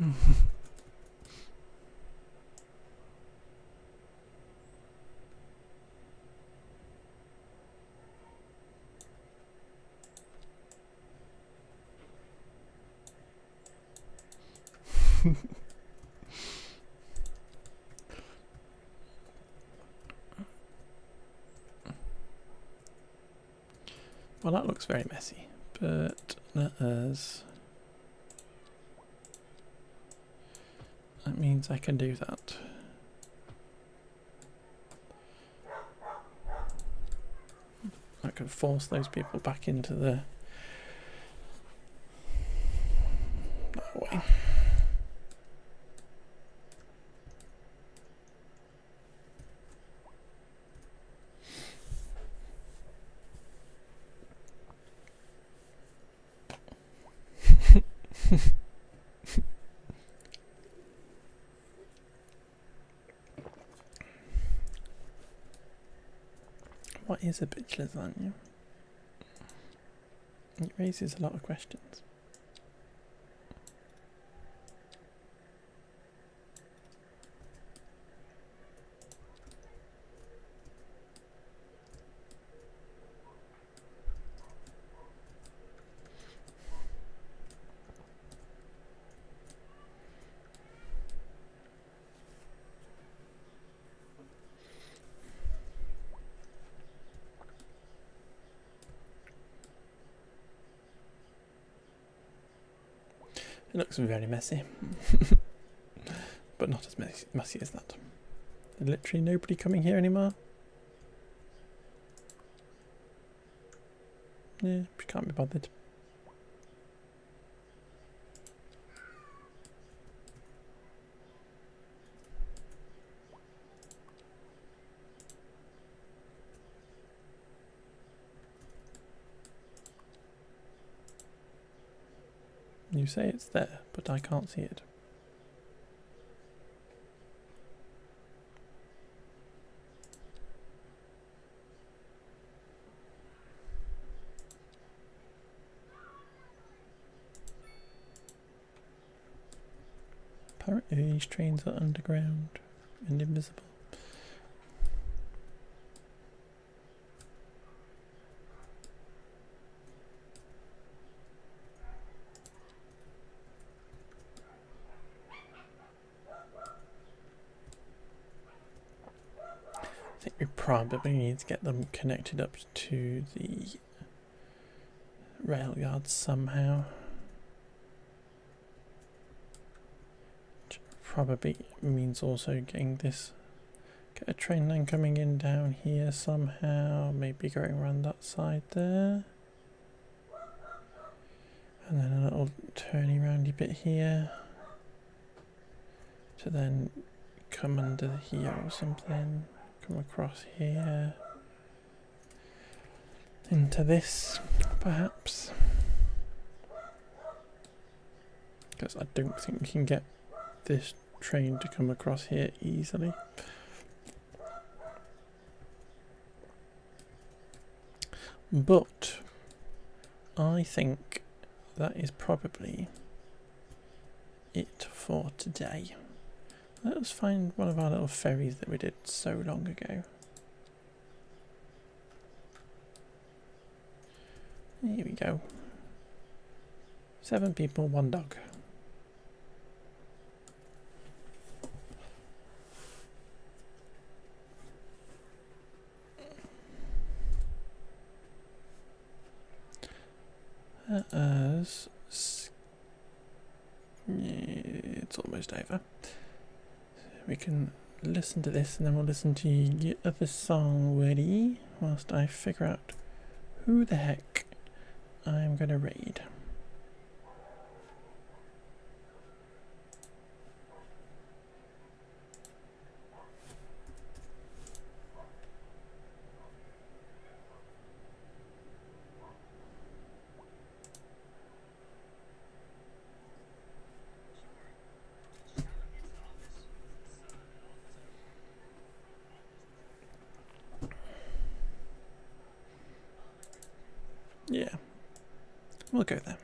Well, that looks very messy, but let us... That means I can do that. I can force those people back into the that way. What is a bitch lasagna? It raises a lot of questions. It looks very messy, but not as messy as that. There's literally nobody coming here anymore. Yeah, she can't be bothered. You say it's there, but I can't see it. Apparently these trains are underground and invisible. I think we probably need to get them connected up to the rail yard somehow. Which probably means also getting this, get a train line coming in down here somehow, maybe going around that side there. And then a little turny roundy bit here to then come under here or something. Come across here into this, perhaps, because I don't think we can get this train to come across here easily. But I think that is probably it for today. Let us find one of our little ferries that we did so long ago. Here we go. 7 people, 1 dog. It's almost over. We can listen to this and then we'll listen to your other song, Woody, whilst I figure out who the heck I'm going to raid. Yeah, we'll go there.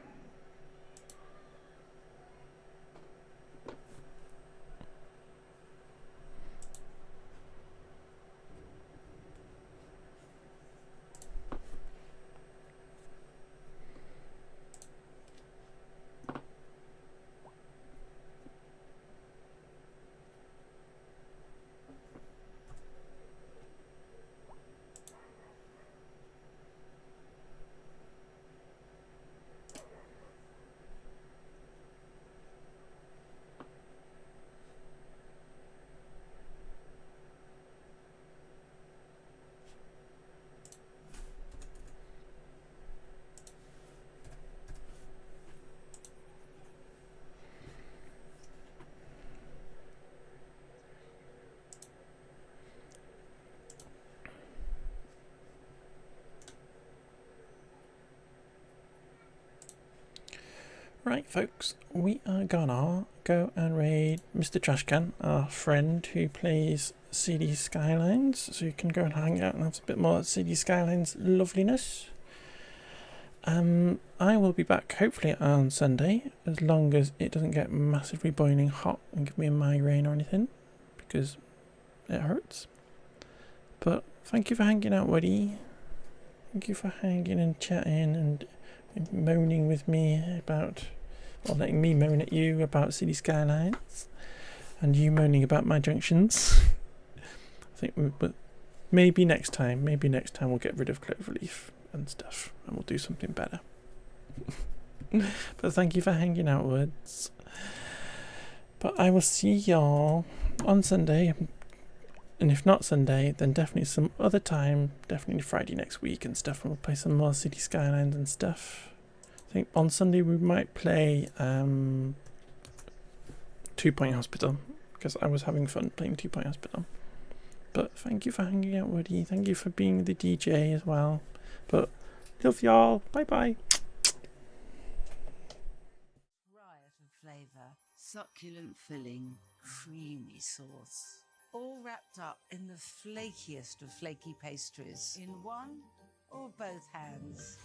Right, folks, we are gonna go and raid Mr. Trashcan, our friend who plays CD Skylines, so you can go and hang out and have a bit more CD Skylines loveliness. I will be back hopefully on Sunday, as long as it doesn't get massively boiling hot and give me a migraine or anything, because it hurts. But thank you for hanging out, Woody. Thank you for hanging and chatting and moaning with me about, or letting me moan at you about City Skylines, and you moaning about my junctions. I think, but maybe next time we'll get rid of Cloverleaf and stuff, and we'll do something better. But thank you for hanging out, Woods. But I will see y'all on Sunday, and if not Sunday, then definitely some other time, definitely Friday next week and stuff, and we'll play some more City Skylines and stuff. I think on Sunday we might play 2 Point Hospital, because I was having fun playing 2 Point Hospital. But thank you for hanging out, Woody. Thank you for being the DJ as well. But love y'all. Bye bye. Riot of flavour, succulent filling, creamy sauce, all wrapped up in the flakiest of flaky pastries in one or both hands.